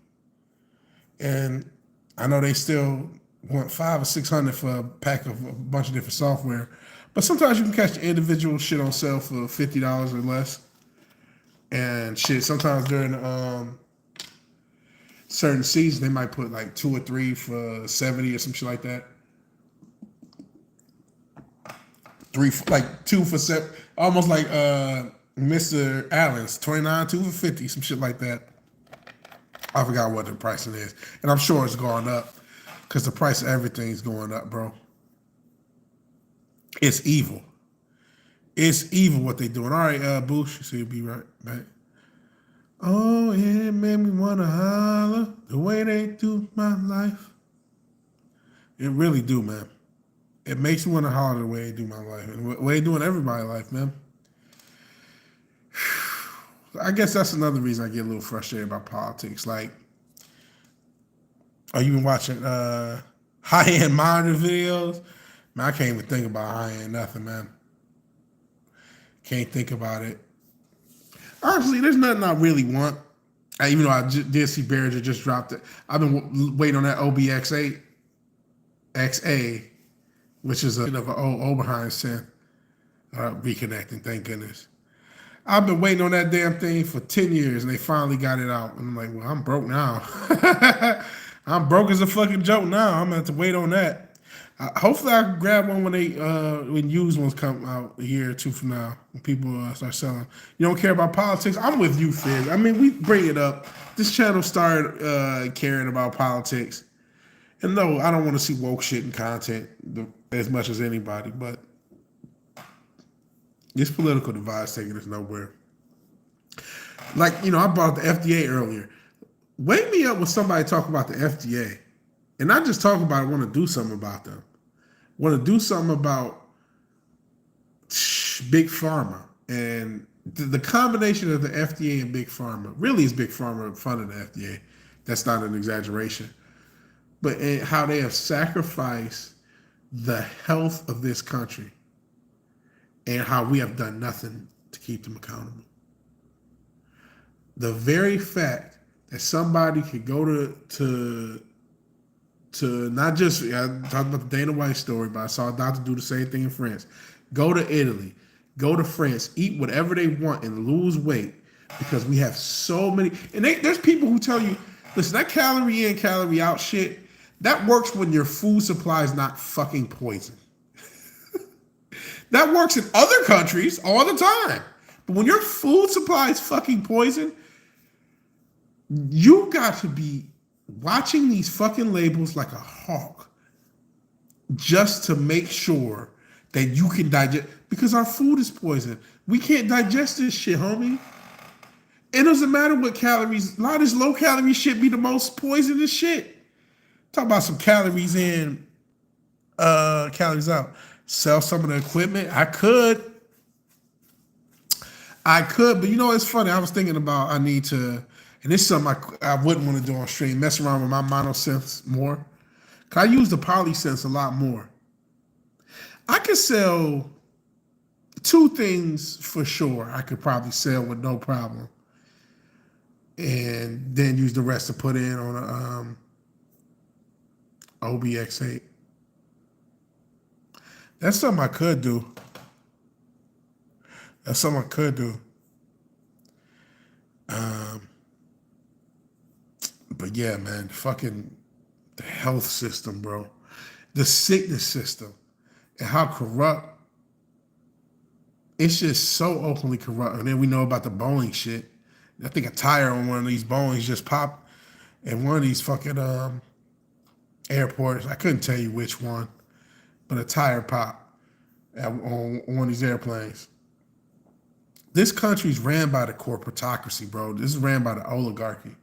Speaker 1: And I know they still want 500 or 600 for a pack of a bunch of different software. But sometimes you can catch the individual shit on sale for $50 or less. And shit, sometimes during certain seasons they might put like 2 or 3 for 70 or some shit like that. 3 like 2 for 7, almost like Mr. Allen's 29, 2 for 50, some shit like that. I forgot what the pricing is, and I'm sure it's going up because the price of everything's going up, bro. It's evil. It's evil what they doing. All right, Boosh, so you'll be right back. Oh, yeah, it made me want to holler the way they do my life. It really do, man. It makes me want to holler the way they do my life and the way they doing everybody's life, man. I guess that's another reason I get a little frustrated about politics. Like, are you been watching high-end monitor videos? Man, I can't even think about high-end nothing, man. Can't think about it. Honestly, there's nothing I really want. Even though I did see Behringer just dropped it. I've been waiting on that OBX8 XA, which is an old Oberheim synth. Reconnecting, thank goodness. I've been waiting on that damn thing for 10 years, and they finally got it out. And I'm like, well, I'm broke now. I'm broke as a fucking joke now. I'm going to have to wait on that. Hopefully I can grab one when used ones come out a year or two from now, when people start selling. You don't care about politics? I'm with you, Fizz. I mean, we bring it up. This channel started caring about politics. And no, I don't want to see woke shit in content as much as anybody, but this political divide's taking us nowhere. Like, I brought the FDA earlier. Wake me up when somebody talk about the FDA. And not just talk about it, want to do something about them. Want to do something about Big Pharma. And the combination of the FDA and Big Pharma, really is Big Pharma funding the FDA. That's not an exaggeration. But how they have sacrificed the health of this country and how we have done nothing to keep them accountable. The very fact that somebody could go to not just, I talked about the Dana White story, but I saw a doctor do the same thing in France. Go to Italy, go to France, eat whatever they want and lose weight because we have so many. And there's people who tell you, listen, that calorie in, calorie out shit, that works when your food supply is not fucking poison. That works in other countries all the time. But when your food supply is fucking poison, you got to be watching these fucking labels like a hawk just to make sure that you can digest, because our food is poison. We can't digest this shit, homie. It doesn't matter what calories. A lot of this low calorie shit be the most poisonous shit. Talk about some calories in, calories out. Sell some of the equipment. I could, but it's funny. I was thinking about I need to, and this is something I wouldn't want to do on stream, mess around with my monosynths more. Cause I use the polysynths a lot more. I could sell 2 things for sure. I could probably sell with no problem. And then use the rest to put in on a OBX8. That's something I could do. But yeah, man, fucking the health system, bro. The sickness system and how corrupt. It's just so openly corrupt. And then we know about the Boeing shit. I think a tire on one of these Boeings just popped in one of these fucking airports. I couldn't tell you which one, but a tire popped on one of these airplanes. This country's ran by the corporatocracy, bro. This is ran by the oligarchy.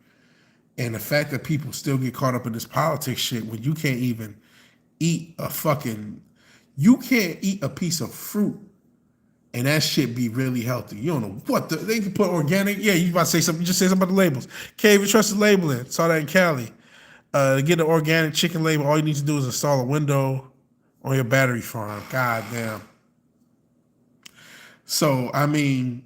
Speaker 1: And the fact that people still get caught up in this politics shit when you can't even eat you can't eat a piece of fruit and that shit be really healthy. You don't know what they can put organic. Yeah, you about to say something. You just say something about the labels. Can't even trust the labeling. Saw that in Cali. To get an organic chicken label, all you need to do is install a window on your battery farm. God damn. So, I mean,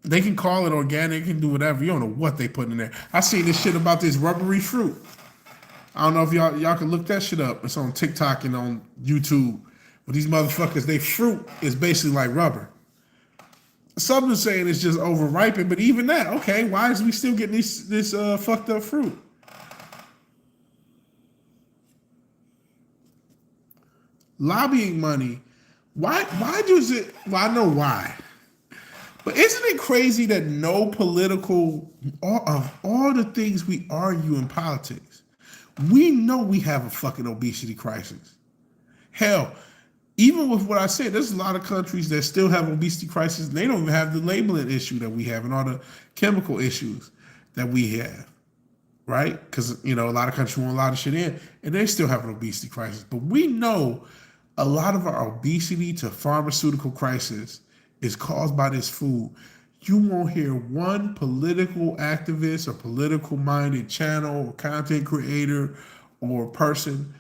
Speaker 1: they can call it organic, they can do whatever. You don't know what they put in there. I seen this shit about this rubbery fruit. I don't know if y'all can look that shit up. It's on TikTok and on YouTube. But these motherfuckers, they fruit is basically like rubber. Some are saying it's just over ripened, but even that, okay, why is we still getting this fucked up fruit? Lobbying money. Why does it? Well, I know why. But isn't it crazy that no political, of all the things we argue in politics, we know we have a fucking obesity crisis. Hell, even with what I said, there's a lot of countries that still have obesity crisis. And they don't even have the labeling issue that we have and all the chemical issues that we have, right? Because, a lot of countries want a lot of shit in, and they still have an obesity crisis. But we know a lot of our obesity to pharmaceutical crisis is caused by this food. You won't hear one political activist or political minded channel or content creator or person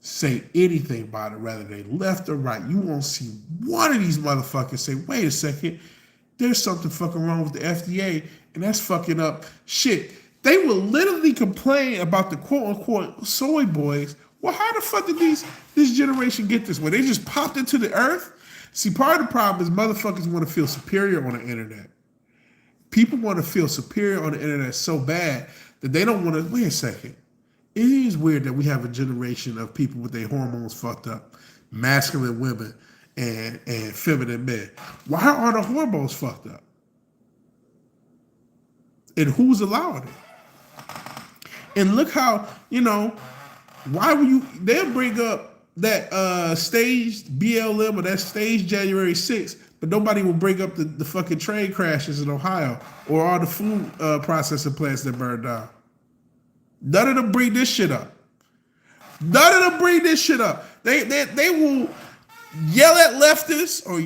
Speaker 1: say anything about it, whether they left or right. You won't see one of these motherfuckers say, wait a second, there's something fucking wrong with the FDA, and that's fucking up shit. They will literally complain about the quote unquote soy boys. Well, how the fuck did this generation get this way? They just popped into the earth? See, part of the problem is motherfuckers want to feel superior on the internet. People want to feel superior on the internet so bad that they don't want to, wait a second. It is weird that we have a generation of people with their hormones fucked up, masculine women and feminine men. Why are the hormones fucked up? And who's allowing it? And look how, why would you, they'll bring up that staged BLM or that staged January 6th, but nobody will bring up the fucking train crashes in Ohio or all the food processing plants that burned down. None of them bring this shit up. None of them bring this shit up. They will yell at leftists or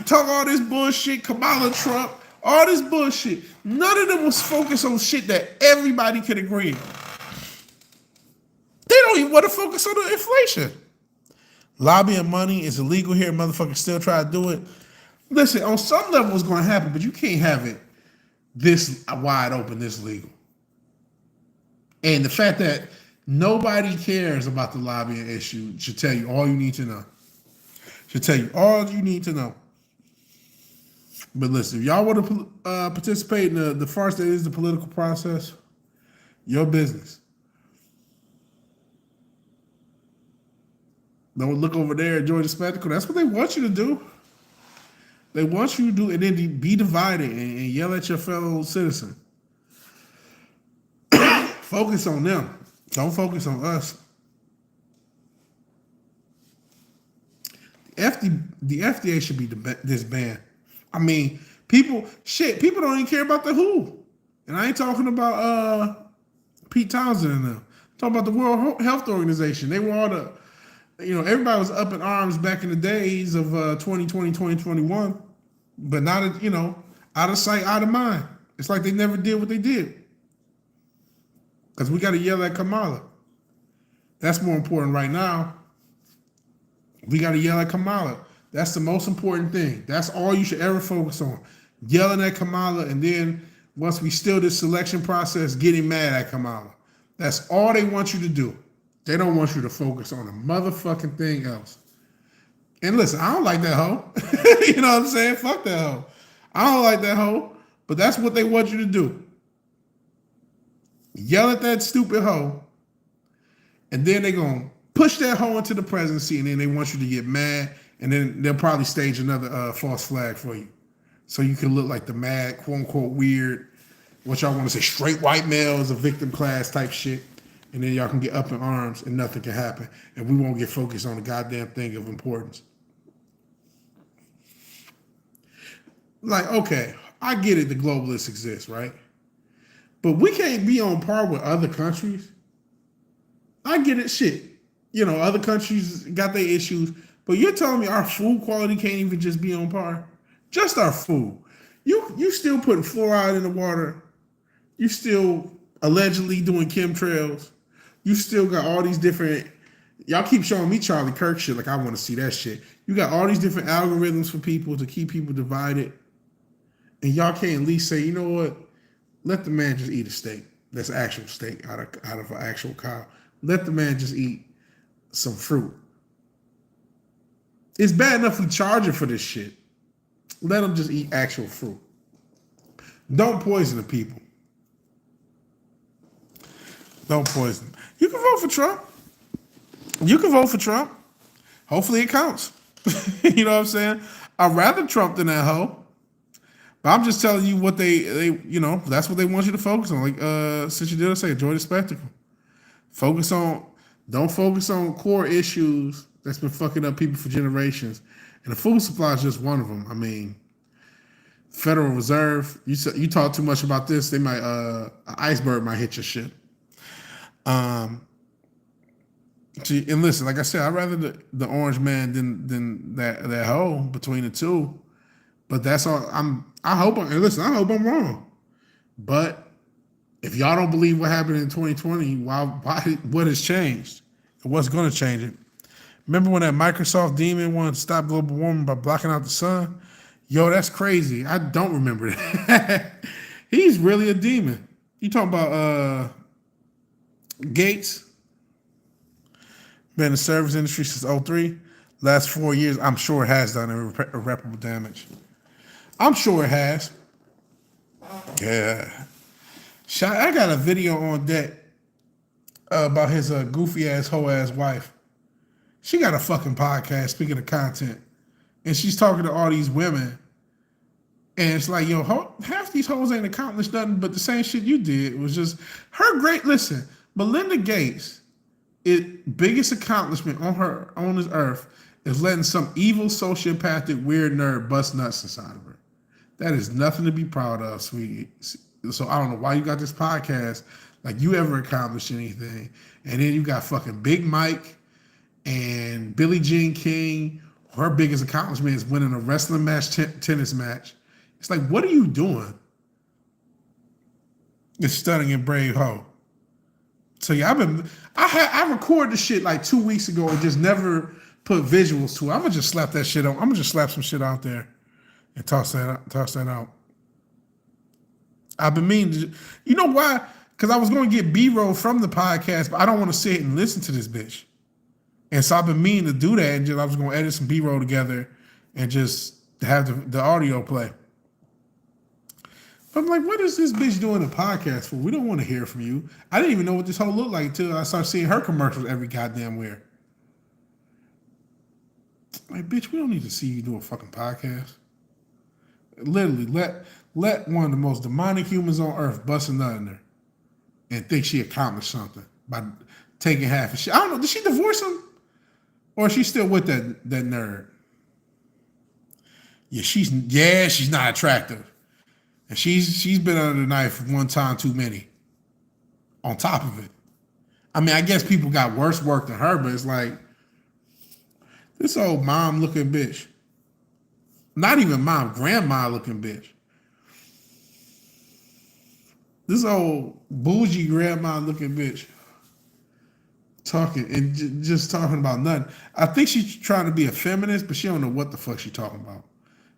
Speaker 1: talk all this bullshit, Kamala Trump, all this bullshit. None of them was focused on shit that everybody can agree on. They don't even want to focus on the inflation. Lobbying money is illegal here. Motherfuckers still try to do it. Listen, on some level it's going to happen, but you can't have it this wide open, this legal. And the fact that nobody cares about the lobbying issue should tell you all you need to know. Should tell you all you need to know. But listen, if y'all want to participate in the farce that is the political process, your business. Don't look over there, enjoy the spectacle. That's what they want you to do. They want you to do, and then be divided and yell at your fellow citizen. Focus on them. Don't focus on us. The FDA should be disbanded. I mean, people don't even care about the WHO. And I ain't talking about Pete Townsend and them. I'm talking about the World Health Organization. They were all the, everybody was up in arms back in the days of 2020, 2021. But now that, out of sight, out of mind. It's like they never did what they did. Because we got to yell at Kamala. That's more important right now. We got to yell at Kamala. That's the most important thing. That's all you should ever focus on. Yelling at Kamala, and then once we steal this selection process, getting mad at Kamala. That's all they want you to do. They don't want you to focus on a motherfucking thing else. And listen, I don't like that hoe. You know what I'm saying? Fuck that hoe. I don't like that hoe, but that's what they want you to do. Yell at that stupid hoe, and then they're going to push that hoe into the presidency, and then they want you to get mad, and then they'll probably stage another false flag for you. So you can look like the mad, quote-unquote, weird, what y'all want to say, straight white males, a victim class type shit, and then y'all can get up in arms, and nothing can happen, and we won't get focused on the goddamn thing of importance. Like, okay, I get it, the globalists exist, right? But we can't be on par with other countries. I get it, shit. Other countries got their issues, but you're telling me our food quality can't even just be on par? Just our food. You still putting fluoride in the water. You still allegedly doing chemtrails. You still got all these different, Y'all keep showing me Charlie Kirk shit like I want to see that shit. You got all these different algorithms for people to keep people divided, and y'all can't at least say, you know what? Let the man just eat a steak. That's actual steak out of an actual cow. Let the man just eat some fruit. It's bad enough we charge him for this shit. Let him just eat actual fruit. Don't poison the people. Don't poison them. You can vote for Trump. You can vote for Trump. Hopefully it counts. You know what I'm saying? I'd rather Trump than that hoe. But I'm just telling you what they that's what they want you to focus on. Like since you did say, enjoy the spectacle. Don't focus on core issues that's been fucking up people for generations. And the food supply is just one of them. I mean, Federal Reserve, you talk too much about this, they might an iceberg might hit your shit. And listen, like I said, I'd rather the orange man than that hoe between the two. But that's all. I hope I'm wrong. But if y'all don't believe what happened in 2020, what has changed? And what's going to change it? Remember when that Microsoft demon wanted to stop global warming by blocking out the sun? Yo, that's crazy. I don't remember that. He's really a demon. You talking about Gates? Been in the service industry since 2003. Last 4 years, I'm sure it has done irreparable damage. I'm sure it has. Yeah. I got a video on deck about his goofy ass hoe ass wife. She got a fucking podcast, speaking of content, and she's talking to all these women, and it's like, yo, half these hoes ain't accomplished nothing but the same shit you did. It was just her great. Listen, Melinda Gates, biggest accomplishment on this earth is letting some evil sociopathic weird nerd bust nuts inside of her. That is nothing to be proud of, sweetie. So I don't know why you got this podcast like you ever accomplished anything, and then you got fucking Big Mike and Billie Jean King. Her biggest accomplishment is winning a wrestling match, tennis match. It's like, what are you doing? It's stunning and brave hoe. So yeah, I recorded the shit like 2 weeks ago and just never put visuals to it. I'm gonna just slap that shit on. I'm gonna just slap some shit out there and toss that out. I've been meaning to, you know why? Because I was going to get B-roll from the podcast, but I don't want to sit and listen to this bitch. And so I've been meaning to do that, and I was going to edit some B-roll together and just have the audio play. But I'm like, what is this bitch doing a podcast for? We don't want to hear from you. I didn't even know what this whole looked like until I started seeing her commercials every goddamn where. Like, bitch, we don't need to see you do a fucking podcast. Literally, let one of the most demonic humans on earth bust a nut in her and think she accomplished something by taking half of shit. I don't know. Did she divorce him? Or is she still with that nerd? Yeah, she's not attractive. And she's been under the knife one time too many. On top of it. I mean, I guess people got worse work than her, but it's like this old mom looking bitch. Not even mom, grandma looking bitch. This old bougie grandma looking bitch talking and just talking about nothing. I think she's trying to be a feminist, but she don't know what the fuck she's talking about.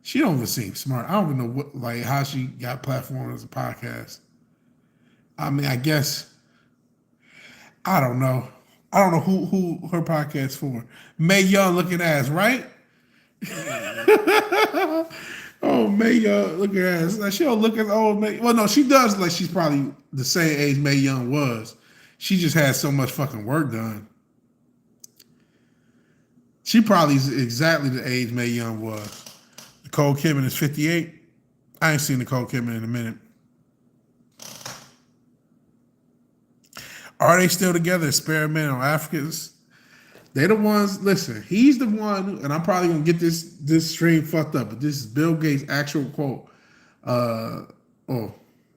Speaker 1: She don't even seem smart. I don't even know how she got platformed as a podcast. I mean, I guess I don't know. I don't know who her podcast for. Mae Young looking ass, right? Oh, Mae Young looking ass. Like, she don't look as old. Well, no, she does. Like, she's probably the same age Mae Young was. She just had so much fucking work done. She probably is exactly the age Mae Young was. Nicole Kidman is 58. I ain't seen Nicole Kidman in a minute. Are they still together experimenting on Africans? They the ones, listen, he's the one, and I'm probably going to get this stream fucked up, but this is Bill Gates' actual quote. I'm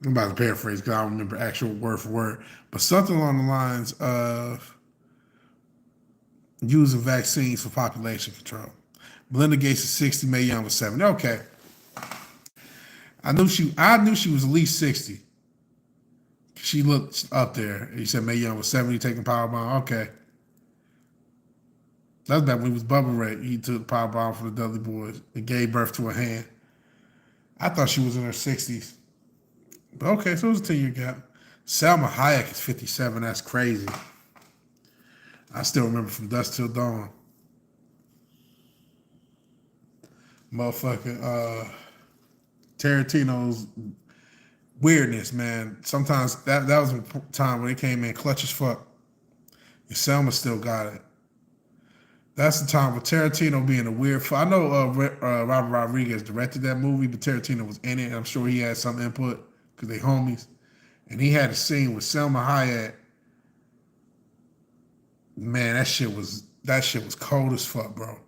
Speaker 1: about to paraphrase because I don't remember actual word for word, but something along the lines of using vaccines for population control. Melinda Gates is 60, Mae Young was 70. Okay. I knew she was at least 60. She looked up there. You said Mae Young was 70 taking power bomb. Okay. That's back when he was Bubba Ray. He took the power bomb for the Dudley Boys and gave birth to a hand. I thought she was in her 60s. But okay, so it was a 10-year gap. Salma Hayek is 57. That's crazy. I still remember From Dusk Till Dawn. Motherfucking Tarantino's weirdness, man. Sometimes that was a time when it came in clutch as fuck. And Selma still got it. That's the time with Tarantino being a weird. I know Robert Rodriguez directed that movie, but Tarantino was in it. I'm sure he had some input because they homies. And he had a scene with Selma Hayek. Man, that shit was cold as fuck, bro.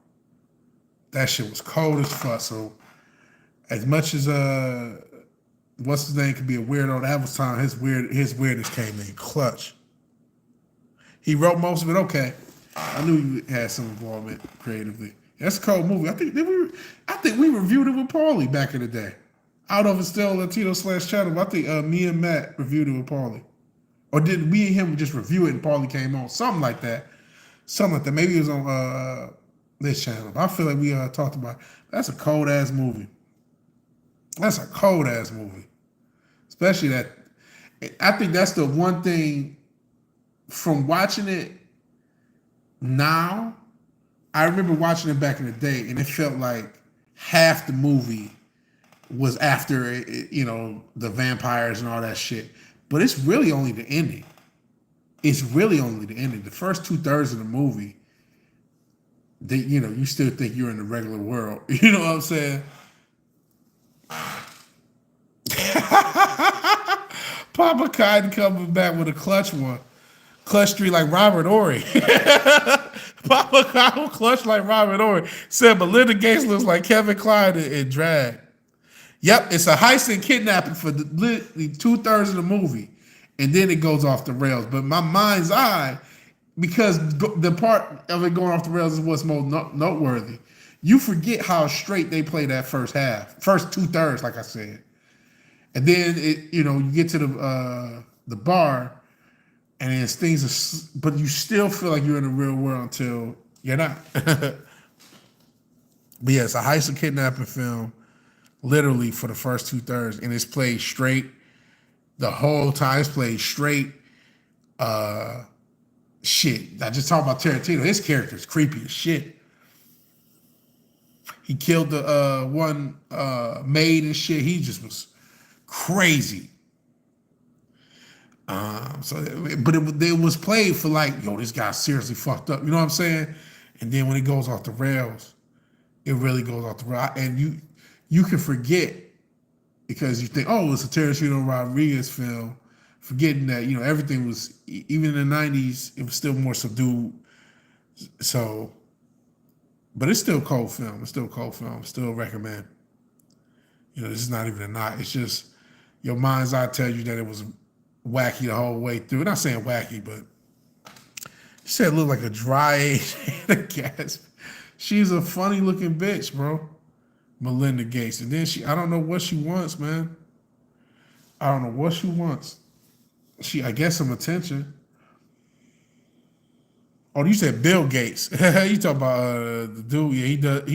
Speaker 1: That shit was cold as fuck. So as much as what's his name could be a weirdo, that was time his weirdness came in clutch. He wrote most of it. Okay, I knew he had some involvement creatively. That's a cold movie. I think we reviewed it with Paulie back in the day. I don't know if it's still Latino/channel, but I think me and Matt reviewed it with Paulie. Or did we and him just review it and Paulie came on? Something like that. Maybe it was on this channel. I feel like we talked about it. That's a cold ass movie. Especially that. I think that's the one thing from watching it now. I remember watching it back in the day and it felt like half the movie was after, the vampires and all that shit. But it's really only the ending. The first 2/3 of the movie, you still think you're in the regular world. You know what I'm saying? Papa Cotton coming back with a clutch one. Clutch 3 like Robert Ory. Papa Cotton clutch like Robert Ory. Said Melinda Gates looks like Kevin Kline in drag. Yep, it's a heist and kidnapping for the 2/3 of the movie. And then it goes off the rails. But my mind's eye, because the part of it going off the rails is what's most noteworthy. You forget how straight they play that first 2/3, like I said. And then you get to the bar, and then but you still feel like you're in the real world until you're not. But yeah, it's a heist and kidnapping film, literally for the first 2/3, and it's played straight the whole time. It's played straight. Shit. I just talked about Tarantino. His character is creepy as shit. He killed the one maid and shit. He just was crazy. But it was played for like, this guy's seriously fucked up. You know what I'm saying? And then when it goes off the rails, it really goes off the rails. And you can forget because you think, it's a Tarantino Rodriguez film, forgetting that, everything was, even in the 90s, it was still more subdued. So, but it's still a cold film. Still recommend. This is not even a knock. It's just your mind's eye tells you that it was wacky the whole way through. Not saying wacky, but she said it looked like a dry age and a gasp. She's a funny looking bitch, bro. Melinda Gates. And then I don't know what she wants, man. I don't know what she wants. I guess some attention. Oh, you said Bill Gates. You talking about the dude? Yeah, he does.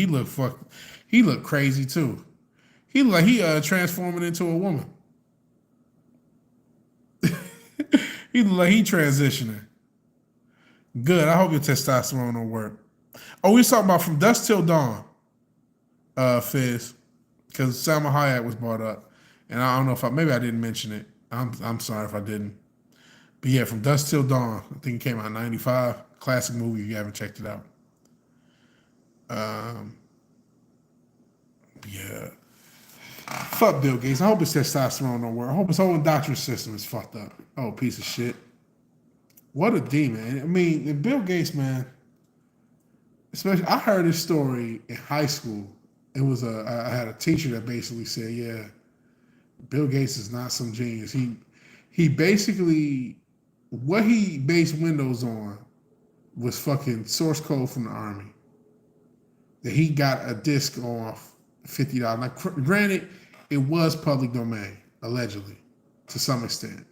Speaker 1: He looked crazy too. He looked like he transforming into a woman. He looked like he transitioning. Good. I hope your testosterone don't work. Oh, we was talking about From Dusk Till Dawn. Fizz, because Salma Hayek was brought up, and I don't know if maybe I didn't mention it. I'm sorry if I didn't. But yeah, From Dusk Till Dawn. I think it came out in '95. Classic movie. If you haven't checked it out. Yeah. Fuck Bill Gates. I hope his testosterone don't work. I hope his whole endocrine system is fucked up. Oh, piece of shit. What a demon. I mean, Bill Gates, man. Especially, I heard this story in high school. It was I had a teacher that basically said, yeah, Bill Gates is not some genius. He basically, what he based Windows on was fucking source code from the Army. That he got a disc off $50. Now, granted, it was public domain, allegedly, to some extent.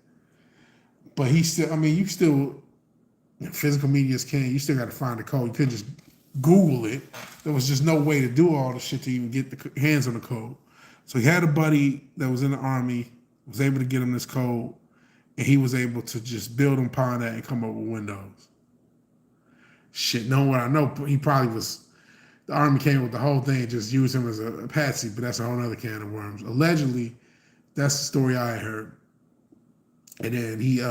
Speaker 1: But you still, physical media is king. You still got to find the code. You couldn't just Google it. There was just no way to do all the shit to even get the hands on the code. So he had a buddy that was in the army, was able to get him this code, and he was able to just build upon that and come up with Windows. Shit, knowing what I know, he probably was, the army came with the whole thing and just used him as a patsy, but that's a whole other can of worms. Allegedly, that's the story I heard. And then he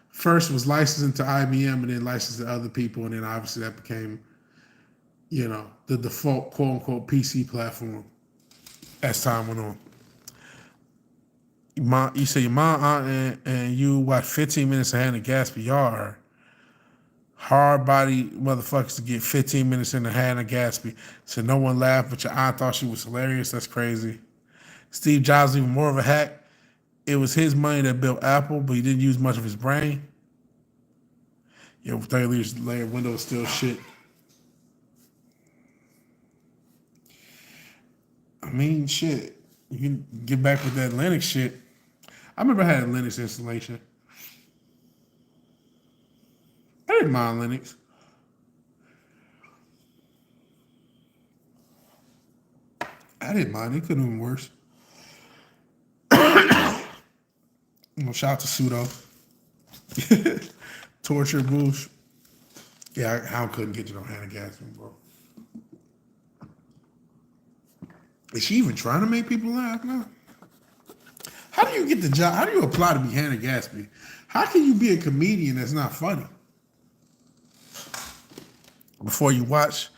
Speaker 1: first was licensed into IBM and then licensed to other people, and then obviously that became, the default quote unquote PC platform as time went on. You say your mom, aunt, and you watch 15 minutes of Hannah Gatsby. Y'all are hard body motherfuckers to get 15 minutes into Hannah Gatsby. So no one laughed, but your aunt thought she was hilarious. That's crazy. Steve Jobs even more of a hack. It was his money that built Apple, but he didn't use much of his brain. 30 years later, Windows still shit. I mean, shit. You can get back with that Linux shit. I remember I had a Linux installation. I didn't mind Linux. I didn't mind. It could have been worse. Shout out to Pseudo. Torture Bush. Yeah, I couldn't get you on Hannah Gadsby, bro. Is she even trying to make people laugh now? How do you get the job? How do you apply to be Hannah Gadsby? How can you be a comedian that's not funny? Before you watch,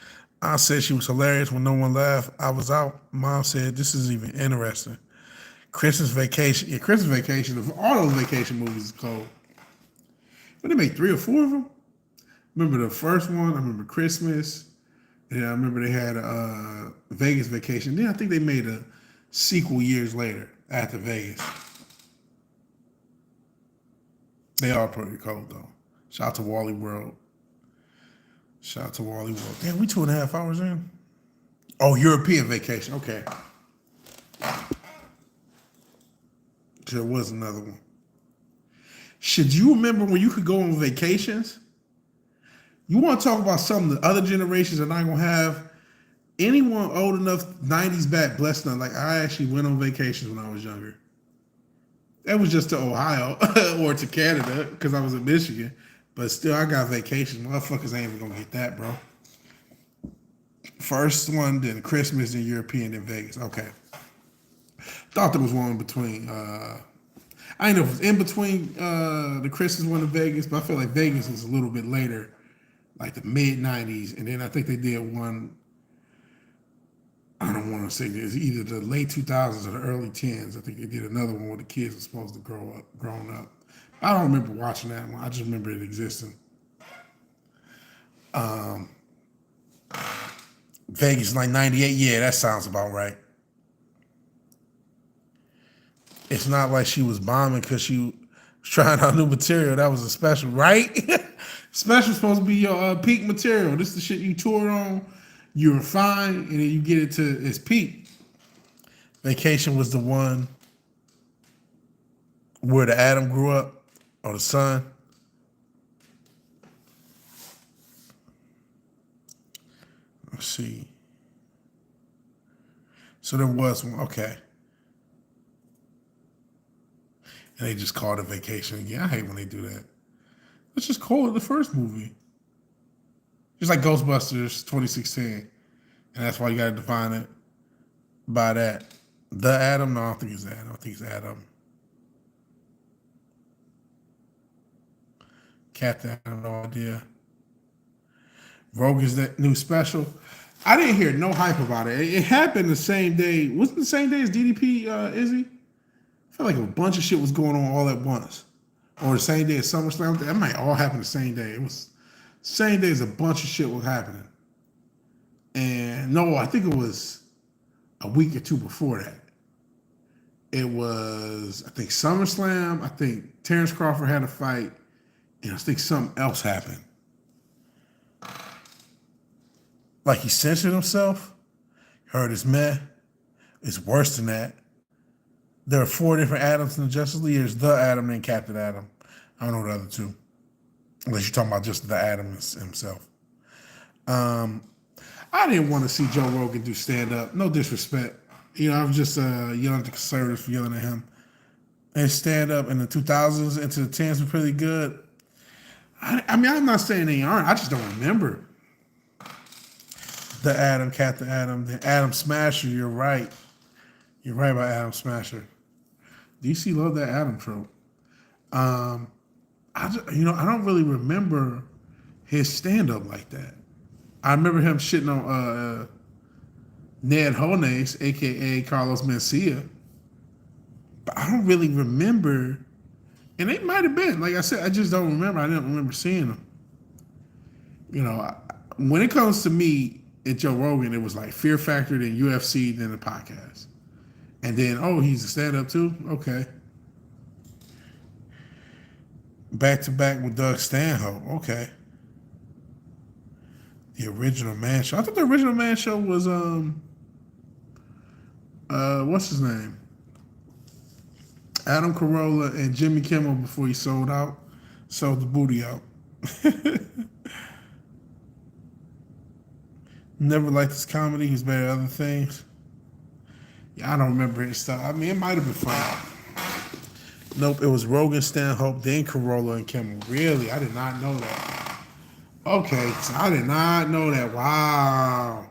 Speaker 1: I said she was hilarious when no one laughed. I was out. Mom said, this is even interesting. Christmas Vacation. Yeah, Christmas Vacation. All those vacation movies is cold. But they made 3 or 4 of them. Remember the first one? I remember Christmas. And I remember they had Vegas Vacation. Then I think they made a sequel years later after Vegas. They are pretty cold though. Shout out to Wally World. Damn, we 2.5 hours in. Oh, European Vacation. Okay. There was another one. Should you remember when you could go on vacations? You want to talk about something that other generations are not going to have? Anyone old enough, 90s back, blessed enough, like I actually went on vacations when I was younger. That was just to Ohio or to Canada because I was in Michigan. But still, I got vacations. Motherfuckers ain't even going to get that, bro. First one, then Christmas, then European, then Vegas. Okay. Thought there was one in between. I didn't know if it was in between the Christmas one and Vegas, but I feel like Vegas was a little bit later, like the mid-90s. And then I think they did one, I don't want to say this, either the late 2000s or the early 10s. I think they did another one where the kids were supposed to grown up. I don't remember watching that one. I just remember it existing. Vegas, like 98. Yeah, that sounds about right. It's not like she was bombing because she was trying out new material. That was a special, right? Special supposed to be your peak material. This is the shit you toured on. You refine, and then you get it to its peak. Vacation was the one where the Adam grew up, or the son. Let's see. So there was one. Okay. And they just called it Vacation again. I hate when they do that. Let's just call it the first movie. Just like Ghostbusters 2016. And that's why you got to define it by that. The Adam? No, I don't think it's Adam. I think it's Adam. Captain, I have no idea. Rogue is that new special. I didn't hear no hype about it. It happened the same day. Wasn't it the same day as DDP, Izzy? I feel like a bunch of shit was going on all at once. Or the same day as SummerSlam. That might all happen the same day. It was the same day as a bunch of shit was happening. And no, I think it was a week or two before that. It was, I think, SummerSlam. I think Terrence Crawford had a fight. And I think something else happened. Like he censored himself. Heard his meh. It's worse than that. There are 4 different Adams in the Justice League. There's the Adam and Captain Adam. I don't know the other 2. Unless you're talking about just the Adam himself. Um, I didn't want to see Joe Rogan do stand up. No disrespect. I was just yelling at the conservatives for yelling at him. And stand up in the 2000s into the 10s were pretty good. I mean, I'm not saying they aren't. I just don't remember Captain Adam, the Adam Smasher. You're right. You're right about Adam Smasher. DC loved that Adam trope. I don't really remember his stand up like that. I remember him shitting on Ned Holness, aka Carlos Mencia, but I don't really remember. And it might have been, like I said, I just don't remember. I didn't remember seeing him. When it comes to me and Joe Rogan, it was like Fear Factor, then UFC, then the podcast. And then, he's a stand-up too? Okay. Back to back with Doug Stanhope. Okay. The Original Man Show. I thought the Original Man Show was, what's his name? Adam Carolla and Jimmy Kimmel before he sold the booty out. Never liked his comedy. He's better at other things. Yeah, I don't remember his stuff. I mean, it might have been fun. Nope, it was Rogan, Stanhope, then Carolla and Kimmel. Really? I did not know that. Okay, so I did not know that. Wow.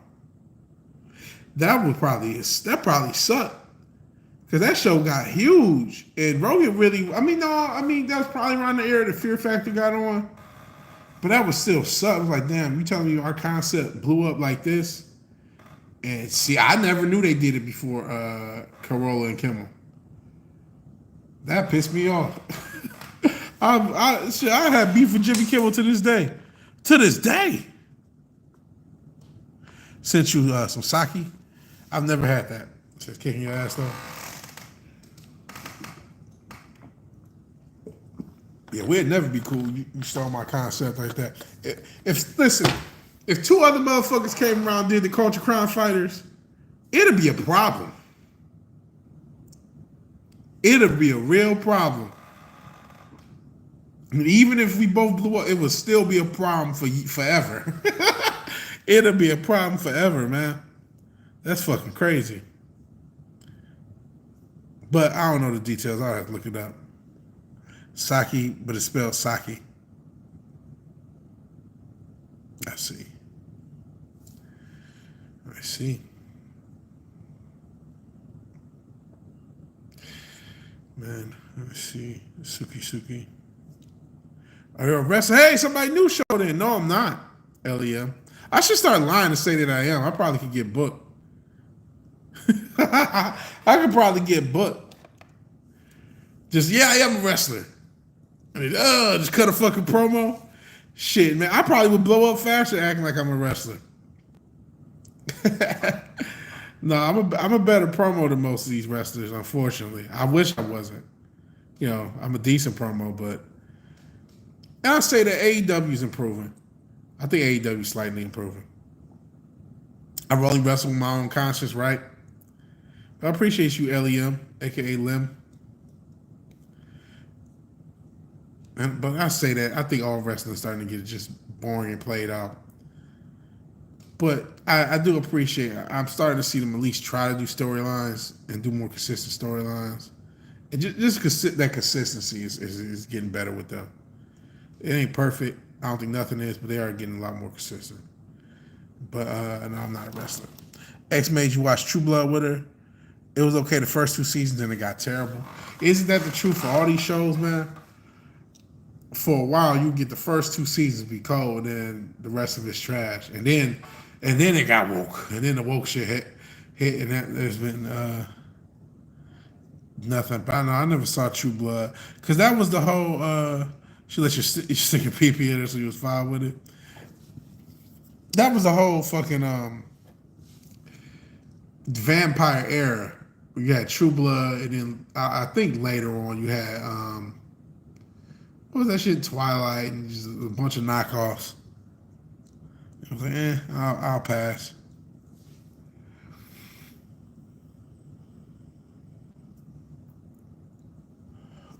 Speaker 1: That probably sucked. Because that show got huge. And Rogan really, that was probably around the era that Fear Factor got on. But that was still suck. It was like, damn, you telling me our concept blew up like this? And see, I never knew they did it before Carolla and Kimmel. That pissed me off. I have beef with Jimmy Kimmel to this day. To this day. Sent you some sake. I've never had that. Says kicking your ass though. Yeah, we'd never be cool. You stole my concept like that. If two other motherfuckers came around and did the Culture Crime Fighters, it'd be a problem. It'd be a real problem. I mean, even if we both blew up, it would still be a problem forever. It'd be a problem forever, man. That's fucking crazy. But I don't know the details. I'll have to look it up. Saki, but it's spelled Saki. Let's see. Man, let me see. Suki. Are you a wrestler? Hey, somebody new show then. No, I'm not. LEM. I should start lying to say that I am. I probably could get booked. I could probably get booked. I am a wrestler. Just cut a fucking promo. Shit, man. I probably would blow up faster acting like I'm a wrestler. No, I'm a better promo than most of these wrestlers, unfortunately. I wish I wasn't. I'm a decent promo, but and I'll say that AEW is improving. I think AEW is slightly improving. I've only wrestled with my own conscience, right? But I appreciate you, LEM, aka Lim. But I say that I think all wrestling is starting to get just boring and played out. But I do appreciate it. I'm starting to see them at least try to do storylines and do more consistent storylines. And that consistency is getting better with them. It ain't perfect. I don't think nothing is, but they are getting a lot more consistent. But and I'm not a wrestler. X made you watch True Blood with her. It was okay the first 2 seasons, then it got terrible. Isn't that the truth for all these shows, man? For a while, you get the first 2 seasons be cold, and then the rest of it's trash. And then it got woke. And then the woke shit hit and there's been nothing. But I never saw True Blood. Because that was the whole, she let you stick your pee-pee in her so you was fine with it. That was the whole fucking vampire era. You had True Blood, and then I think later on you had, what was that shit, Twilight, and just a bunch of knockoffs. I was like, I'll pass.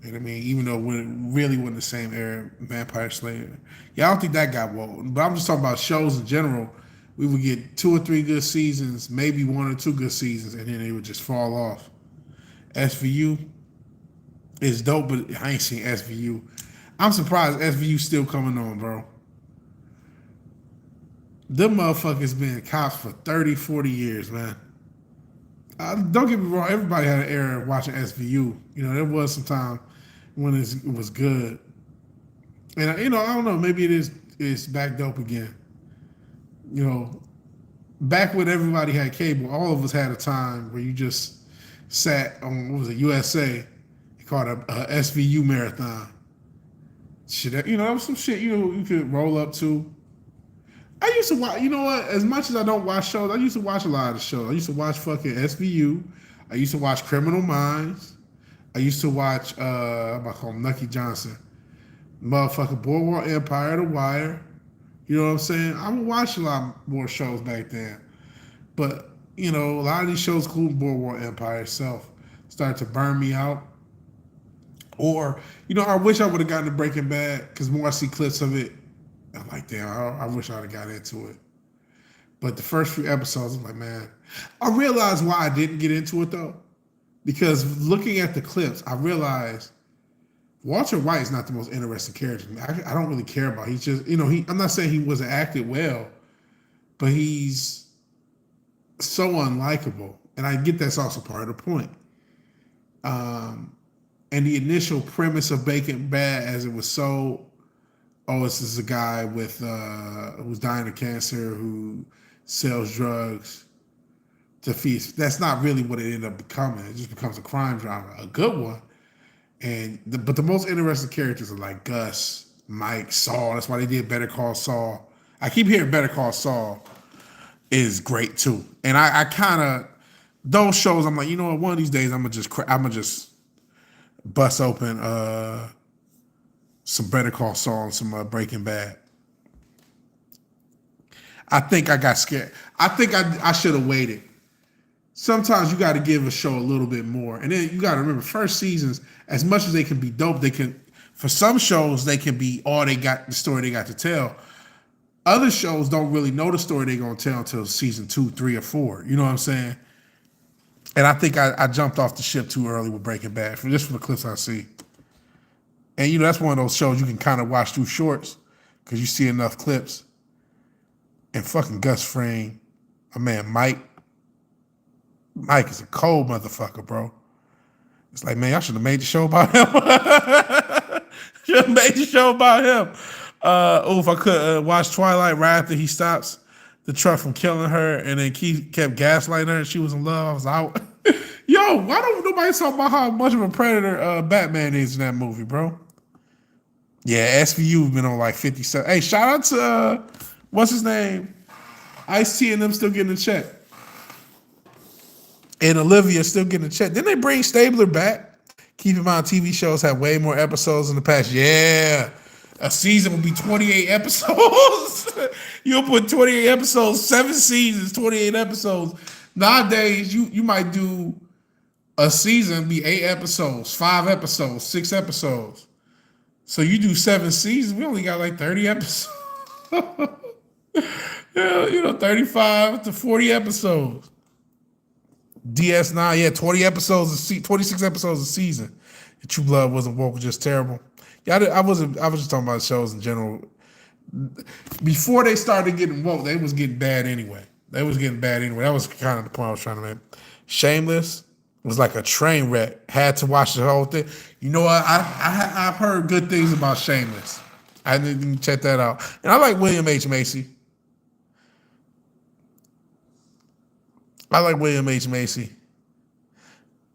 Speaker 1: And I mean, even though it really wasn't the same era, Vampire Slayer. Yeah, I don't think that got woke. But I'm just talking about shows in general. We would get 2 or 3 good seasons, maybe 1 or 2 good seasons, and then they would just fall off. SVU is dope, but I ain't seen SVU. I'm surprised SVU still coming on, bro. Them motherfuckers been cops for 30, 40 years, man. Don't get me wrong, everybody had an era of watching SVU. You know, there was some time when it was good. And, you know, I don't know, maybe it's back dope again. You know, back when everybody had cable, all of us had a time where you just sat on, what was it, USA, called a SVU marathon. Shit, you know, that was some shit, you know, you could roll up to. I used to watch, you know what, as much as I don't watch shows, I used to watch a lot of the shows. I used to watch fucking SVU. I used to watch Criminal Minds. I used to watch, I'm going to call him Nucky Johnson. Motherfucking Boardwalk Empire, The Wire. You know what I'm saying? I would watch a lot more shows back then. But, you know, a lot of these shows, including Boardwalk Empire itself, started to burn me out. Or, you know, I wish I would have gotten to Breaking Bad, because more I see clips of it, I'm like, damn, I wish I'd have got into it. But the first few episodes, I'm like, man. I realized why I didn't get into it, though. Because looking at the clips, I realized Walter White is not the most interesting character. I don't really care about. He's just, you know, I'm not saying he wasn't acted well, but he's so unlikable. And I get that's also part of the point. And the initial premise of Breaking Bad, as it was so, oh, this is a guy with who's dying of cancer who sells drugs to feast. That's not really what it ended up becoming. It just becomes a crime drama, a good one. But the most interesting characters are like Gus, Mike, Saul. That's why they did Better Call Saul. I keep hearing Better Call Saul is great too. And I kind of, those shows, I'm like, you know what? One of these days, I'm gonna just bust open some Better Call Saul and some Breaking Bad. I think I got scared. I think I should have waited. Sometimes you got to give a show a little bit more. And then you got to remember, first seasons, as much as they can be dope, they can, for some shows, they can be all they got, the story they got to tell. Other shows don't really know the story they're going to tell until season 2, 3, or 4. You know what I'm saying? And I think I jumped off the ship too early with Breaking Bad, just from the clips I see. And, you know, that's one of those shows you can kind of watch through shorts because you see enough clips. And fucking Gus Fring, my man Mike is a cold motherfucker, bro. It's like, man, I should have made the show about him. Should have made the show about him. If I could watch Twilight right after he stops the truck from killing her and then kept gaslighting her and she was in love, I was out. Yo, why don't nobody talk about how much of a predator Batman is in that movie, bro? Yeah, SVU been on like 57. Hey, shout out to, what's his name? Ice-T and them still getting a check. And Olivia still getting a check. Didn't they bring Stabler back? Keep in mind, TV shows have way more episodes in the past. Yeah. A season will be 28 episodes. You'll put 28 episodes, 7 seasons, 28 episodes. Nowadays, you might do a season, be 8 episodes, 5 episodes, 6 episodes. So you do 7 seasons, we only got like 30 episodes. Yeah, you know, 35 to 40 episodes. DS9, yeah, 20 episodes, 26 episodes a season. True Blood wasn't woke, just terrible. Yeah, I was just talking about shows in general. Before they started getting woke, they was getting bad anyway. That was kind of the point I was trying to make. Shameless was like a train wreck. Had to watch the whole thing. You know what? I've heard good things about Shameless. I didn't check that out. And I like William H. Macy.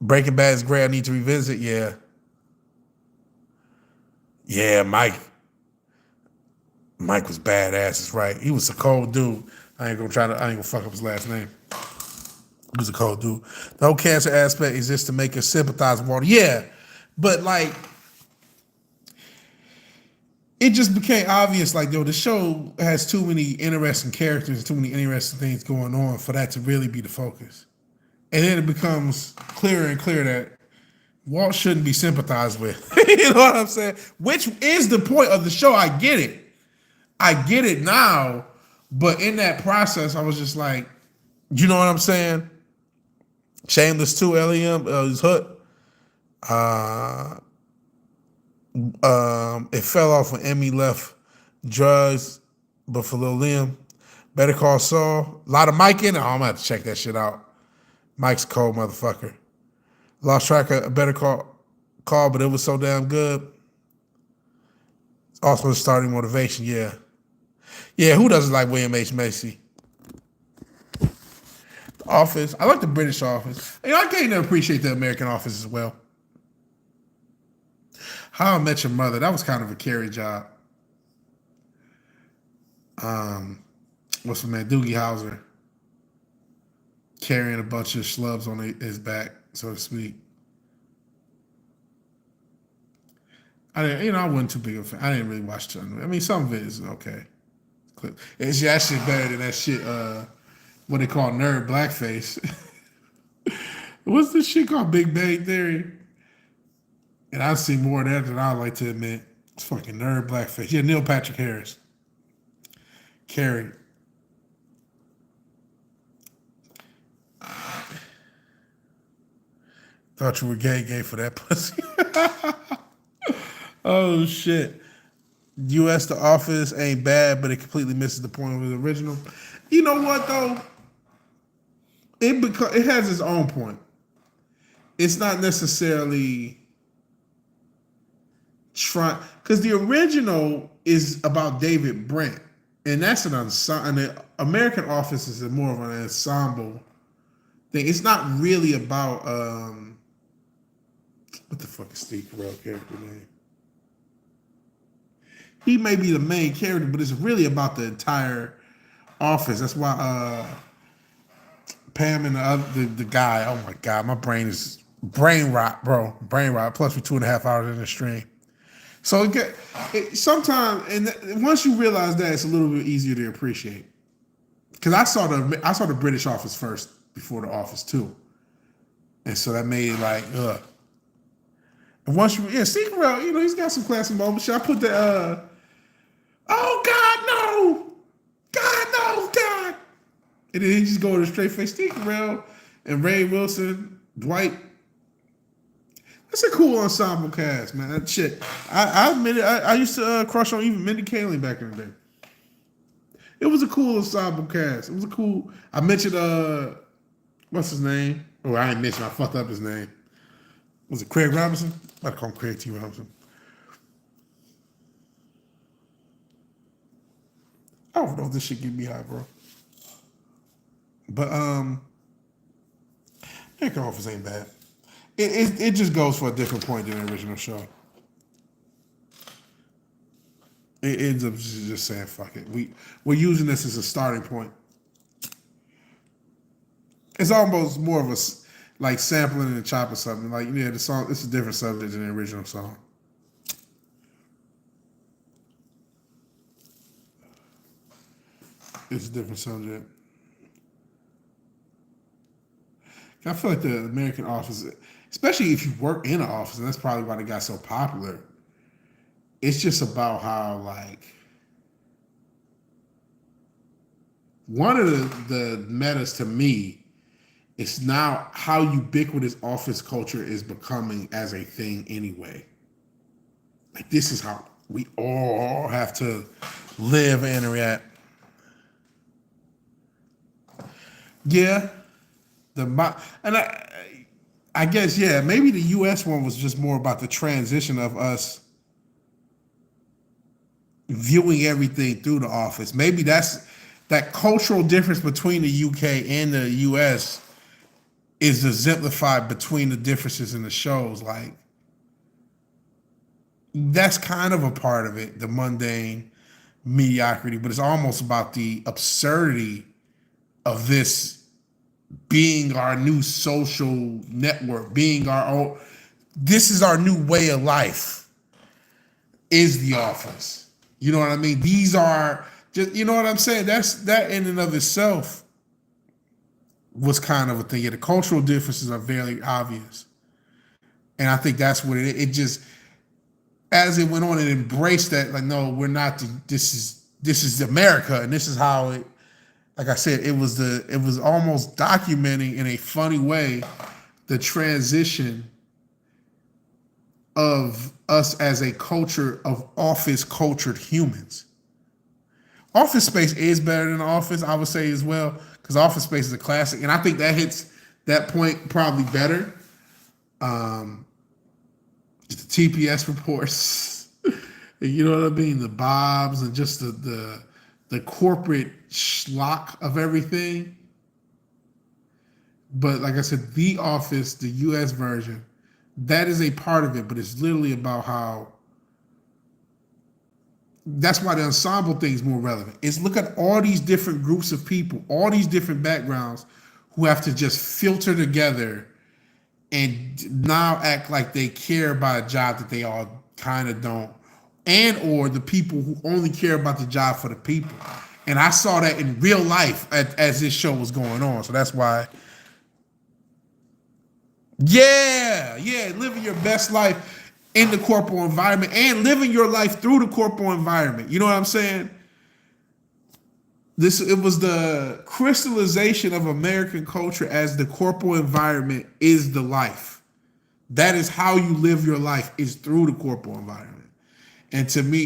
Speaker 1: Breaking Bad is great. I need to revisit. Yeah. Yeah, Mike was badass. That's right. He was a cold dude. I ain't gonna fuck up his last name. He was a cold dude. The whole cancer aspect is just to make us sympathize with Walter. Yeah, but like, it just became obvious, like, yo, the show has too many interesting characters, too many interesting things going on for that to really be the focus. And then it becomes clearer and clearer that Walt shouldn't be sympathized with. You know what I'm saying? Which is the point of the show. I get it. I get it now. But in that process, I was just like, you know what I'm saying? Shameless too, LEM, his hood. It fell off when Emmy left drugs, but for Lil Liam, Better Call Saul. A lot of Mike in it. Oh, I'm gonna have to check that shit out. Mike's a cold motherfucker. Lost track of a Better Call, but it was so damn good. Also a starting motivation, yeah. Yeah, who doesn't like William H. Macy? The Office. I like the British Office. You know, I can't never appreciate the American Office as well. How I Met Your Mother, that was kind of a carry job. What's the man? Doogie Howser carrying a bunch of schlubs on his back, so to speak. I wasn't too big of a fan. I didn't really watch ton. I mean, some of it is okay. It's actually better than that shit. What they call nerd blackface. What's this shit called? Big Bang Theory. And I've seen more of that than I like to admit. It's fucking nerd blackface. Yeah, Neil Patrick Harris. Carrie. Thought you were gay for that pussy. Oh shit. U.S. The Office ain't bad, but it completely misses the point of the original. You know what though? It has its own point. It's not necessarily trying, because the original is about David Brent, and that's an ensemble. And the American Office is more of an ensemble thing. It's not really about what the fuck is Steve Carell character name? He may be the main character, but it's really about the entire office. That's why Pam and the guy. Oh my god, my brain is brain rot, bro. Brain rot. Plus, we're 2.5 hours in the stream. So sometimes, and once you realize that, it's a little bit easier to appreciate. Because I saw the British Office first before the Office too, and so that made it like ugh. And once Steve Carell, he's got some classy moments. Should I put the oh God no, God no, God, and then he just go to the straight face. Steve Carell and Ray Wilson, Dwight. That's a cool ensemble cast, man. That shit. I admit it. I used to crush on even Mindy Kaling back in the day. It was a cool ensemble cast. It was a cool. I mentioned what's his name? Oh, I didn't mention. I fucked up his name. Was it Craig Robinson? I call him Craig T. Robinson. I don't know if this shit get me high, bro. But American Office ain't bad. It just goes for a different point than the original show. It ends up just saying fuck it. We're using this as a starting point. It's almost more of a like sampling and chopping something. Like the song. It's a different subject than the original song. It's a different subject. I feel like the American Office, especially if you work in an office, and that's probably why they got so popular. It's just about how like one of the metas to me is now how ubiquitous office culture is becoming as a thing anyway. Like this is how we all have to live and react. Yeah. I guess, yeah, maybe the U.S. one was just more about the transition of us viewing everything through the office. Maybe that's that cultural difference between the UK and the US is exemplified between the differences in the shows. Like, that's kind of a part of it, the mundane mediocrity, but it's almost about the absurdity of this being our new social network, being our own. This is our new way of life, is the office. You know what I mean? These are just, you know what I'm saying? That in and of itself was kind of a thing. Yeah, the cultural differences are very obvious. And I think that's what it just, as it went on, it embraced that, like, no, we're not this is America, and this is how it, like I said, it was almost documenting in a funny way the transition of us as a culture of office cultured humans. Office Space is better than Office, I would say as well, because Office Space is a classic, and I think that hits that point probably better. The TPS reports, you know what I mean, the Bobs, and just the corporate schlock of everything. But like I said, The Office, the US version, that is a part of it, but it's literally about how, that's why the ensemble thing is more relevant. Is look at all these different groups of people, all these different backgrounds who have to just filter together and now act like they care about a job that they all kind of don't, and or the people who only care about the job for the people. And I saw that in real life as this show was going on. So that's why, yeah, living your best life in the corporate environment and living your life through the corporate environment. You know what I'm saying? It was the crystallization of American culture as the corporate environment is the life. That is how you live your life, is through the corporate environment. And to me,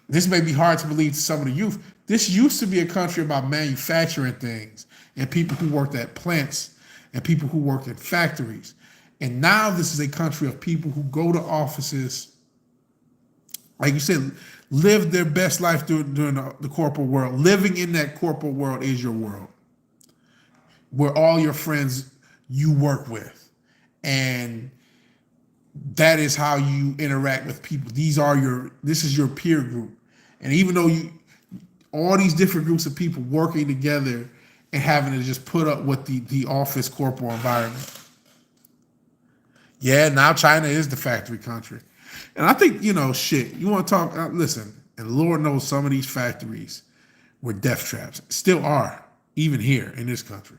Speaker 1: this may be hard to believe to some of the youth. This used to be a country about manufacturing things and people who worked at plants and people who worked in factories. And now this is a country of people who go to offices, like you said, live their best life during the corporate world. Living in that corporate world is your world, where all your friends you work with. And that is how you interact with people. This is your peer group. And even though all these different groups of people working together and having to just put up with the office corporate environment. Yeah, now China is the factory country. And I think, you want to talk, listen, and Lord knows some of these factories were death traps. Still are, even here in this country.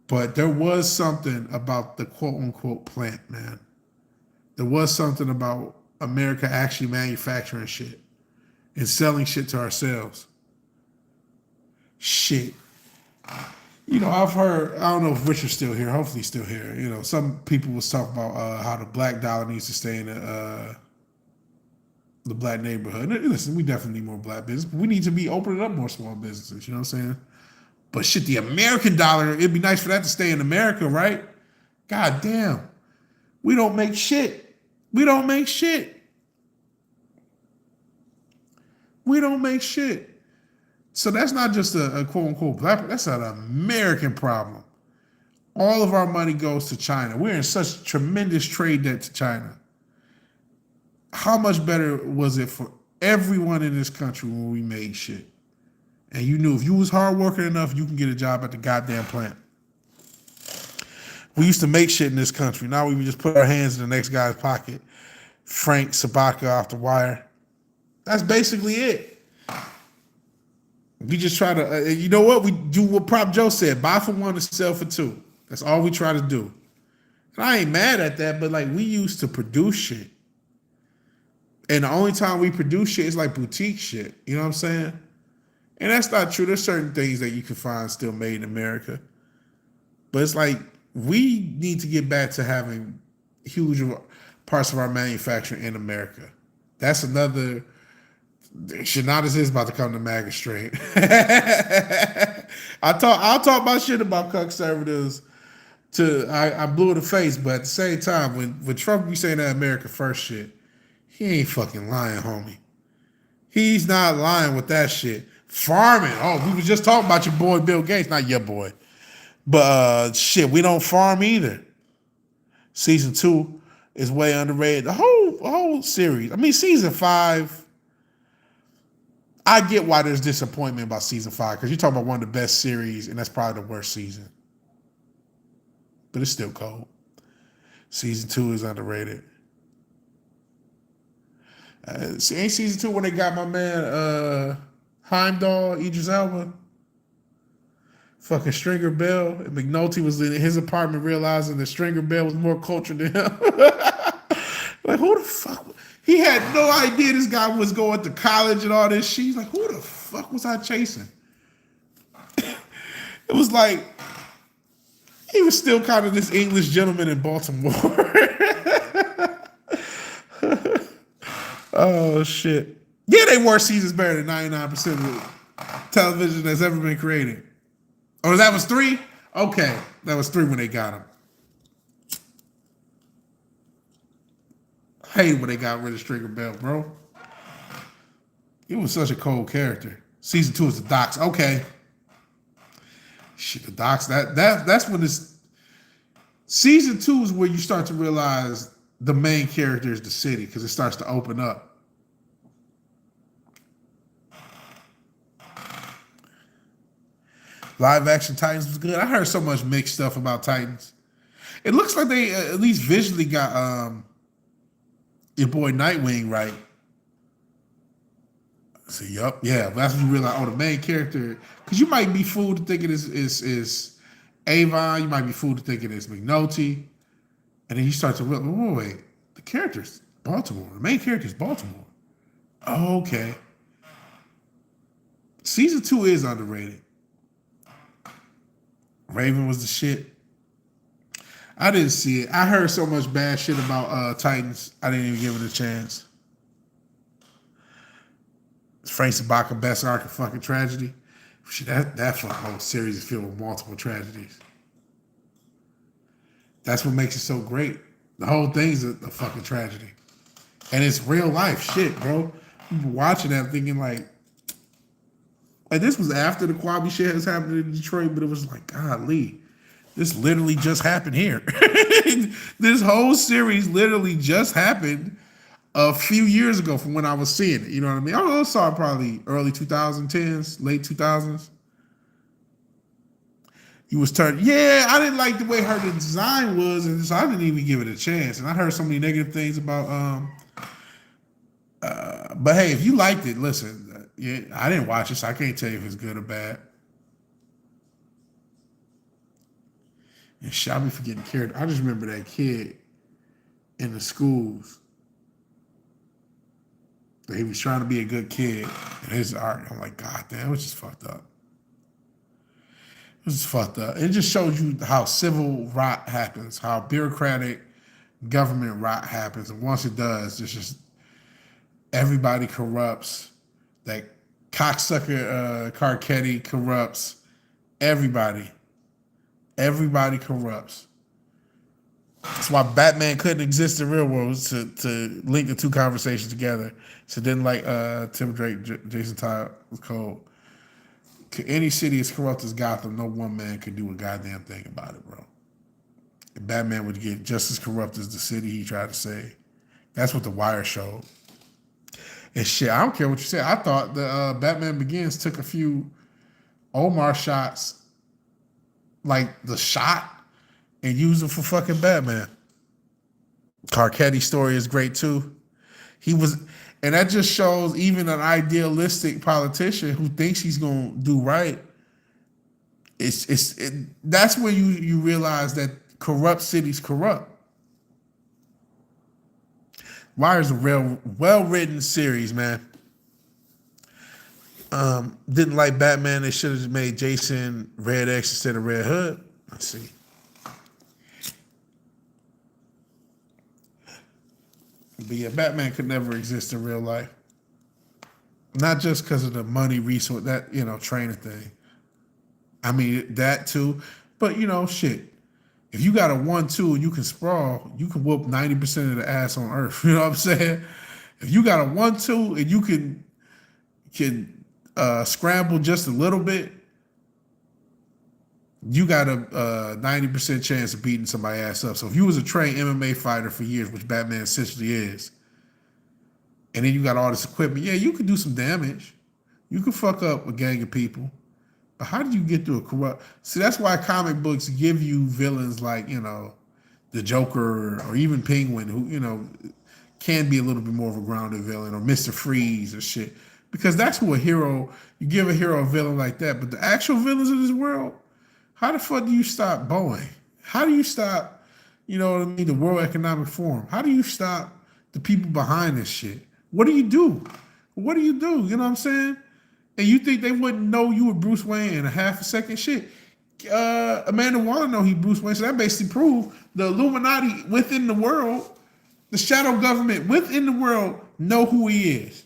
Speaker 1: But there was something about the quote unquote plant, man. There was something about America actually manufacturing shit and selling shit to ourselves. Shit. I've heard, I don't know if Richard's still here, hopefully he's still here. Some people was talking about how the black dollar needs to stay in the black neighborhood. And listen, we definitely need more black business, but we need to be opening up more small businesses, you know what I'm saying? But shit, the American dollar, it'd be nice for that to stay in America, right? God damn. We don't make shit. We don't make shit. We don't make shit. So that's not just a quote unquote black, that's an American problem. All of our money goes to China. We're in such tremendous trade debt to China. How much better was it for everyone in this country when we made shit? And you knew if you was hardworking enough, you can get a job at the goddamn plant. We used to make shit in this country. Now we just put our hands in the next guy's pocket. Frank Sabaka off the wire. That's basically it. We just try to, you know what? We do what Prop Joe said. Buy for one and sell for two. That's all we try to do. And I ain't mad at that, but like we used to produce shit. And the only time we produce shit is like boutique shit. You know what I'm saying? And that's not true. There's certain things that you can find still made in America. But it's like we need to get back to having huge parts of our manufacturing in America. That's another. Shanadas is about to come to MAGA straight. I'll talk my shit about conservatives I blew in the face, but at the same time, when Trump be saying that America first shit, he ain't fucking lying, homie. He's not lying with that shit. Farming. Oh, we was just talking about your boy Bill Gates, not your boy. But shit, we don't farm either. Season 2 is way underrated. The whole series. I mean, season 5. I get why there's disappointment about season 5 because you're talking about one of the best series, and that's probably the worst season. But it's still cold. Season 2 is underrated. Ain't season 2 when they got my man Heimdall, Idris Elba? Fucking Stringer Bell. And McNulty was in his apartment realizing that Stringer Bell was more cultured than him. Like, who the fuck? He had no idea this guy was going to college and all this shit. He's like, who the fuck was I chasing? It was like, he was still kind of this English gentleman in Baltimore. Oh, shit. Yeah, they were seasons better than 99% of the television that's ever been created. Oh, that was 3? Okay. That was 3 when they got him. I hate when they got rid of Stringer Bell, bro. He was such a cold character. Season 2 is the Docs. Okay. Shit, the Docs. That's when this season 2 is where you start to realize the main character is the city because it starts to open up. Live action Titans was good. I heard so much mixed stuff about Titans. It looks like they at least visually got your boy Nightwing right. So, yup, yeah. But that's when you realize, oh, the main character, because you might be fooled to think it is Avon. You might be fooled to think it is McNulty. And then you start to realize, wait, the character's Baltimore. The main character's Baltimore. Oh, okay. Season 2 is underrated. Raven was the shit. I didn't see it. I heard so much bad shit about Titans. I didn't even give it a chance. Frank Sabaka, best arc of fucking tragedy. Shit, that fucking whole series is filled with multiple tragedies. That's what makes it so great. The whole thing's a fucking tragedy. And it's real life shit, bro. Watching that thinking like this was after the Kwame shit has happened in Detroit, but it was like, golly, this literally just happened here. This whole series literally just happened a few years ago from when I was seeing it. You know what I mean? I saw it probably early 2010s, late 2000s. He was turned. Yeah, I didn't like the way her design was, and so I didn't even give it a chance. And I heard so many negative things about. But hey, if you liked it, listen. Yeah, I didn't watch it, so I can't tell you if it's good or bad. And shot me for getting carried. I just remember that kid in the schools. He was trying to be a good kid, and his art. I'm like, God damn, it was just fucked up. It was just fucked up. It just shows you how civil rot happens, how bureaucratic government rot happens, and once it does, it's just everybody corrupts. That cocksucker Carcetti corrupts everybody. Everybody corrupts. That's why Batman couldn't exist in the real world, to link the two conversations together. So then, like Tim Drake, Jason Todd was cold. Any city as corrupt as Gotham, no one man could do a goddamn thing about it, bro. And Batman would get just as corrupt as the city he tried to save. That's what The Wire showed. And shit, I don't care what you say. I thought the Batman Begins took a few Omar shots, like the shot, and used them for fucking Batman. Carcetti's story is great too. He was, and that just shows even an idealistic politician who thinks he's gonna do right. That's when you realize that corrupt cities corrupt. Wire's a real well-written series, man. Didn't like Batman. They should have made Jason Red X instead of Red Hood. Let's see. But yeah, Batman could never exist in real life. Not just because of the money resource, that, training thing. I mean, that too. But, shit. If you got a 1-2 and you can sprawl, you can whoop 90% of the ass on Earth. You know what I'm saying? If you got a 1-2 and you can scramble just a little bit, you got a 90% chance of beating somebody's ass up. So if you was a trained MMA fighter for years, which Batman essentially is, and then you got all this equipment, yeah, you could do some damage. You could fuck up a gang of people. But how did you get through a corrupt? See, that's why comic books give you villains like, the Joker or even Penguin, who, can be a little bit more of a grounded villain, or Mr. Freeze or shit. Because that's who you give a hero a villain like that. But the actual villains of this world, How the fuck do you stop Boeing? How do you stop, you know what I mean, the World Economic Forum? How do you stop the people behind this shit? What do you do? What do you do? You know what I'm saying? And you think they wouldn't know you were Bruce Wayne in a half a second? Shit. Amanda Waller know he Bruce Wayne, so that basically proved the Illuminati within the world, the shadow government within the world know who he is.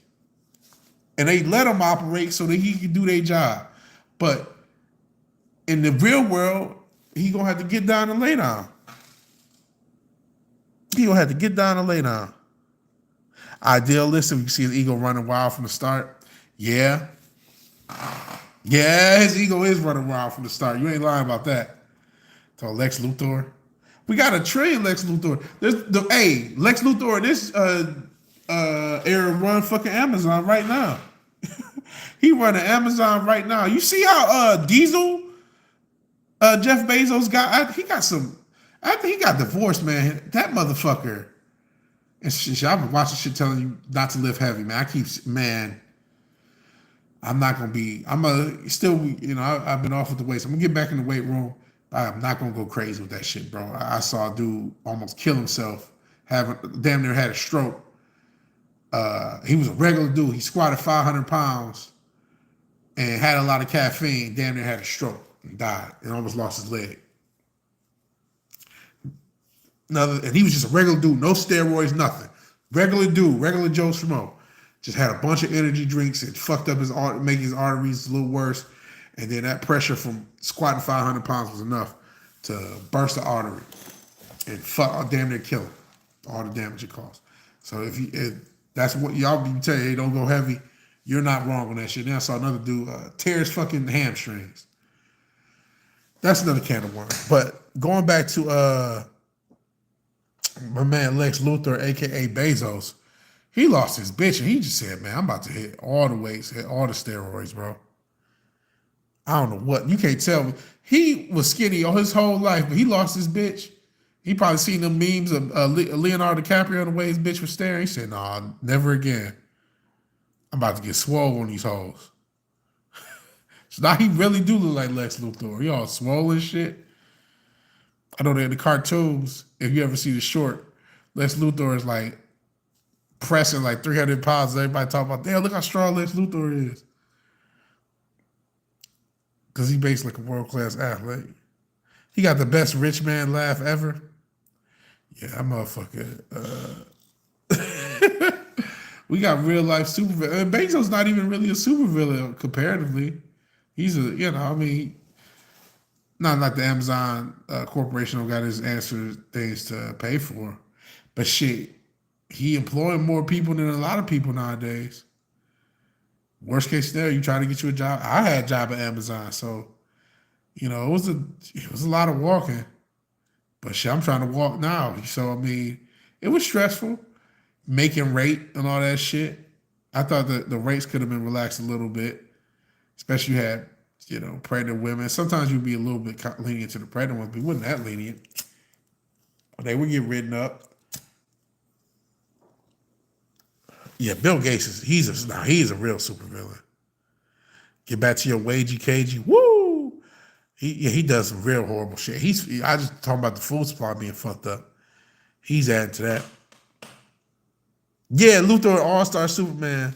Speaker 1: And they let him operate so that he can do their job. But in the real world, he gonna have to get down and lay down. He gonna have to get down and lay down. Idealistic, you see his ego running wild from the start. Yeah. Yeah, his ego is running wild from the start. You ain't lying about that. So Lex Luthor. We got a trillion Lex Luthor. Lex Luthor in this era run fucking Amazon right now. He running Amazon right now. You see how Diesel, Jeff Bezos got? He got some. After he got divorced, man, that motherfucker. And shit, I've been watching shit telling you not to live heavy, man. I'm not gonna be. I've been off with the weights. I'm gonna get back in the weight room. I'm not gonna go crazy with that shit, bro. I saw a dude almost kill himself, damn near had a stroke. He was a regular dude. He squatted 500 pounds and had a lot of caffeine. Damn near had a stroke and died and almost lost his leg. And he was just a regular dude, no steroids, nothing. Regular dude, regular Joe Schmo. Just had a bunch of energy drinks and fucked up making his arteries a little worse. And then that pressure from squatting 500 pounds was enough to burst the artery and damn near kill him. All the damage it caused. So that's what y'all be telling you, hey, don't go heavy. You're not wrong on that shit. Then I saw another dude tear his fucking hamstrings. That's another can of worms. But going back to my man Lex Luthor, aka Bezos, he lost his bitch and he just said, man, I'm about to hit all the weights, hit all the steroids, bro. I don't know what. You can't tell me. He was skinny all his whole life, but he lost his bitch. He probably seen them memes of Leonardo DiCaprio the way his bitch was staring. He said, nah, never again. I'm about to get swole on these hoes. So now he really do look like Lex Luthor. He all swollen shit. I know that in the cartoons, if you ever see the short, Lex Luthor is like pressing like 300 pounds. Everybody talking about, damn, look how strong Lex Luthor is. Because he based like a world-class athlete. He got the best rich man laugh ever. Yeah, that motherfucker. We got real-life supervillain. Bezos not even really a supervillain comparatively. He's not like the Amazon corporation don't got his answer things to pay for. But shit, he employing more people than a lot of people nowadays. Worst case scenario, you try to get you a job. I had a job at Amazon, so it was a lot of walking. But shit, I'm trying to walk now. So I mean, it was stressful, making rate and all that shit. I thought that the rates could have been relaxed a little bit, especially you had pregnant women. Sometimes you'd be a little bit lenient to the pregnant ones, but you wasn't that lenient. They would get ridden up. Yeah, Bill Gates he's a real supervillain. Get back to your wagey cagey. Woo! He does some real horrible shit. I just talking about the food supply being fucked up. He's adding to that. Yeah, Luthor All-Star Superman.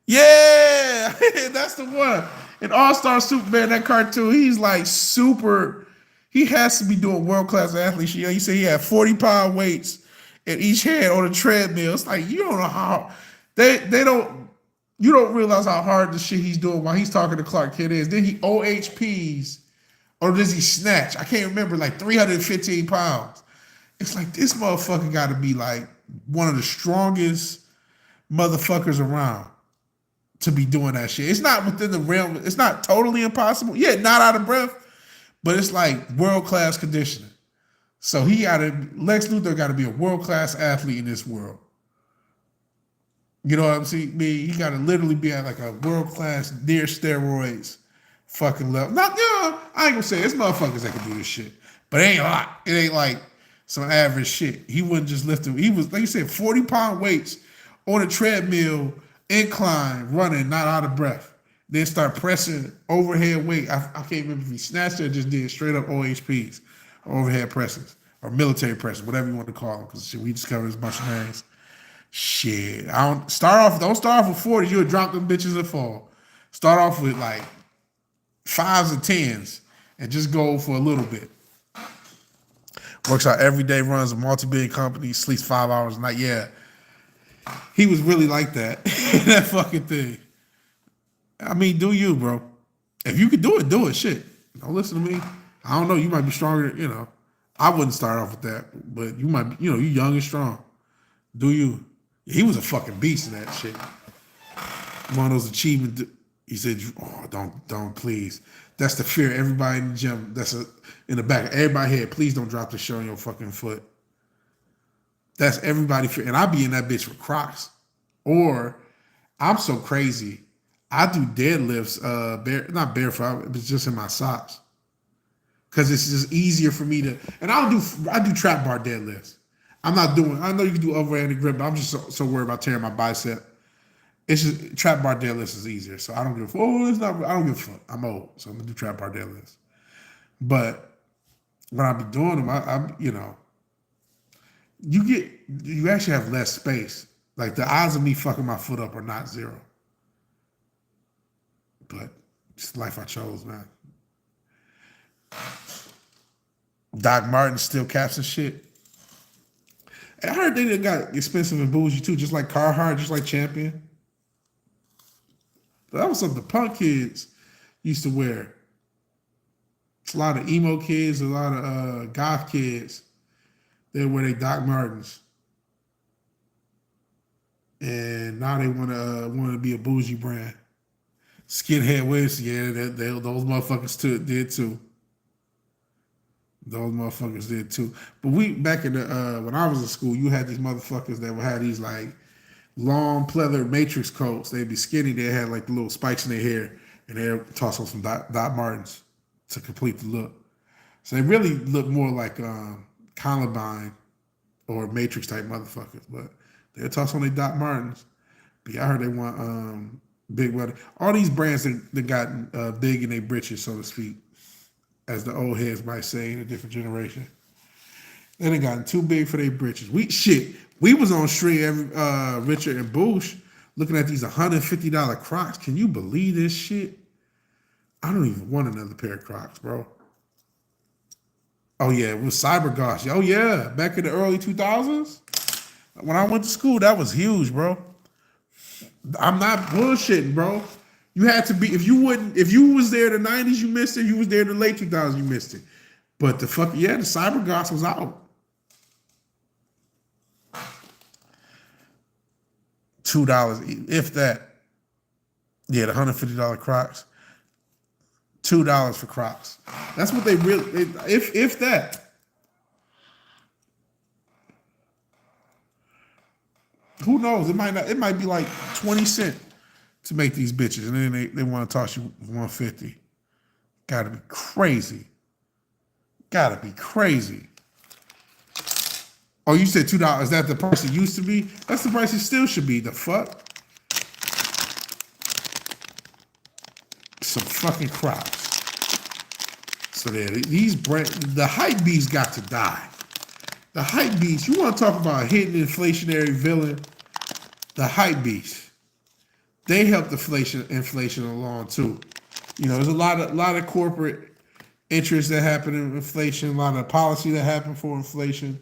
Speaker 1: Yeah, that's the one. In All-Star Superman, that cartoon, he's like super. He has to be doing world-class athlete shit. He said he had 40-pound weights in each hand on a treadmill. It's like you don't know how you don't realize how hard the shit he's doing while he's talking to Clark Kent is. Then he OHPs or does he snatch? I can't remember, like 315 pounds. It's like this motherfucker got to be like one of the strongest motherfuckers around to be doing that shit. It's not within the realm. It's not totally impossible. Yeah, not out of breath, but it's like world-class conditioning. So Lex Luthor got to be a world-class athlete in this world. You know what I'm saying? He got to literally be at like a world-class, near steroids fucking level. I ain't gonna say it's motherfuckers that can do this shit, but it ain't a lot. It ain't like some average shit. He wouldn't just lift him. He was, like you said, 40-pound weights on a treadmill, incline, running, not out of breath. Then start pressing overhead weight. I can't remember if he snatched it or just did straight up OHPs, overhead presses, or military presses, whatever you want to call them, because we discovered a bunch of names. Shit. Don't start off with 40s, you'll drop them bitches and fall. Start off with like 5s and 10s and just go for a little bit. Works out every day, runs a multi-billion company, sleeps 5 hours a night. Yeah. He was really like that. That fucking thing. I mean, do you, bro? If you could do it, do it. Shit. Don't listen to me. I don't know. You might be stronger, you know. I wouldn't start off with that, but you might be, you know, you young and strong. Do you? He was a fucking beast in that shit. One of those achievements. He said, "Oh, don't, please." That's the fear of everybody in the gym. That's in the back of everybody's head. Please don't drop the shit on your fucking foot. That's everybody fear. And I be in that bitch with Crocs. Or I'm so crazy. I do deadlifts, not barefoot, but just in my socks. Because it's just easier for me to, and I do trap bar deadlifts. I'm not doing, I know you can do overhand grip, but I'm just so worried about tearing my bicep. It's just, trap bar deadlifts is easier. So I don't give a fuck. Oh, it's not, I don't give a fuck. I'm old, so I'm going to do trap bar deadlifts. But when I be doing them, I you know, you actually have less space. Like the odds of me fucking my foot up are not zero. But it's the life I chose, man. Doc Martens still caps and shit. And I heard they got expensive and bougie too, just like Carhartt, just like Champion. But that was something the punk kids used to wear. It's a lot of emo kids, a lot of goth kids. They wear their Doc Martens. And now they want to be a bougie brand. Skinhead Wiz, yeah, those motherfuckers did too. Those motherfuckers did too. But we back in the when I was in school, you had these motherfuckers that would have these like long pleather matrix coats. They'd be skinny. They had like the little spikes in their hair, and they'd toss on some Doc Martens to complete the look. So they really look more like Columbine or Matrix type motherfuckers. But they'd toss on their Doc Martens. But yeah, I heard they want big weather. All these brands that got big in their britches, so to speak, as the old heads might say in a different generation. They done gotten too big for their britches. We was on stream, Richard and Bush, looking at these $150 Crocs. Can you believe this shit? I don't even want another pair of Crocs, bro. Oh yeah, it was CyberGosh. Oh yeah, back in the early 2000s. When I went to school, that was huge, bro. I'm not bullshitting, bro. You had to be, if you was there in the 90s, you missed it. If you was there in the late 2000s, you missed it. But the CyberGosh was out. $2, if that. Yeah, the $150 Crocs. $2 for Crocs. That's what they really, if that. Who knows? It might be like 20 cents to make these bitches, and then they want to toss you 150. Gotta be crazy. Gotta be crazy. Oh, you said $2. Is that the price it used to be? That's the price it still should be. The fuck? Some fucking Crocs. So there, the hype beast got to die. The hype beast. You want to talk about a hidden inflationary villain? The hype beast. They helped inflation along too. You know, there's a lot of corporate interests that happen in inflation, a lot of policy that happen for inflation,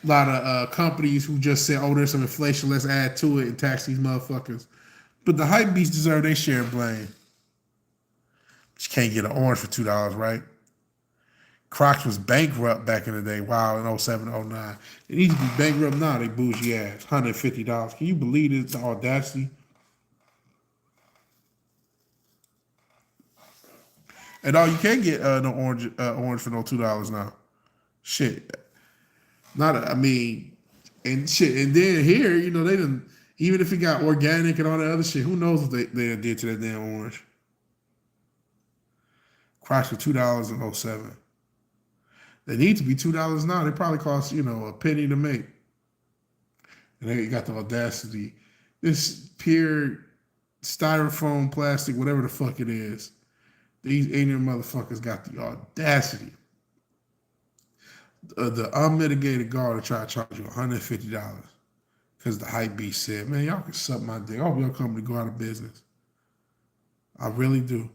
Speaker 1: a lot of companies who just say, "Oh, there's some inflation, let's add to it and tax these motherfuckers." But the hype beasts deserve their share of blame. But you can't get an orange for $2, right? Crocs was bankrupt back in the day. Wow, in 07, 09. It needs to be bankrupt now. They bougie ass. $150. Can you believe this? The audacity. And you can't get no orange for no $2 now. Shit. And shit. And then here, you know, they didn't, even if it got organic and all that other shit, who knows what they did to that damn orange. Crocs for $2 in 07. They need to be $2 now. They probably cost, you know, a penny to make. And they got the audacity. This pure styrofoam, plastic, whatever the fuck it is. These ignorant motherfuckers got the audacity, the unmitigated gall to try to charge you $150 because the hype beast said, "Man, y'all can suck my dick. I hope your company go out of business." I really do.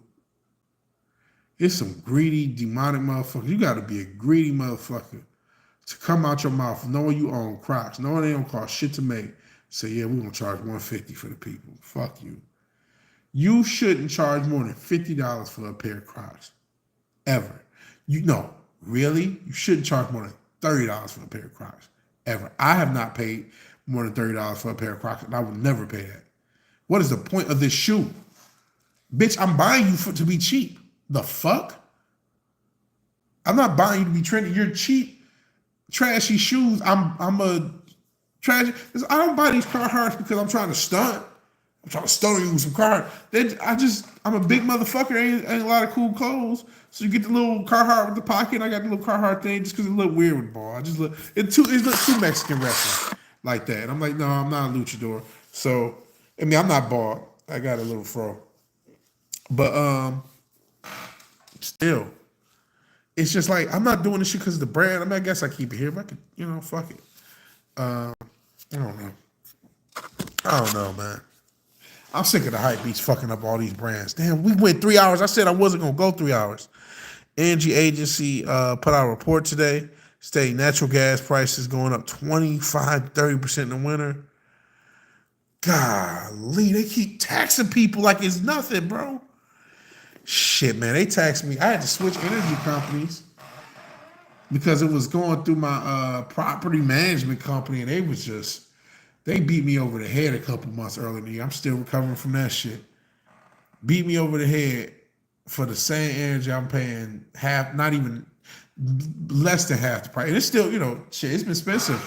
Speaker 1: It's some greedy, demonic motherfuckers. You got to be a greedy motherfucker to come out your mouth knowing you own Crocs, knowing they don't cost shit to make. Say, yeah, we're gonna charge $150 for the people. Fuck you. You shouldn't charge more than $50 for a pair of Crocs. Ever. You know, really? You shouldn't charge more than $30 for a pair of Crocs. Ever. I have not paid more than $30 for a pair of Crocs, and I would never pay that. What is the point of this shoe? Bitch, I'm buying you to be cheap. The fuck? I'm not buying you to be trendy. You're cheap, trashy shoes. I'm a trash. I don't buy these Carhartts because I'm trying to stunt. I'm trying to stun you with some Carhartt. I'm a big motherfucker. Ain't a lot of cool clothes. So you get the little Carhartt with the pocket. I got the little Carhartt thing just because it look weird with the ball. It looks too Mexican wrestling like that. And I'm like, no, I'm not a luchador. So I mean, I'm not bald. I got a little fro. But still, it's just like I'm not doing this shit because of the brand. I mean, I guess I keep it here, but I could, fuck it. I don't know, man. I'm sick of the hype beats fucking up all these brands. Damn, we went 3 hours. I said I wasn't gonna go 3 hours. Energy Agency put out a report today stating natural gas prices going up 25-30% in the winter. Golly, they keep taxing people like it's nothing, bro. Shit, man, they taxed me. I had to switch energy companies because it was going through my property management company, and they beat me over the head a couple months earlier in the year. I'm still recovering from that shit. Beat me over the head for the same energy I'm paying half, not even less than half the price. And it's still, shit, it's been expensive.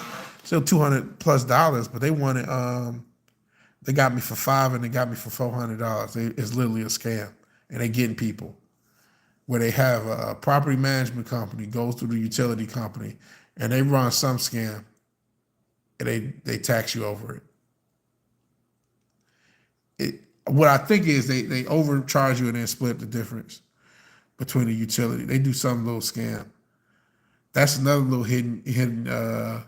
Speaker 1: Still $200+, but they wanted, they got me for $500 and they got me for $400. It's literally a scam. And they getting people where they have a property management company goes through the utility company and they run some scam and they tax you over it. What I think is they overcharge you and then split the difference between the utility. They do some little scam. That's another little hidden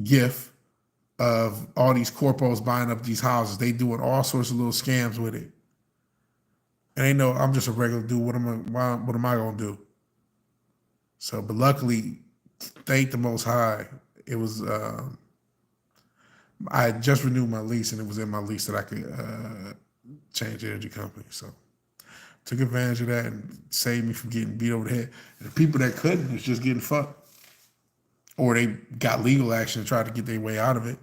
Speaker 1: gift of all these corpos buying up these houses. They doing all sorts of little scams with it. And they know I'm just a regular dude. What am I gonna do? So, but luckily, thank the Most High, it was. I had just renewed my lease, and it was in my lease that I could change energy company. So, took advantage of that and saved me from getting beat over the head. And the people that couldn't was just getting fucked, or they got legal action and tried to get their way out of it.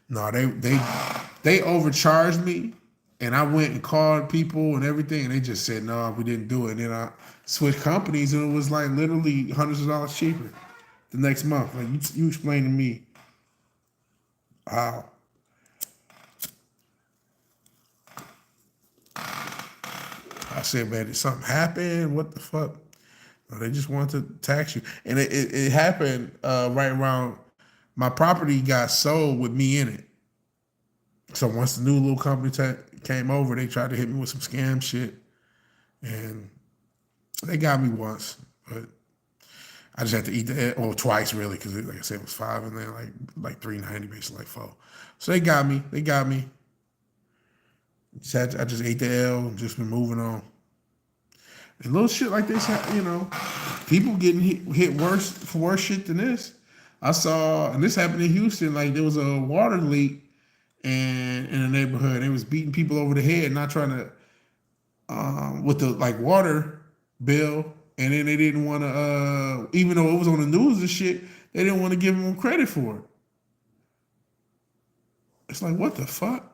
Speaker 1: No, they overcharged me. And I went and called people and everything, and they just said, no, we didn't do it. And then I switched companies, and it was like literally hundreds of dollars cheaper the next month. Like, you explain to me how. I said, man, did something happen? What the fuck? No, they just wanted to tax you. And it happened right around, my property got sold with me in it. So once the new little company came over, they tried to hit me with some scam shit. And they got me once, but I just had to eat or twice really, because like I said, it was $5 and then like $3.90, basically like $4. So they got me. I just ate the L and just been moving on. And little shit like this, people getting hit worse for worse shit than this. I saw, and this happened in Houston, like there was a water leak and in a neighborhood, they was beating people over the head, not trying to with the water bill, and then they didn't want to, even though it was on the news and shit, they didn't want to give them credit for it. It's like, what the fuck?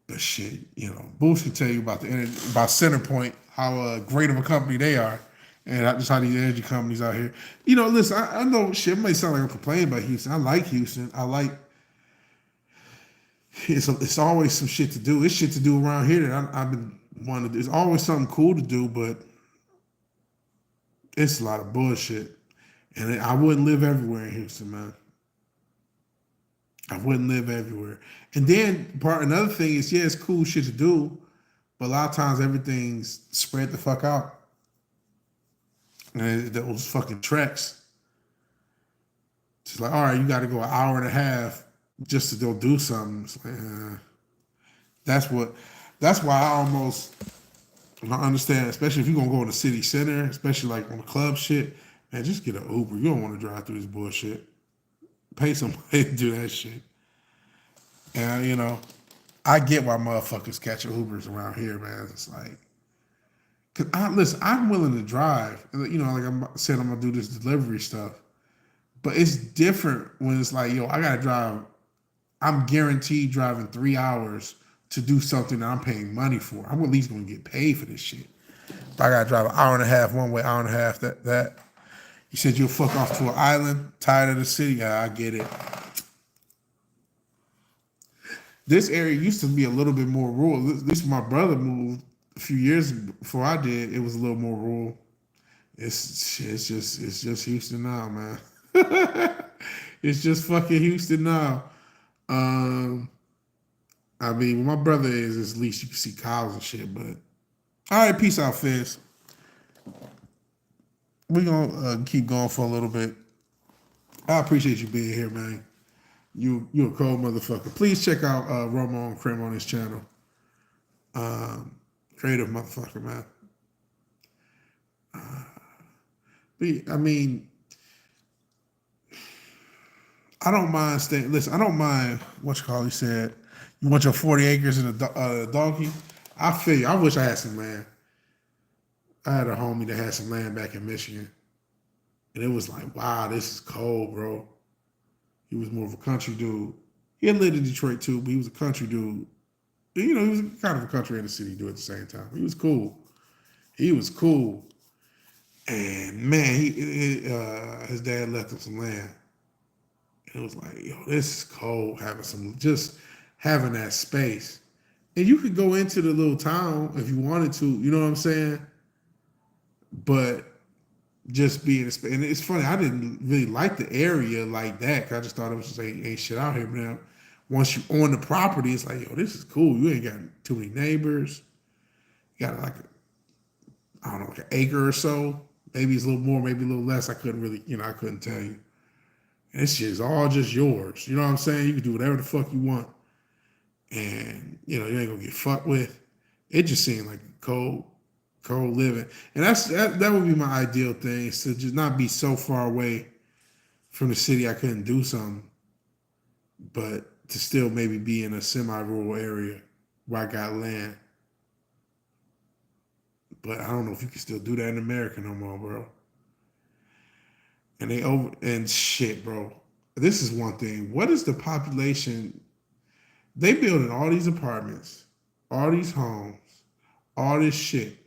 Speaker 1: But shit, Boost can tell you about CenterPoint, how great of a company they are, and just how these energy companies out here. Listen, I know shit may sound like I'm complaining about Houston. I like Houston. It's always some shit to do. It's shit to do around here that I've been wanting to do. There's always something cool to do, but it's a lot of bullshit. And I wouldn't live everywhere in Houston, man. I wouldn't live everywhere. And then another thing is, yeah, it's cool shit to do, but a lot of times everything's spread the fuck out. And those fucking treks. It's like, all right, you got to go an hour and a half just to go do something. It's like, that's what. That's why I almost I understand, especially if you're gonna go in the city center, especially like on the club shit. Man, just get an Uber. You don't want to drive through this bullshit. Pay somebody to do that shit. And I get why motherfuckers catch Ubers around here, man. It's like, cause listen, I'm willing to drive. Like I said, I'm gonna do this delivery stuff. But it's different when it's like, yo, I gotta drive. I'm guaranteed driving 3 hours to do something that I'm paying money for. I'm at least gonna get paid for this shit. If I gotta drive an hour and a half one way, hour and a half that. You said you'll fuck off to an island, tired of the city. Yeah, I get it. This area used to be a little bit more rural. At least my brother moved a few years before I did. It was a little more rural. It's just Houston now, man. It's just fucking Houston now. I mean, where my brother is at least you can see cows and shit. But all right, peace out, Fizz. We're gonna keep going for a little bit. I appreciate you being here, man. You a cold motherfucker. Please check out Romo Crim on his channel. Creative motherfucker, man. I mean, I don't mind staying. Listen, I don't mind what he said. You want your 40 acres and a donkey? I feel you. I wish I had some land. I had a homie that had some land back in Michigan. And it was like, wow, this is cold, bro. He was more of a country dude. He had lived in Detroit too, but he was a country dude. He was kind of a country and a city dude at the same time. He was cool. And man, his dad left him some land. And it was like, yo, this is cold, having that space. And you could go into the little town if you wanted to, you know what I'm saying? But just being in space. And it's funny, I didn't really like the area like that, because I just thought it was just ain't shit out here. But now, once you own the property, it's like, yo, this is cool. You ain't got too many neighbors. You got like an acre or so. Maybe it's a little more, maybe a little less. I couldn't really, I couldn't tell you. And this shit is all just yours. You know what I'm saying? You can do whatever the fuck you want. And, you ain't gonna get fucked with. It just seemed like cold living. And that would be my ideal thing, is to just not be so far away from the city I couldn't do something, but to still maybe be in a semi-rural area where I got land. But I don't know if you can still do that in America no more, bro. And shit, bro. This is one thing. What is the population? They building all these apartments, all these homes, all this shit.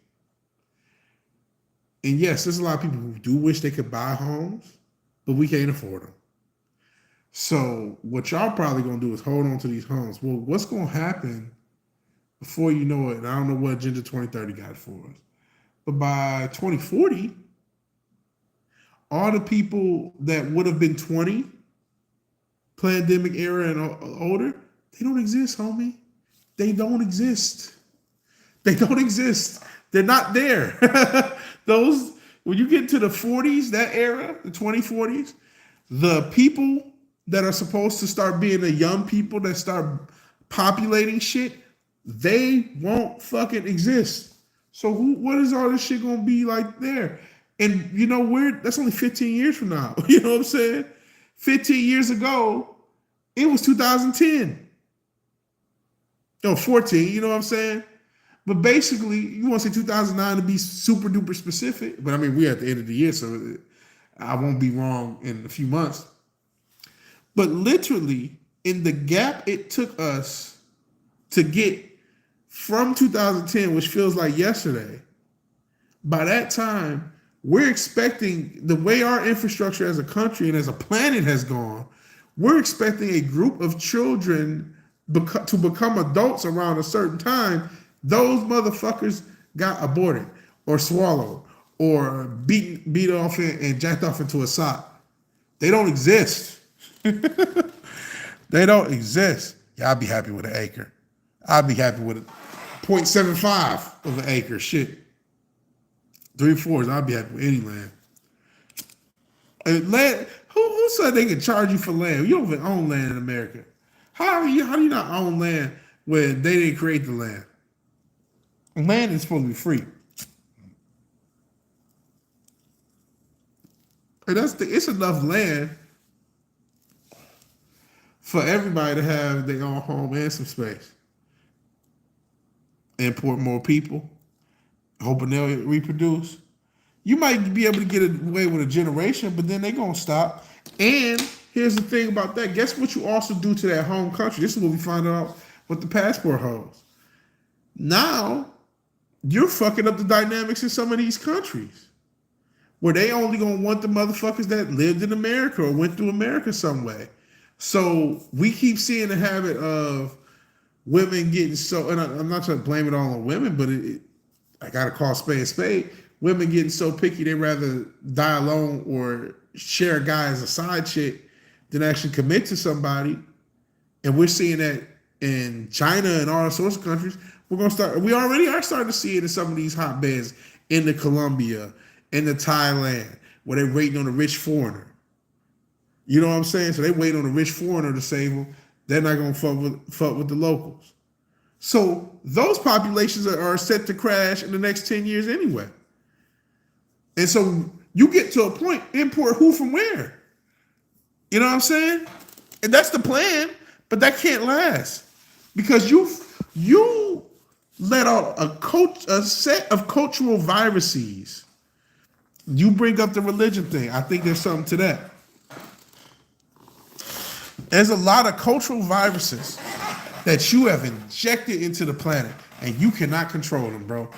Speaker 1: And yes, there's a lot of people who do wish they could buy homes, but we can't afford them. So what y'all probably gonna do is hold on to these homes. Well, what's gonna happen before you know it? And I don't know what Agenda 2030 got for us, but by 2040, all the people that would have been 20, pandemic era and older, they don't exist, homie. They don't exist. They're not there. When you get to the 40s, that era, the 2040s, the people that are supposed to start being the young people that start populating shit, they won't fucking exist. So what is all this shit gonna be like there? And that's only 15 years from now. You know what I'm saying? 15 years ago, it was 2010. No, 14, you know what I'm saying? But basically, you want to say 2009 to be super duper specific. But I mean, we're at the end of the year, so I won't be wrong in a few months. But literally, in the gap it took us to get from 2010, which feels like yesterday, by that time, we're expecting, the way our infrastructure as a country and as a planet has gone, we're expecting a group of children to become adults around a certain time. Those motherfuckers got aborted or swallowed or beat off and jacked off into a sock. They don't exist. They don't exist. Yeah, I'd be happy with an acre. I'd be happy with a 0.75 of an acre. Shit. 3/4. I'd be happy with any land. And land. Who said they could charge you for land? You don't even own land in America. How do you not own land when they didn't create the land? Land is supposed to be free. And it's enough land for everybody to have their own home and some space. Import more people, hoping they'll reproduce. You might be able to get away with a generation, but then they're going to stop. And here's the thing about that. Guess what you also do to that home country? This is what we find out with the passport holds. Now, you're fucking up the dynamics in some of these countries where they only going to want the motherfuckers that lived in America or went through America some way. So we keep seeing the habit of women getting so, and I'm not trying to blame it all on women, but I got to call spade a spade. Women getting so picky, they rather die alone or share a guy as a side chick than actually commit to somebody. And we're seeing that in China and all sorts of countries. We already are starting to see it in some of these hotbeds in the Colombia, in the Thailand, where they're waiting on a rich foreigner. You know what I'm saying? So they wait on a rich foreigner to save them. They're not going to fuck with the locals. So those populations are set to crash in the next 10 years anyway. And so you get to a point, import who from where? You know what I'm saying? And that's the plan, but that can't last because you let out a set of cultural viruses. You bring up the religion thing. I think there's something to that. There's a lot of cultural viruses that you have injected into the planet and you cannot control them, bro.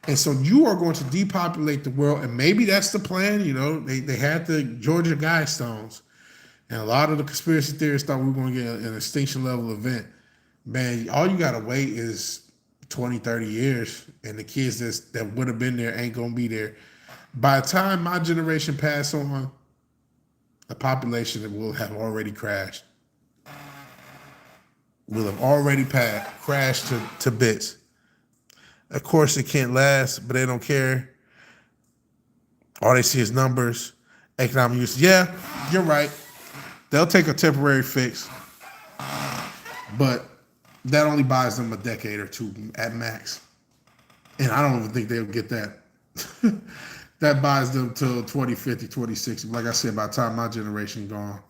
Speaker 1: And so you are going to depopulate the world, and maybe that's the plan. You know, they had the Georgia Guidestones, and a lot of the conspiracy theorists thought we were going to get an extinction level event. Man, all you got to wait is 20, 30 years, and the kids that would have been there ain't going to be there. By the time my generation pass on, the population will have already crashed. Will have already crashed to bits. Of course, it can't last, but they don't care. All they see is numbers, economic use. Yeah, you're right. They'll take a temporary fix, but that only buys them a decade or two at max. And I don't even think they'll get that. That buys them till 2050, 2060. Like I said, by the time my generation gone,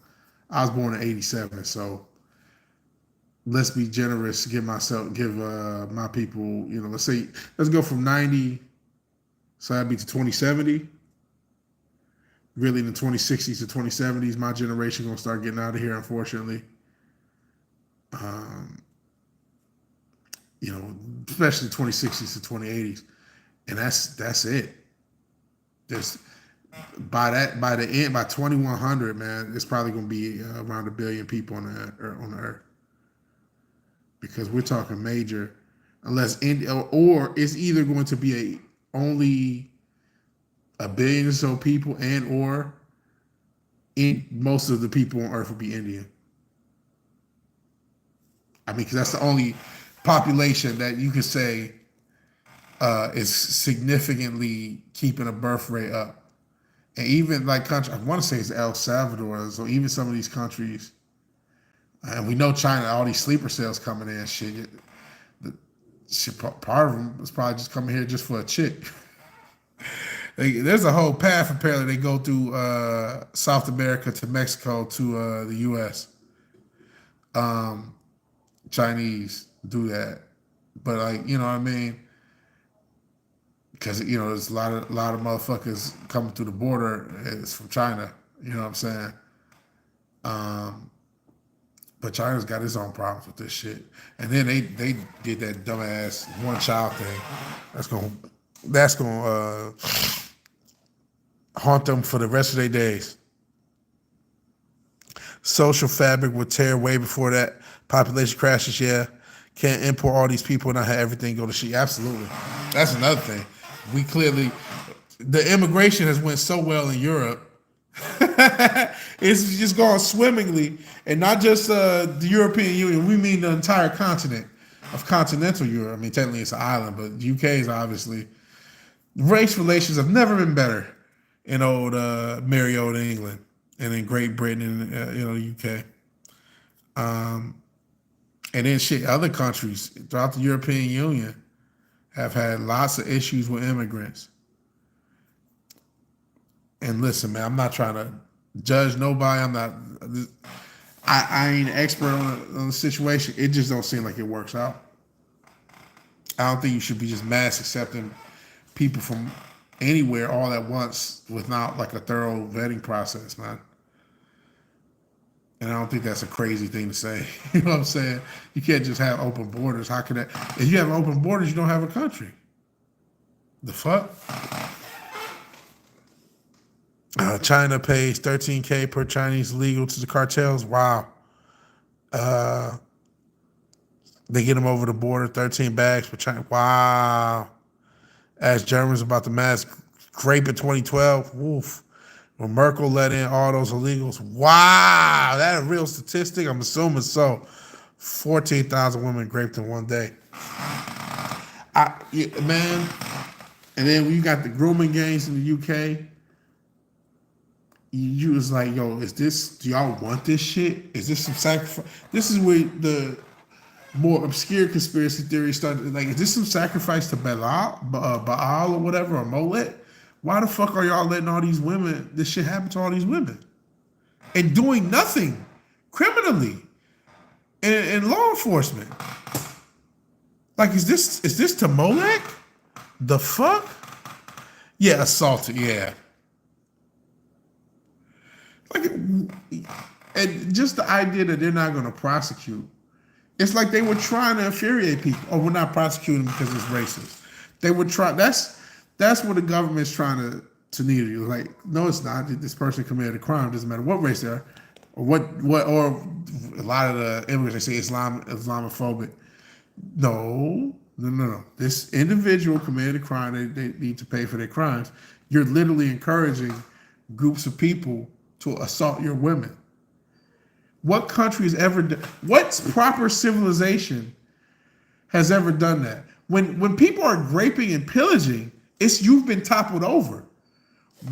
Speaker 1: I was born in 87, so let's be generous, give my people, you know, let's go from 90, so that'd be to 2070. Really in the 2060s to 2070s, my generation gonna start getting out of here, unfortunately. You know, especially 2060s to 2080s. And that's it. Just by the end, by 2100, man, it's probably gonna be around 1 billion people on the earth. Because we're talking major, unless India, or it's either going to be only 1 billion or so people, and or most of the people on Earth will be Indian. I mean, because that's the only population that you can say is significantly keeping a birth rate up. And even like country, I want to say it's El Salvador, so even some of these countries. And we know China, all these sleeper cells coming in, shit. Part of them is probably just coming here just for a chick. There's a whole path, apparently. They go through South America to Mexico to the U.S. Chinese do that. But, like, you know what I mean? Because, you know, there's a lot of motherfuckers coming through the border. It's from China. You know what I'm saying? But China's got its own problems with this shit. And then they did that dumbass one child thing. That's gonna haunt them for the rest of their days. Social fabric would tear way before that. Population crashes, yeah. Can't import all these people and not have everything go to shit. Absolutely. That's another thing. The immigration has went so well in Europe It's just going swimmingly, and not just the European Union. We mean the entire continent of continental Europe. I mean, technically it's an island, but the UK is obviously race relations have never been better in old merry old England and in Great Britain and the UK. And then shit, other countries throughout the European Union have had lots of issues with immigrants. And listen, man, I'm not trying to judge nobody. I'm not. I ain't an expert on the situation. It just don't seem like it works out. I don't think you should be just mass accepting people from anywhere all at once without like a thorough vetting process, man. And I don't think that's a crazy thing to say. You know what I'm saying? You can't just have open borders. How can that? If you have open borders, you don't have a country. The fuck? China pays $13K per Chinese legal to the cartels. Wow. They get them over the border, 13 bags for China. Wow. As Germans about the mass grape in 2012. Woof. When Merkel let in all those illegals. Wow. That a real statistic? I'm assuming so. 14,000 women raped in one day. Man. And then when you got the grooming gangs in the UK, you was like, yo, do y'all want this shit? Is this some sacrifice? This is where the more obscure conspiracy theories started. Like, is this some sacrifice to Baal or whatever, or Molech? Why the fuck are y'all letting all these women, this shit happen to all these women? And doing nothing criminally in law enforcement. Like, is this to Molech? The fuck? Yeah, assaulted, yeah. Like, and just the idea that they're not going to prosecute. It's like they were trying to infuriate people. Oh, we're not prosecuting because it's racist. They would try. That's what the government's trying to needle you. Like, no, it's not. This person committed a crime. Doesn't matter what race they are, or what. Or a lot of the immigrants, they say Islamophobic. No. This individual committed a crime. They need to pay for their crimes. You're literally encouraging groups of people to assault your women. What country has ever done? What proper civilization has ever done that? When people are raping and pillaging, you've been toppled over.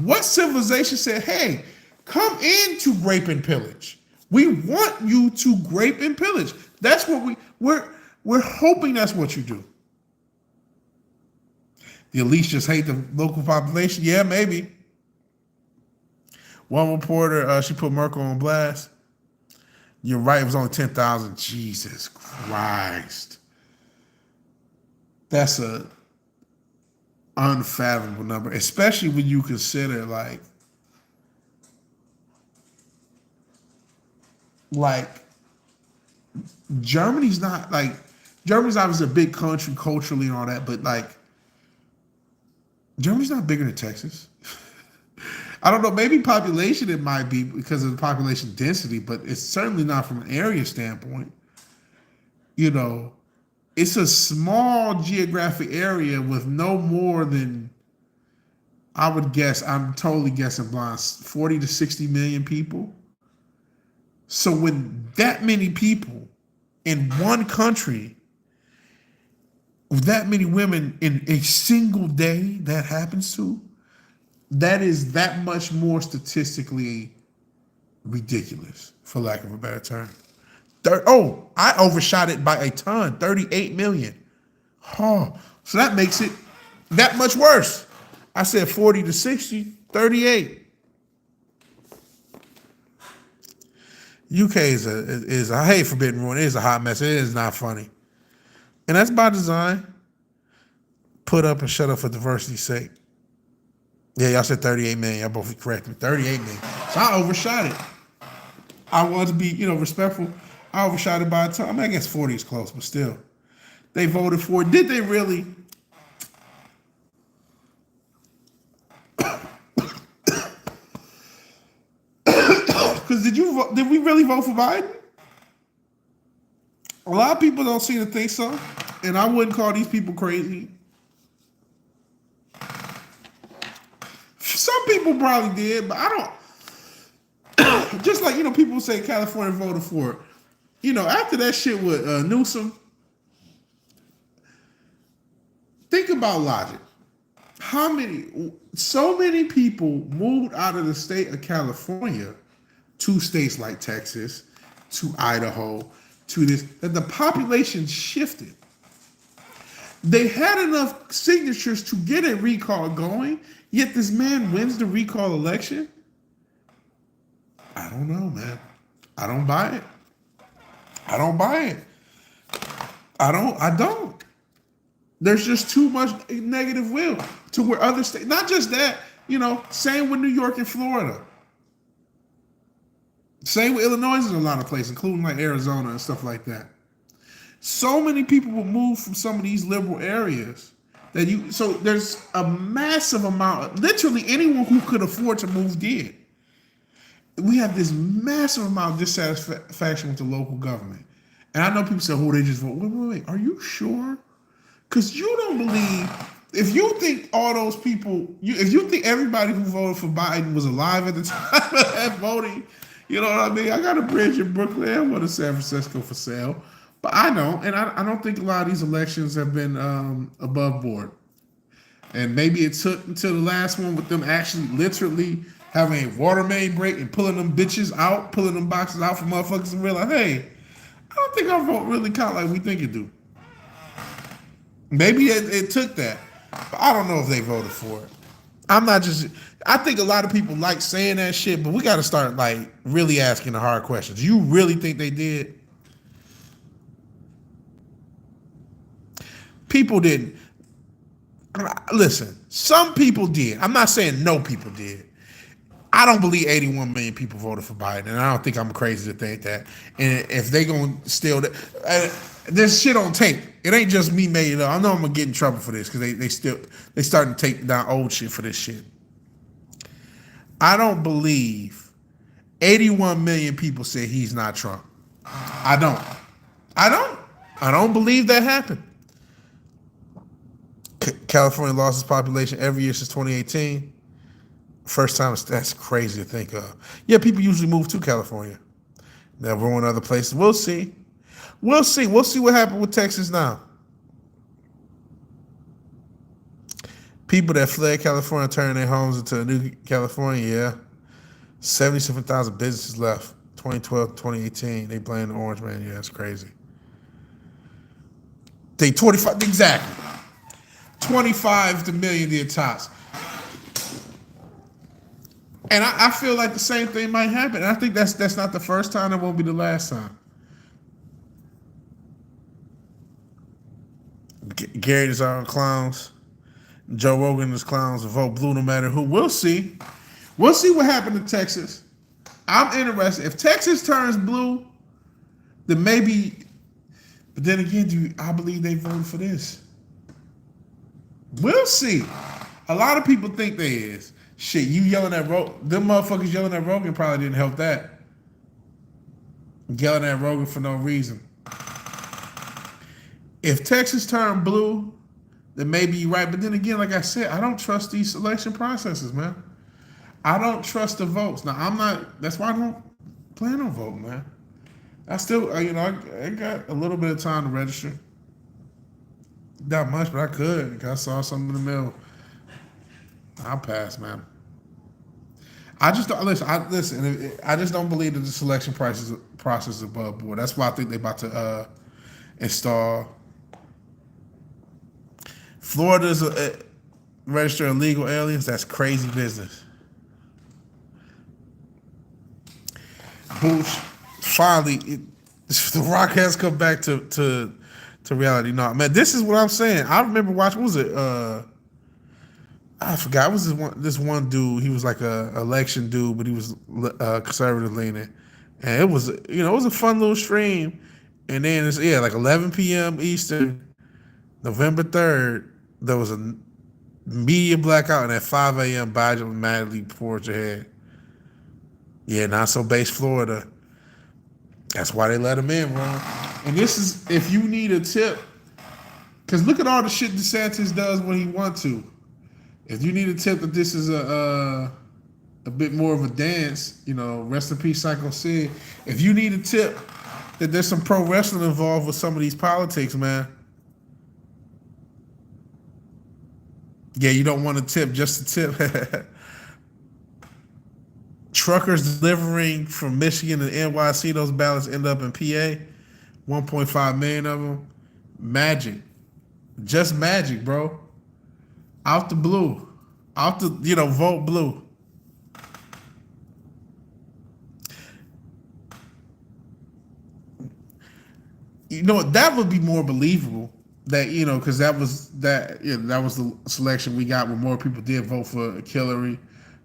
Speaker 1: What civilization said, "Hey, come in to rape and pillage. We want you to rape and pillage." That's what we're hoping that's what you do. The elites just hate the local population. Yeah, maybe. One reporter, she put Merkel on blast. You're right, it was only 10,000. Jesus Christ. That's a unfathomable number, especially when you consider like Germany's obviously a big country culturally and all that, but like Germany's not bigger than Texas. I don't know, maybe population it might be because of the population density, but it's certainly not from an area standpoint. You know, it's a small geographic area with no more than, I would guess, I'm totally guessing blind, 40 to 60 million people. So when that many people in one country, with that many women in a single day that happens to, that is that much more statistically ridiculous, for lack of a better term. I overshot it by a ton, 38 million. Oh, so that makes it that much worse. I said 40 to 60, 38. UK is I hate Forbidden Ruin. It is a hot mess. It is not funny. And that's by design. Put up and shut up for diversity's sake. Yeah, y'all said 38 million. Y'all both correct me. 38 million. So I overshot it. I wanted to be, respectful. I overshot it by a ton. I mean, I guess 40 is close, but still. They voted for it. Did they really? Because did we really vote for Biden? A lot of people don't seem to think so. And I wouldn't call these people crazy. Some people probably did, but I don't. Just like, people say California voted for it. After that shit with Newsom, think about logic. So many people moved out of the state of California to states like Texas, to Idaho, to this, that the population shifted. They had enough signatures to get a recall going, yet this man wins the recall election? I don't know, man. I don't buy it. I don't. There's just too much negative will to where other states, not just that, same with New York and Florida. Same with Illinois in a lot of places, including like Arizona and stuff like that. So many people will move from some of these liberal areas so there's a massive amount, literally anyone who could afford to move did. We have this massive amount of dissatisfaction with the local government. And I know people say, they just vote. Wait, are you sure? Because you don't believe, if you think all those people, if you think everybody who voted for Biden was alive at the time of that voting, you know what I mean? I got a bridge in Brooklyn. I went to San Francisco for sale. But I don't, and I don't think a lot of these elections have been above board. And maybe it took until the last one with them actually literally having a water main break and pulling them bitches out, pulling them boxes out for motherfuckers and realize, hey, I don't think our vote really count like we think it do. Maybe it took that, but I don't know if they voted for it. I think a lot of people like saying that shit, but we got to start like really asking the hard questions. You really think they did? People didn't. Listen, some people did. I'm not saying no people did. I don't believe 81 million people voted for Biden, and I don't think I'm crazy to think that. And if they gonna steal that, this shit on tape. It ain't just me making it up. I know I'm gonna get in trouble for this because they starting to take down old shit for this shit. I don't believe 81 million people say he's not Trump. I don't believe that happened. California lost its population every year since 2018. First time, that's crazy to think of. Yeah, people usually move to California. They'll ruin other places. We'll see. We'll see what happened with Texas now. People that fled California turned their homes into a new California, yeah. 77,000 businesses left. 2012, 2018. They blame the Orange Man. Yeah, that's crazy. 25 million did tops. And I feel like the same thing might happen. And I think that's not the first time. It won't be the last time. Gary is our clowns. Joe Rogan is clowns. Vote blue no matter who. We'll see. We'll see what happened to Texas. I'm interested. If Texas turns blue, then maybe. But then again, I believe they voted for this. We'll see. A lot of people think they is. Shit, you yelling at Rogan. Them motherfuckers yelling at Rogan probably didn't help that. Yelling at Rogan for no reason. If Texas turned blue, then maybe you're right. But then again, like I said, I don't trust these election processes, man. I don't trust the votes. Now, that's why I don't plan on voting, man. I still, I got a little bit of time to register. Not much, but I could. I saw something in the mail. I'll pass, man. I just don't listen. I just don't believe that the selection process is above board. That's why I think they're about to install. Florida's register illegal aliens. That's crazy business. Bush, finally, the Rock has come back to reality. No, man, this is what I'm saying. I remember watching. What was it? I forgot. It was this one dude. He was like a election dude, but he was conservative leaning, and it was it was a fun little stream. And then it's like 11 p.m. Eastern, November 3rd. There was a media blackout, and at 5 a.m. Biden madly forged ahead. Yeah, not so base Florida. That's why they let him in, bro. And this is if you need a tip, because look at all the shit DeSantis does when he wants to. If you need a tip that this is a a bit more of a dance. You know, rest in peace, Psycho Sid. If you need a tip that there's some pro wrestling involved with some of these politics, man. Yeah, you don't want a tip, just a tip. Truckers delivering from Michigan to NYC, those ballots end up in PA. 1.5 million of them. Magic. Just magic, bro. Out the blue. Out the, vote blue. You know what? That would be more believable. That, because that was the selection we got where more people did vote for Hillary,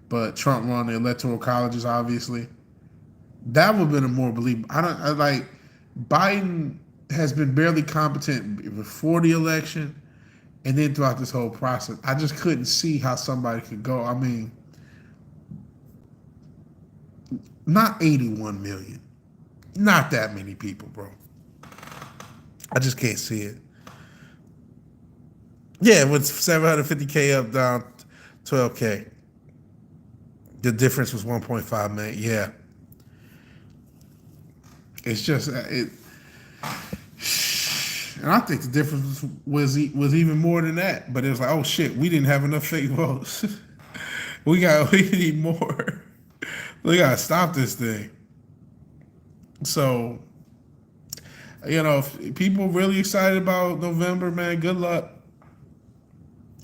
Speaker 1: but Trump won the electoral colleges, obviously. That would have been a more believable. I like Biden has been barely competent before the election and then throughout this whole process. I just couldn't see how somebody could go. I mean, not 81 million. Not that many people, bro. I just can't see it. Yeah, with 750K up, down 12K. The difference was 1.5 million. Yeah. It's just it, and I think the difference was even more than that. But it was like, oh shit, we didn't have enough fake votes. we need more. We gotta stop this thing. So, if people really excited about November, man, good luck.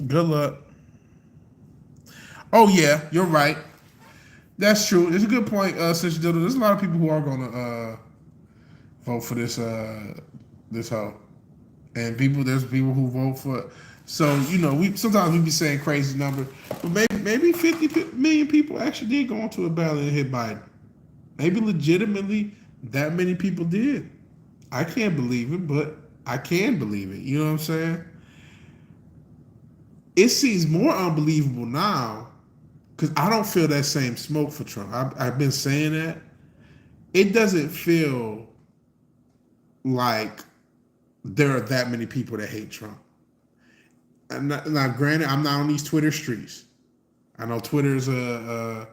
Speaker 1: Good luck. Oh yeah, you're right. That's true. It's a good point, Sister Dildo. There's a lot of people who are gonna vote for this hoe. And there's people who vote for it. So, we sometimes be saying crazy numbers, but maybe 50 million people actually did go onto a ballot and hit Biden. Maybe legitimately that many people did. I can't believe it, but I can believe it. You know what I'm saying? It seems more unbelievable now because I don't feel that same smoke for Trump. I've been saying that. It doesn't feel like there are that many people that hate Trump. Now, granted, I'm not on these Twitter streets. I know Twitter's a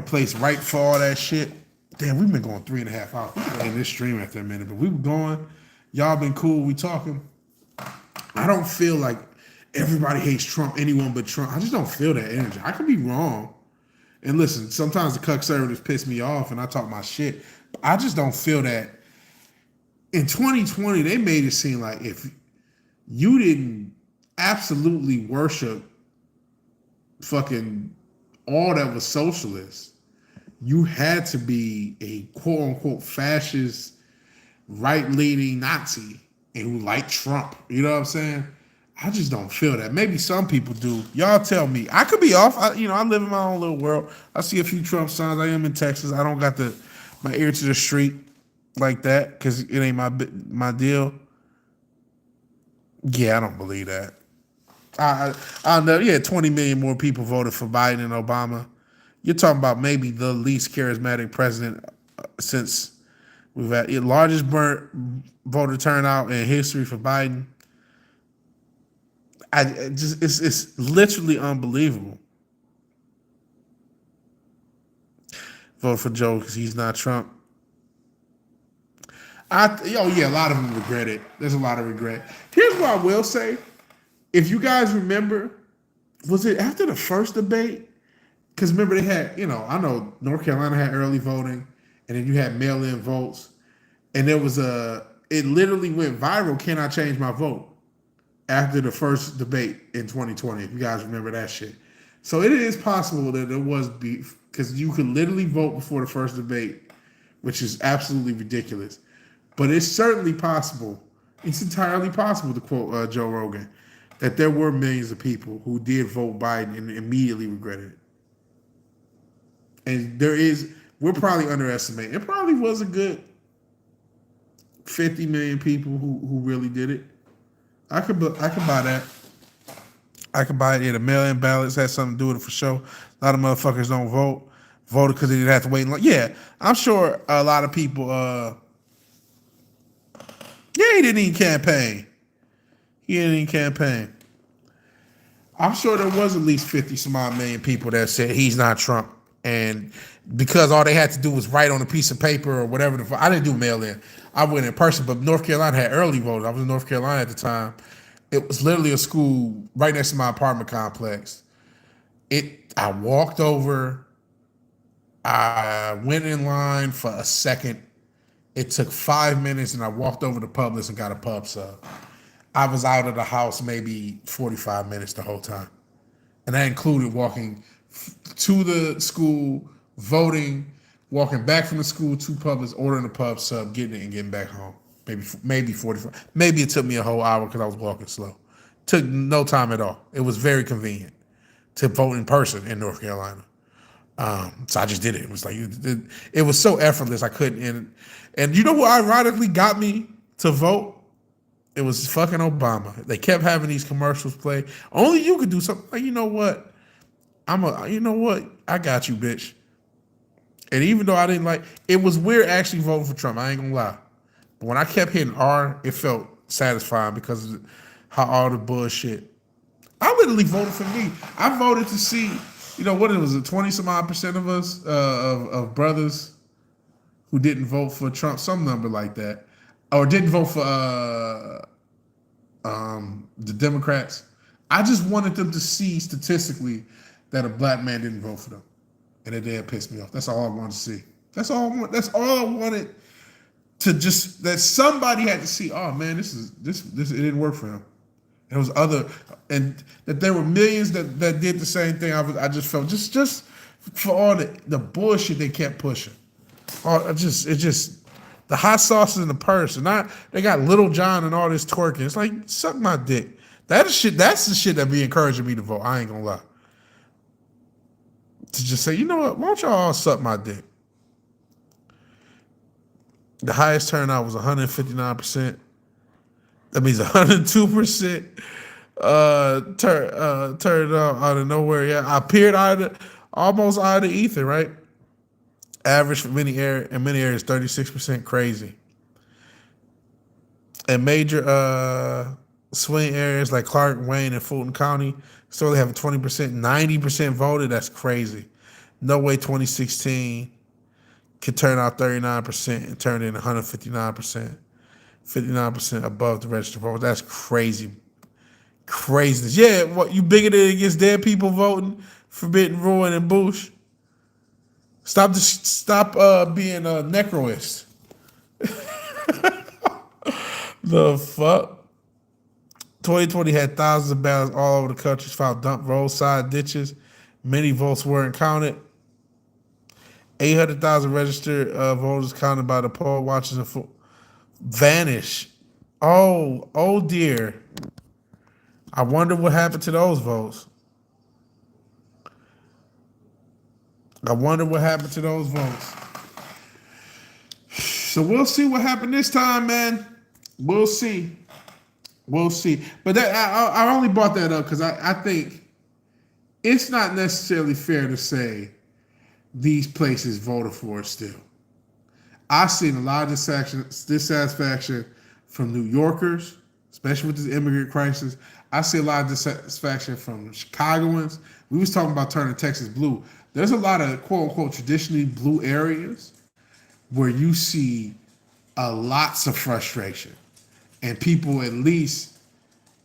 Speaker 1: place right for all that shit. Damn, we've been going 3.5 hours. We've been in this stream after a minute, but we were going. Y'all been cool. We talking. I don't feel like everybody hates Trump, anyone but Trump. I just don't feel that energy. I could be wrong. And listen, sometimes the conservatives piss me off and I talk my shit. But I just don't feel that. In 2020, they made it seem like if you didn't absolutely worship fucking all that was socialist, you had to be a quote unquote fascist, right-leaning Nazi and who liked Trump. You know what I'm saying? I just don't feel that. Maybe some people do. Y'all tell me. I could be off. I live in my own little world. I see a few Trump signs. I am in Texas. I don't got my ear to the street like that because it ain't my deal. Yeah, I don't believe that. I know. Yeah, 20 million more people voted for Biden and Obama. You're talking about maybe the least charismatic president since we've had the largest voter turnout in history for Biden. It's literally unbelievable. Vote for Joe because he's not Trump. A lot of them regret it. There's a lot of regret. Here's what I will say. If you guys remember, was it after the first debate? Because remember they had, I know North Carolina had early voting, and then you had mail-in votes, and there was it literally went viral, can I change my vote? After the first debate in 2020, if you guys remember that shit. So it is possible that there was beef, because you could literally vote before the first debate, which is absolutely ridiculous. But it's certainly possible, it's entirely possible, to quote Joe Rogan, that there were millions of people who did vote Biden and immediately regretted it. And we're probably underestimating. It probably was a good 50 million people who really did it. I could buy that. I could buy it. Yeah, the mail-in ballots had something to do with it for sure. A lot of motherfuckers don't voted because they didn't have to wait. Yeah, I'm sure a lot of people. He didn't even campaign. I'm sure there was at least 50 some odd million people that said he's not Trump. And because all they had to do was write on a piece of paper or whatever. I didn't do mail in. I went in person, but North Carolina had early voting. I was in North Carolina at the time. It was literally a school right next to my apartment complex. I walked over. I went in line for a second. It took 5 minutes, and I walked over to Publix and got a pub sub. I was out of the house maybe 45 minutes the whole time. And that included walking to the school, voting, walking back from the school to Publix, ordering a pub sub, getting it, and getting back home. Maybe 45. Maybe it took me a whole hour because I was walking slow. Took no time at all. It was very convenient to vote in person in North Carolina. So I just did it. It was like it was so effortless. I couldn't. And you know who ironically got me to vote? It was fucking Obama. They kept having these commercials play. Only you could do something. Like, you know what? You know what? I got you, bitch. And even though I didn't like, it was weird actually voting for Trump. I ain't gonna lie. But when I kept hitting R, it felt satisfying because of how all the bullshit. I literally voted for me. I voted to see, what it was, 20 some odd percent of us, of brothers who didn't vote for Trump, some number like that, or didn't vote for the Democrats. I just wanted them to see statistically that a black man didn't vote for them, and it did piss me off. That's all I wanted to see. That's all I wanted to just that somebody had to see. Oh man, this it didn't work for him. There was and that there were millions that did the same thing. I just felt just for all the bullshit they kept pushing. The hot sauce in the purse, and they got Little John and all this twerking. It's like, suck my dick. That's the shit that be encouraging me to vote. I ain't gonna lie. To just say, you know what? Why don't y'all all suck my dick? The highest turnout was 159%. That means 102% turned out of nowhere. Yeah, I appeared almost out of the ether, right? Average for many areas, 36%, crazy. And major swing areas like Clark, Wayne, and Fulton County still have 20%, 90% voted. That's crazy. No way 2016 could turn out 39% and turn in 159%. 59% above the registered vote. That's crazy. Craziness. Yeah, what, you bigoted against dead people voting? Forbidden Ruin and Bush? Stop being a necroist. The fuck? 2020 had thousands of ballots all over the country found dumped roadside ditches. Many votes weren't counted. 800,000 registered voters counted by the poll watchers and vanish. Oh dear. I wonder what happened to those votes. So we'll see what happened this time, man. We'll see. But that I only brought that up because I think it's not necessarily fair to say these places voted for it still. I've seen a lot of dissatisfaction from New Yorkers, especially with this immigrant crisis. I see a lot of dissatisfaction from Chicagoans. We was talking about turning Texas blue. There's a lot of quote unquote traditionally blue areas where you see lots of frustration and people at least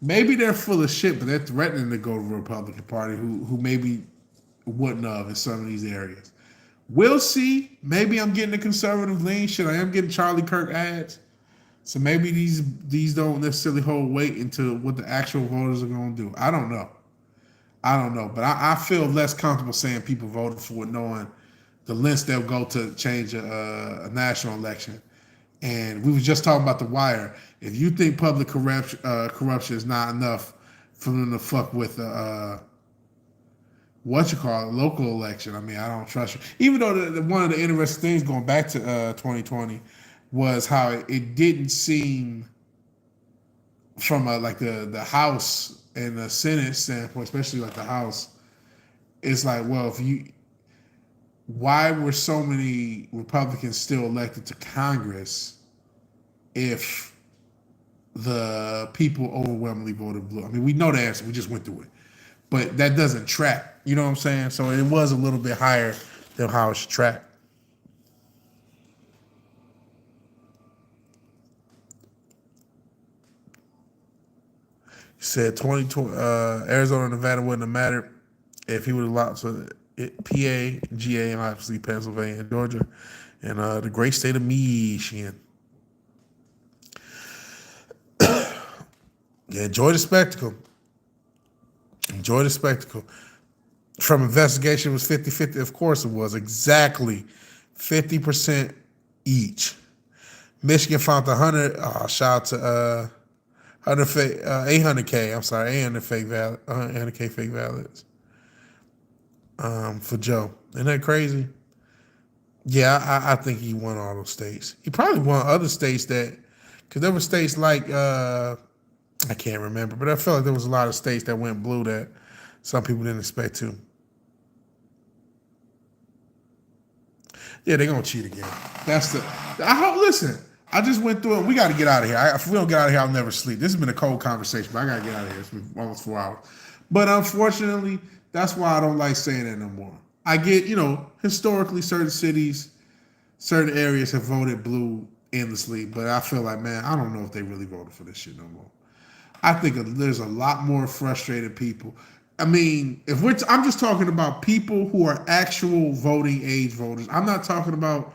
Speaker 1: maybe they're full of shit, but they're threatening to go to the Republican Party who maybe wouldn't have in some of these areas. We'll see. Maybe I'm getting a conservative lean. Shit, I am getting Charlie Kirk ads. So maybe these don't necessarily hold weight into what the actual voters are going to do. I don't know. But I feel less comfortable saying people voted for it, knowing the lengths they'll go to change a national election. And we were just talking about The Wire. If you think public corruption is not enough for them to fuck with local election, I mean, I don't trust you. Even though one of the interesting things going back to 2020 was how it didn't seem from like the House and the Senate standpoint, especially like the House, it's like, well, why were so many Republicans still elected to Congress if the people overwhelmingly voted blue? I mean, we know the answer. We just went through it. but that doesn't track. You know what I'm saying? So it was a little bit higher than how it should track. He said 2020, Arizona and Nevada wouldn't have mattered if he would have lost PA, GA, and obviously Pennsylvania and Georgia, and the great state of Michigan. Yeah, enjoy the spectacle. Enjoy the spectacle. From investigation, it was 50-50. Of course it was. Exactly 50% each. Michigan found 100. Shout out to 800K. I'm sorry, 800K fake ballots for Joe. Isn't that crazy? Yeah, I think he won all those states. He probably won other states because there were states like I can't remember, but I felt like there was a lot of states that went blue that some people didn't expect to. Yeah, they're gonna cheat again. I hope. Listen, I just went through it. We got to get out of here. If we don't get out of here, I'll never sleep. This has been a cold conversation, but I gotta get out of here. It's been almost 4 hours. But unfortunately, that's why I don't like saying that no more. I get, historically, certain cities, certain areas have voted blue endlessly, but I feel like, man, I don't know if they really voted for this shit no more. I think there's a lot more frustrated people. I mean, I'm just talking about people who are actual voting age voters. I'm not talking about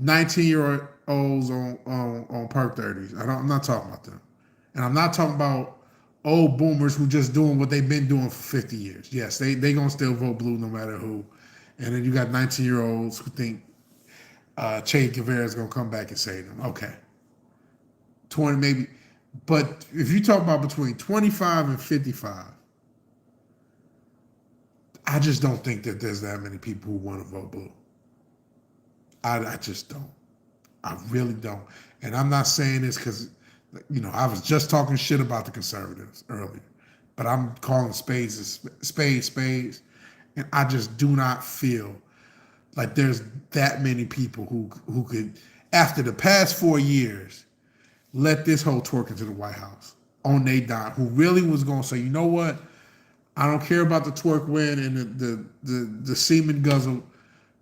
Speaker 1: 19-year-olds on perk 30s. I'm not talking about them. And I'm not talking about old boomers who just doing what they've been doing for 50 years. Yes, they going to still vote blue no matter who. And then you got 19-year-olds who think Che Guevara is going to come back and save them. Okay. 20 maybe. But if you talk about between 25 and 55, I just don't think that there's that many people who want to vote blue. I just don't. I really don't. And I'm not saying this because, I was just talking shit about the conservatives earlier. But I'm calling spades spades. And I just do not feel like there's that many people who could, after the past 4 years, let this whole twerk into the White House on they dime, who really was going to say, you know what? I don't care about the twerk win and the semen guzzle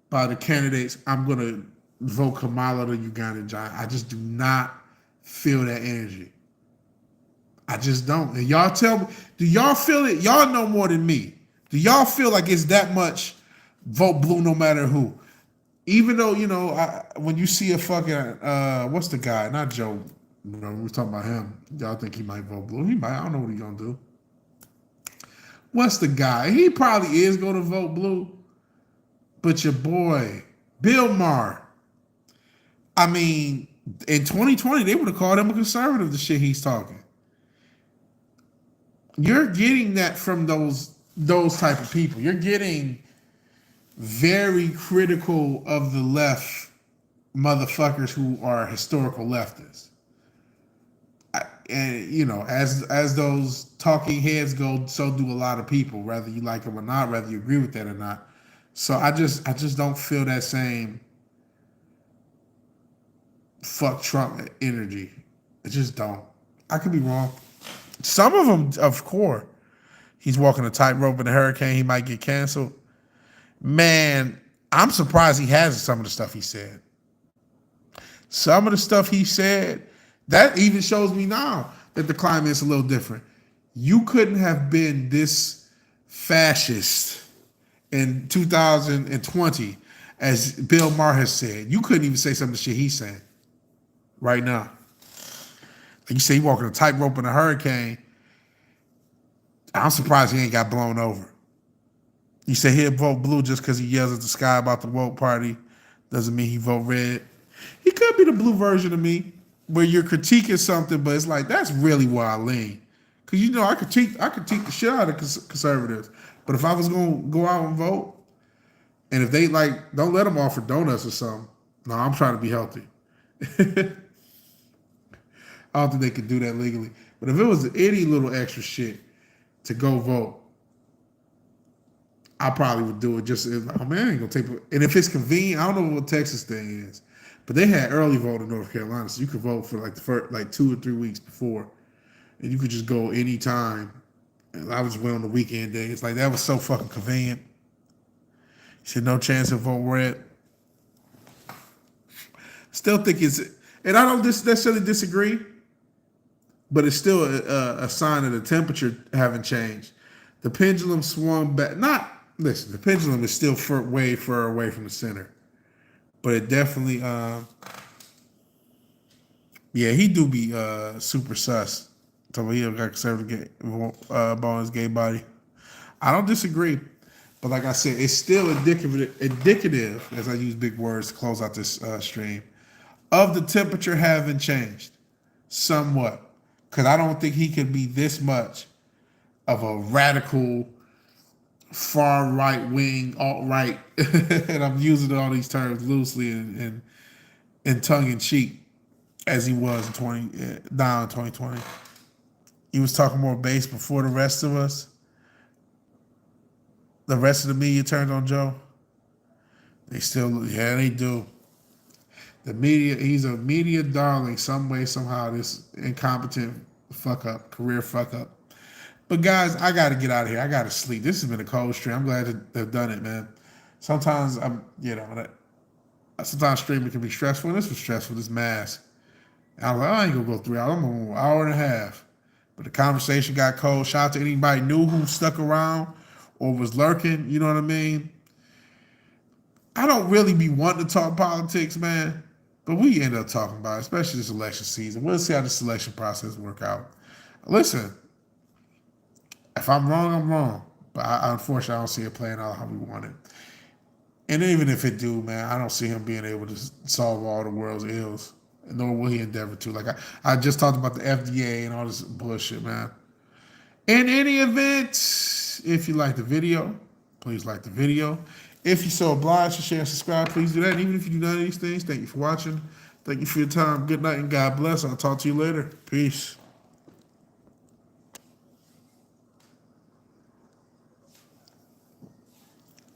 Speaker 1: by the candidates. I'm going to vote Kamala the Ugandan giant. I just do not feel that energy. I just don't. And y'all tell me, do y'all feel it? Y'all know more than me. Do y'all feel like it's that much vote blue no matter who? Even though, when you see a fucking, what's the guy? Not Joe. We were talking about him. Y'all think he might vote blue? He might. I don't know what he's going to do. What's the guy? He probably is going to vote blue. But your boy, Bill Maher, I mean, in 2020, they would have called him a conservative, the shit he's talking. You're getting that from those type of people. You're getting very critical of the left motherfuckers who are historical leftists. And, as those talking heads go, so do a lot of people, whether you like them or not, whether you agree with that or not. So I just don't feel that same fuck Trump energy. I just don't. I could be wrong. Some of them, of course. He's walking a tightrope in a hurricane. He might get canceled. Man, I'm surprised he hasn't some of the stuff he said. Some of the stuff he said, that even shows me now that the climate is a little different. You couldn't have been this fascist in 2020 as Bill Maher has said. You couldn't even say some of the shit he's saying right now. Like you say, he walking a tightrope in a hurricane. I'm surprised he ain't got blown over. You say he'll vote blue just because he yells at the sky about the woke party. Doesn't mean he vote red. He could be the blue version of me, where you're critiquing something, but it's like, that's really where I lean. Because, I critique the shit out of conservatives. But if I was going to go out and vote, and if they, don't let them offer donuts or something, no, I'm trying to be healthy. I don't think they could do that legally. But if it was any little extra shit to go vote, I probably would do it just as, I ain't going to take it. And if it's convenient, I don't know what Texas thing is. But they had early vote in North Carolina, so you could vote for the first 2 or 3 weeks before, and you could just go anytime I was went on the weekend day. It's like that was so fucking convenient. She had no chance of vote red. Still think it's, and I don't necessarily disagree, but it's still a sign of the temperature having changed. The pendulum swung back. Not listen. The pendulum is still way far away from the center, but it definitely. Yeah, he do be super sus. So he got conservative about his gay body. I don't disagree, but like I said, it's still indicative, as I use big words to close out this stream, of the temperature having changed somewhat. Because I don't think he could be this much of a radical, far right wing, alt right, and I'm using all these terms loosely and tongue in cheek, as he was in 2020. He was talking more base before the rest of us. The rest of the media turned on Joe. They still, yeah, they do. The media, he's a media darling some way, somehow, this incompetent fuck up, career fuck up. But guys, I got to get out of here. I got to sleep. This has been a cold stream. I'm glad to have done it, man. Sometimes sometimes streaming can be stressful. And this was stressful, this mask. I was like, I ain't gonna go 3 hours. I'm going to go an hour and a half. But the conversation got cold. Shout out to anybody new who stuck around or was lurking. You know what I mean? I don't really be wanting to talk politics, man. But we end up talking about it, especially this election season. We'll see how the selection process work out. Listen, if I'm wrong, I'm wrong. But unfortunately, I don't see it playing out how we want it. And even if it do, man, I don't see him being able to solve all the world's ills. Nor will he endeavor to. Like I just talked about the FDA and all this bullshit, man. In any event, if you like the video, please like the video. If you're so obliged to share and subscribe, please do that. And even if you do none of these things, thank you for watching. Thank you for your time. Good night and God bless. I'll talk to you later. Peace.